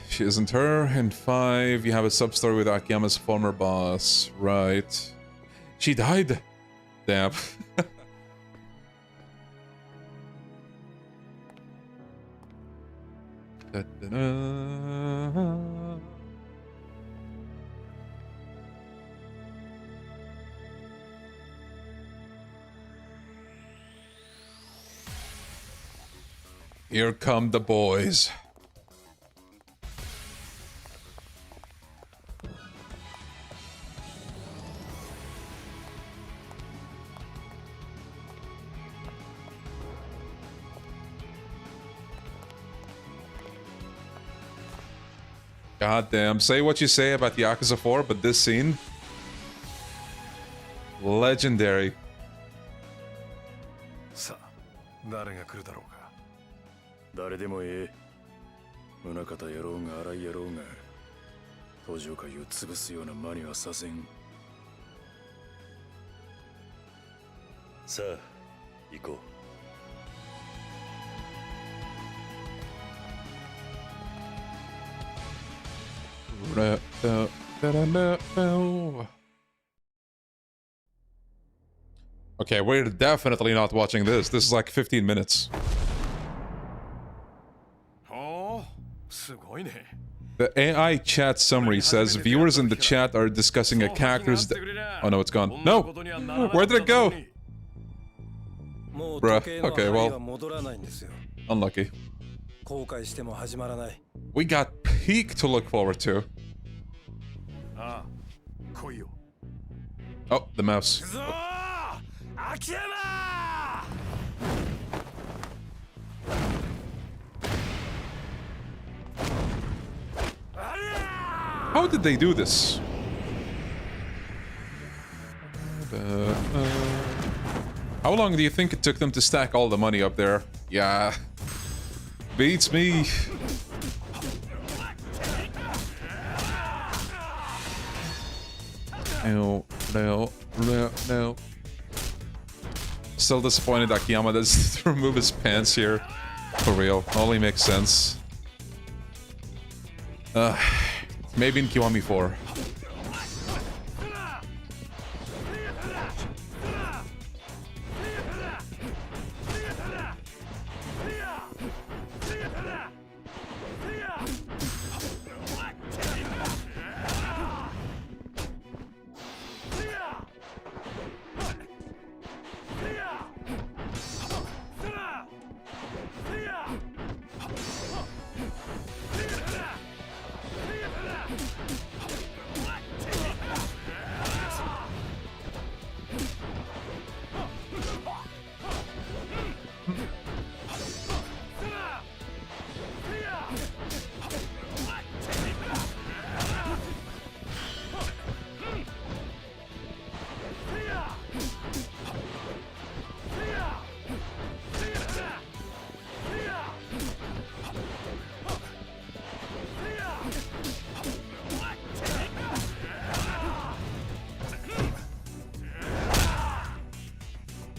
She isn't her. In 5, you have a sub-story with Akiyama's former boss. Right. She died? Damn. Here come the boys. God damn. Say what you say about Yakuza 4, but this scene... legendary. さあ誰が来るだろうか。誰でもええ。宗像やろうが荒井やろうが東条会を潰すような真似はさせん。さあ行こう。Okay, we're definitely not watching this. This is like 15 minutes. おお、すごいね。The AI chat summary says viewers in the chat are discussing a character's. Oh no, it's gone. No! Where did it go? Bruh. Okay, well. Unlucky. We got Peak to look forward to. Oh, the mouse. How did they do this? How long do you think it took them to stack all the money up there? Yeah. Beats me. No. Still disappointed Akiyama doesn't remove his pants here. For real. Only makes sense. Maybe in Kiwami 4.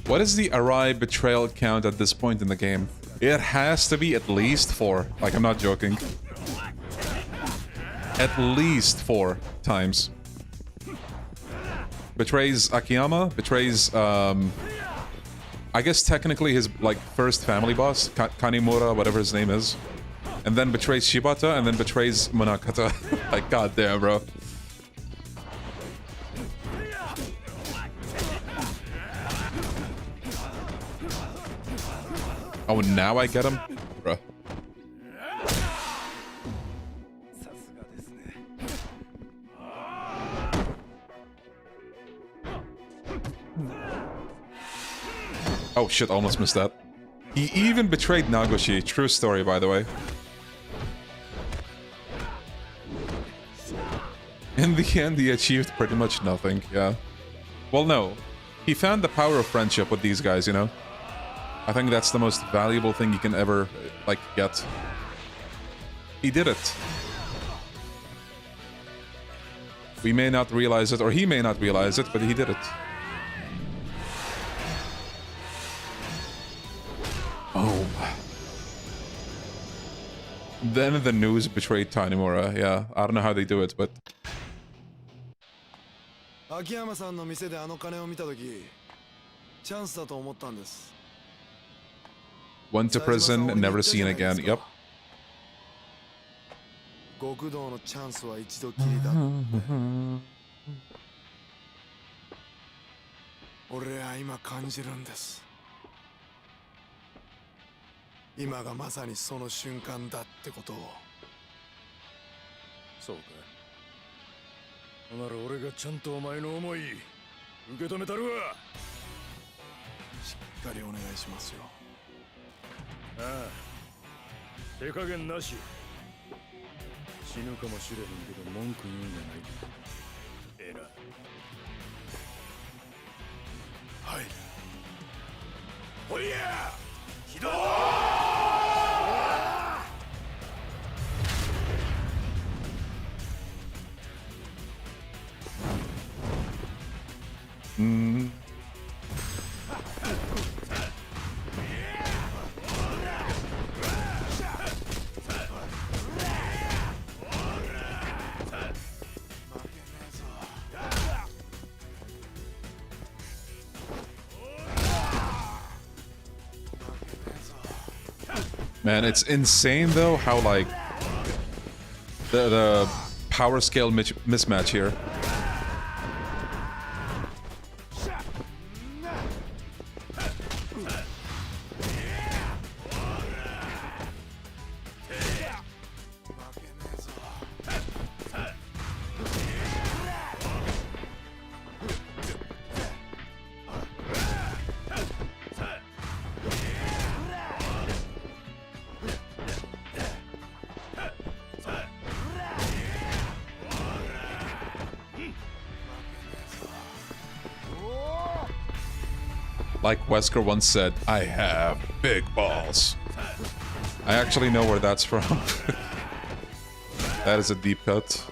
What is the Arai betrayal count at this point in the game? It has to be at least 4. Like, I'm not joking. At least 4 times. Betrays Akiyama, betrays, I guess technically his, like, first family boss, Tanimura, whatever his name is. And then betrays Shibata, and then betrays Munakata. Like, goddamn, bro. Oh, now I get him? Bruh. Oh shit, almost missed that. He even betrayed Nagoshi. True story, by the way. In the end, he achieved pretty much nothing, yeah. Well, no. He found the power of friendship with these guys, you know? I think that's the most valuable thing you can ever, like, get. He did it. We may not realize it, or he may not realize it, but he did it. Oh. Then the news betrayed Tanimura. Yeah, I don't know how they do it, but... Akiyama-sanの店であの金を見たとき、チャンスだと思ったんです。 Went to prison, never seen again. Yep. 極道のチャンスは一度きりだって。俺は今感じるんです。今がまさにその瞬間だってことを。そうか。なら俺がちゃんとお前の思い受け止めたるわ。しっかりお願いしますよ。 ああ、手加減なし。死ぬかもしれへんけど文句言うんじゃない。ええな。はい。おいや、起動。Man, it's insane though how, like, the power scale mismatch here. Like Wesker once said, I have big balls. I actually know where that's from. That is a deep cut.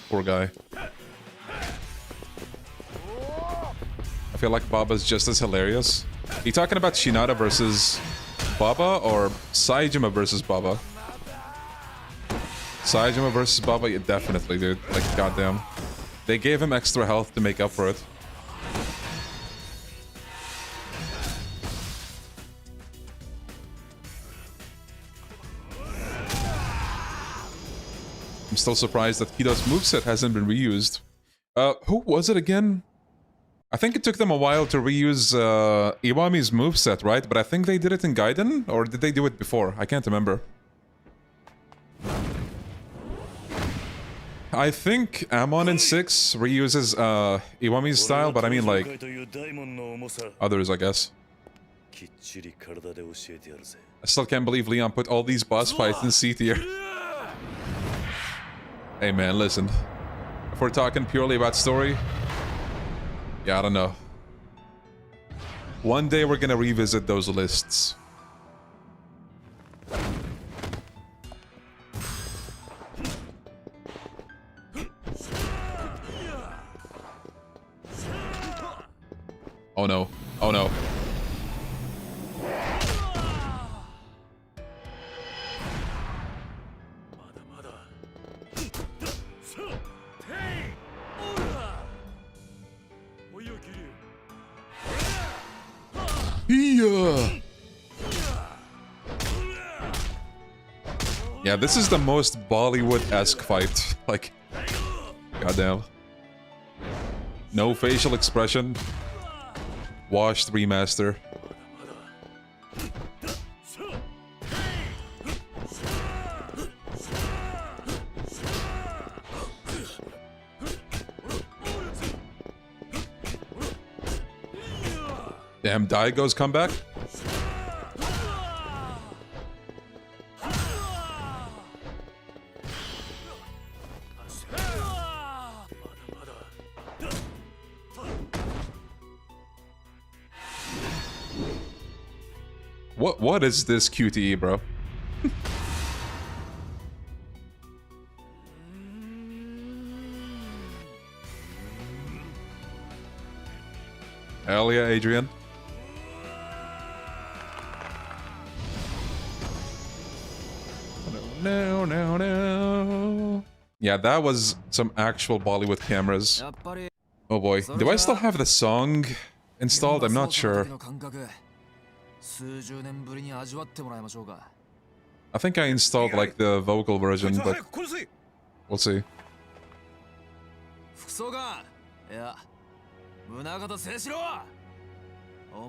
Poor guy. I feel like Baba's just as hilarious. You talking about Shinada versus Baba or Saejima versus Baba? Saejima versus Baba? Yeah, definitely, dude. Like, goddamn. They gave him extra health to make up for it. I'm still surprised that Kido's moveset hasn't been reused. Who was it again? I think it took them a while to reuse Iwami's moveset, right? But I think they did it in Gaiden? Or did they do it before? I can't remember. I think Amon in 6 reuses Iwami's style, but I mean like others, I guess. I still can't believe Leon put all these boss fights in C tier. Hey man, listen. If we're talking purely about story, yeah, I don't know. One day we're gonna revisit those lists. Oh no. Oh no. Yeah, this is the most Bollywood-esque fight. Like, goddamn. No facial expression. Washed remaster. Damn, Daigo's comeback. What is this QTE, bro? Hell yeah, Adrian. No, no, no. Yeah, that was some actual Bollywood cameras. Oh boy, do I still have the song installed? I'm not sure. I think I installed like the vocal version, but we'll see.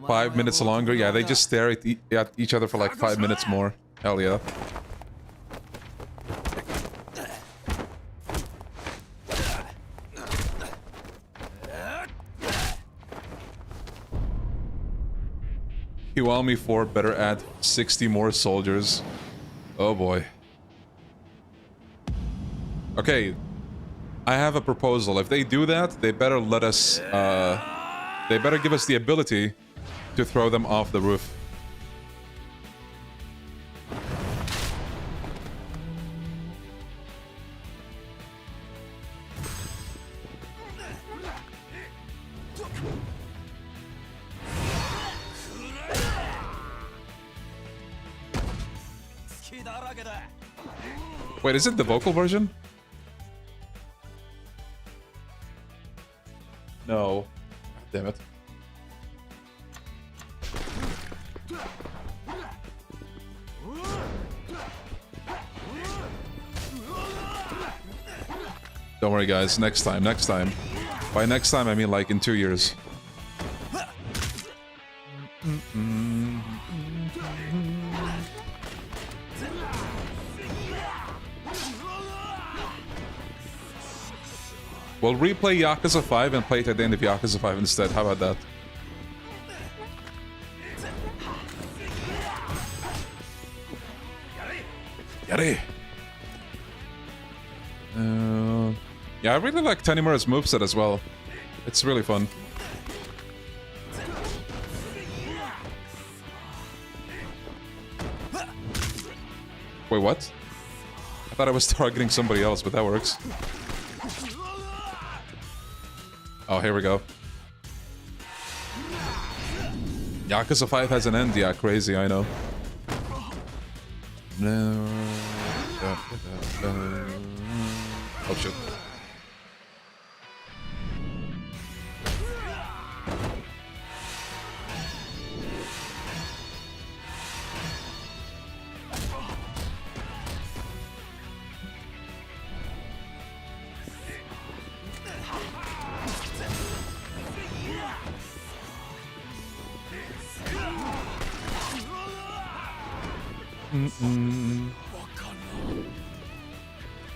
5 minutes longer? Yeah, they just stare at each other for like 5 minutes more. Hell yeah. Kiwami 4 better add 60 more soldiers. Oh boy. Okay. I have a proposal. If they do that, they better let us, they better give us the ability to throw them off the roof. Wait, is it the vocal version? No. Damn it. Don't worry, guys. Next time, next time. By next time, I mean like in 2 years. We'll replay Yakuza 5 and play it at the end of Yakuza 5 instead. How about that? Yari! Yeah, I really like Tanimura's moveset as well. It's really fun. Wait, what? I thought I was targeting somebody else, but that works. Oh, here we go. Yakuza 5 has an end, yeah, crazy, I know. Oh shit.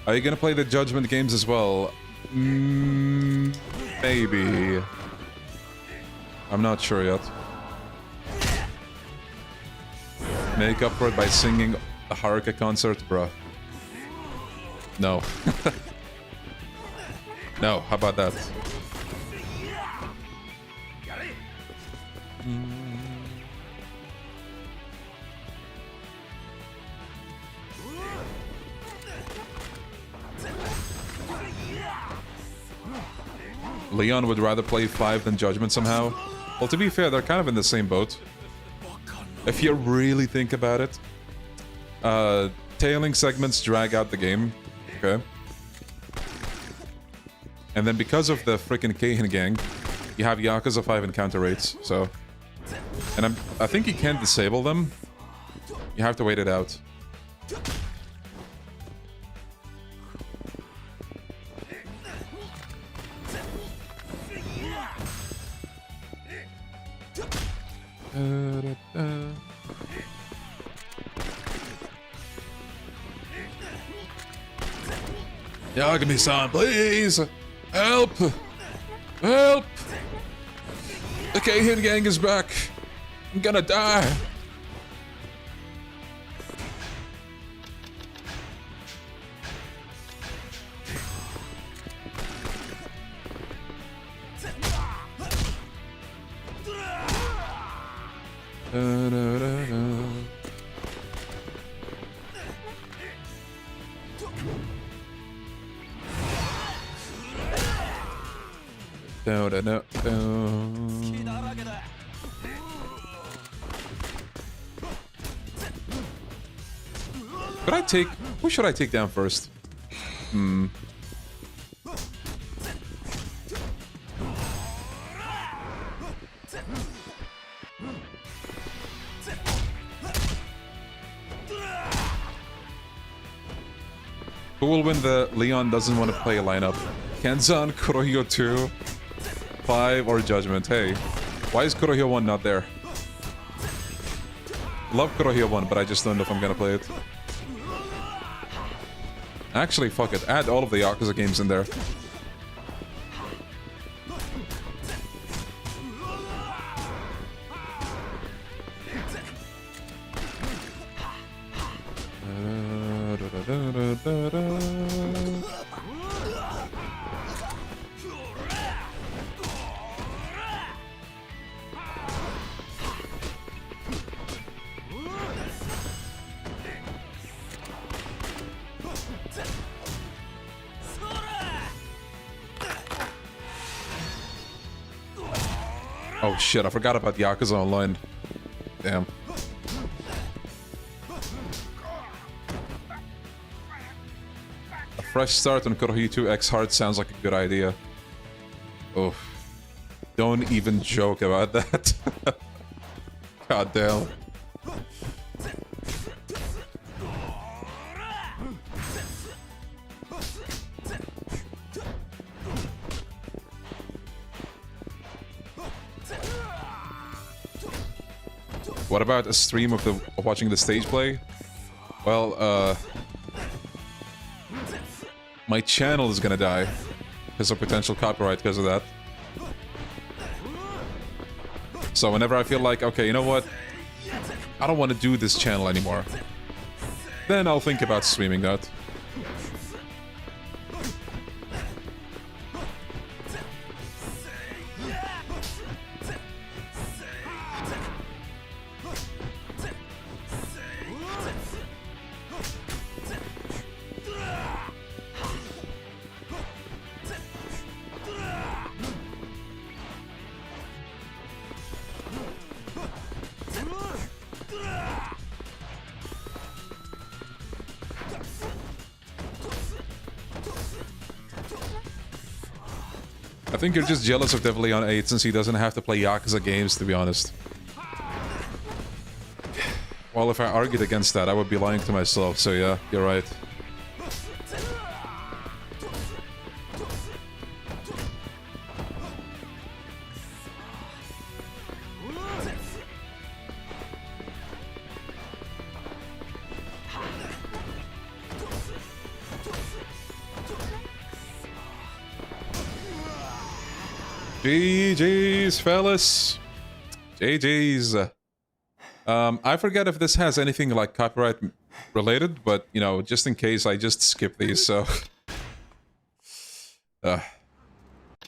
Are you gonna play the Judgment games as well? Maybe. I'm not sure yet. Make up for it by singing a Haruka concert, bruh. No. No, how about that? Leon would rather play 5 than Judgment somehow. Well, to be fair, they're kind of in the same boat. If you really think about it. Tailing segments drag out the game. Okay. And then because of the frickin' Keihin gang, you have Yakuza 5 encounter rates, so... And I think you can't disable them. You have to wait it out. Yagami-san, please! Help! Help! The Keihin gang is back! I'm gonna die! Could I take... Who should I take down first? Who will win the Leon doesn't want to play lineup? Kenzan, Kurohyo 2, 5, or Judgment? Hey, why is Kurohyo 1 not there? Love Kurohyo 1, but I just don't know if I'm gonna play it. Actually, fuck it. Add all of the Yakuza games in there. Oh shit, I forgot about Yakuza Online. Damn. A fresh start on Kurohyo 2 X Hard sounds like a good idea. Oof. Don't even joke about that. God damn. What about a stream of watching the stage play? Well, my channel is gonna die because of potential copyright because of that. So whenever I feel like, okay, you know what? I don't want to do this channel anymore. Then I'll think about streaming that. I think you're just jealous of Devil Leon 8 since he doesn't have to play Yakuza games, to be honest. Well, if I argued against that, I would be lying to myself, so yeah, you're right. GG's, fellas. GG's. I forget if this has anything like copyright related, but you know, just in case, I just skip these. So,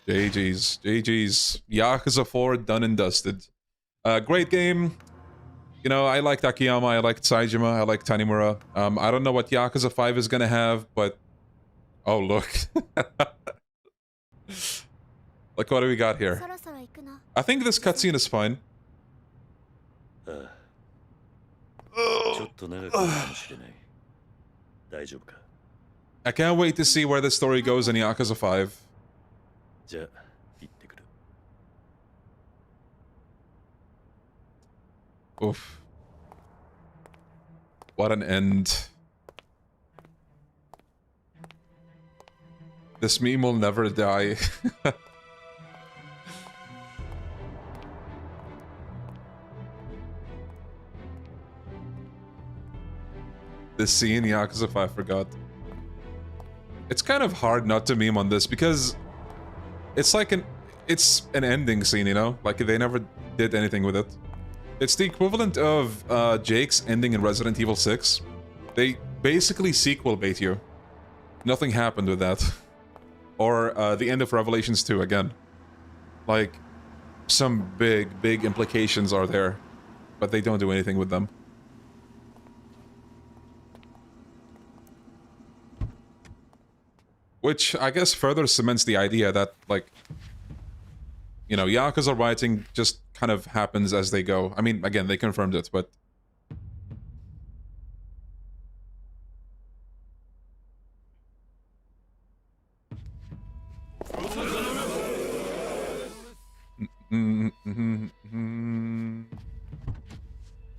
GG's, GG's. Yakuza 4 done and dusted. Great game. You know, I liked Akiyama, I liked Saejima, I liked Tanimura. I don't know what Yakuza 5 is gonna have, but oh look. Like, what do we got here? I think this cutscene is fine. I can't wait to see where the story goes in Yakuza 5. Oof. What an end. This meme will never die. This scene, Yakuza 5, I forgot. It's kind of hard not to meme on this because it's like an ending scene, you know? Like they never did anything with it. It's the equivalent of Jake's ending in Resident Evil 6. They basically sequel bait you. Nothing happened with that. Or the end of Revelations 2 again. Like, some big implications are there, but they don't do anything with them. Which, I guess, further cements the idea that, like, you know, Yakuza writing just kind of happens as they go. I mean, again, they confirmed it, but...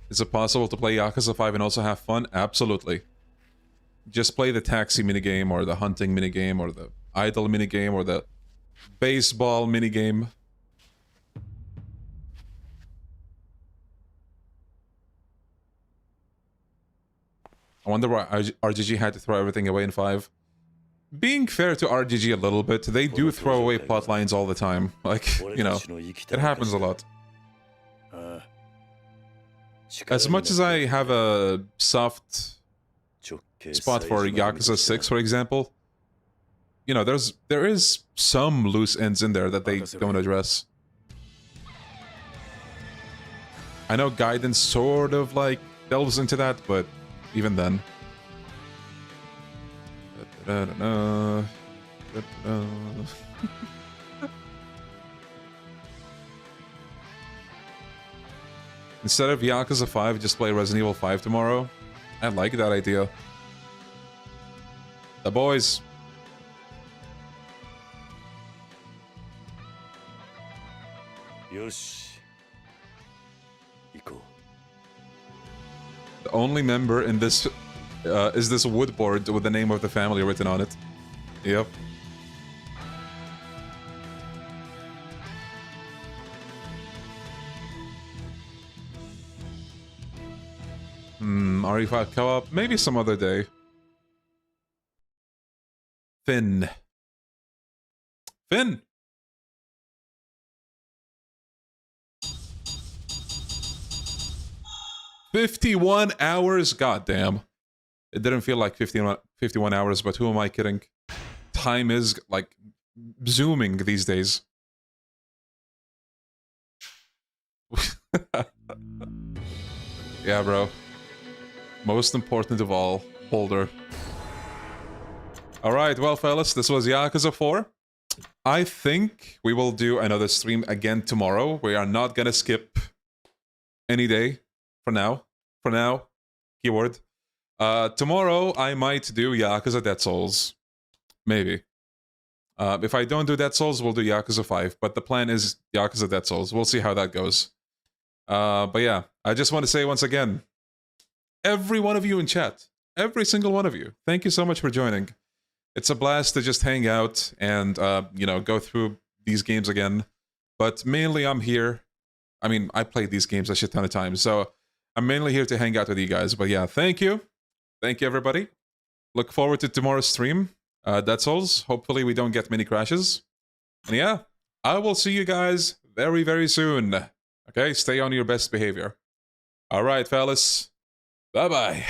Is it possible to play Yakuza 5 and also have fun? Absolutely. Just play the taxi minigame, or the hunting minigame, or the idol minigame, or the baseball minigame. I wonder why RGG had to throw everything away in 5. Being fair to RGG a little bit, they do throw away plot lines all the time. Like, you know, it happens a lot. As much as I have a soft spot for Yakuza 6, for example, you know, there is some loose ends in there that they don't address. I know Gaiden sort of, like, delves into that, but even then. Instead of Yakuza 5, just play Resident Evil 5 tomorrow. I like that idea. The boys. よし行こう The only member in this is this wood board with the name of the family written on it. Yep. RE5 co-op? Maybe some other day. Finn. Finn! $51 hours? Goddamn. It didn't feel like 51 hours, but who am I kidding? Time is, like, zooming these days. Yeah, bro. Most important of all, Boulder. Alright, well, fellas, this was Yakuza 4. I think we will do another stream again tomorrow. We are not gonna skip any day for now. For now, keyword. Tomorrow, I might do Yakuza Dead Souls. Maybe. If I don't do Dead Souls, we'll do Yakuza 5. But the plan is Yakuza Dead Souls. We'll see how that goes. But yeah, I just want to say once again, every one of you in chat, every single one of you, thank you so much for joining. It's a blast to just hang out and, you know, go through these games again. But mainly I'm here. I mean, I played these games a shit ton of times, so I'm mainly here to hang out with you guys. But yeah, thank you. Thank you, everybody. Look forward to tomorrow's stream. Dead Souls. Hopefully we don't get many crashes. And yeah, I will see you guys very, very soon. Okay, stay on your best behavior. Alright, fellas. Bye-bye.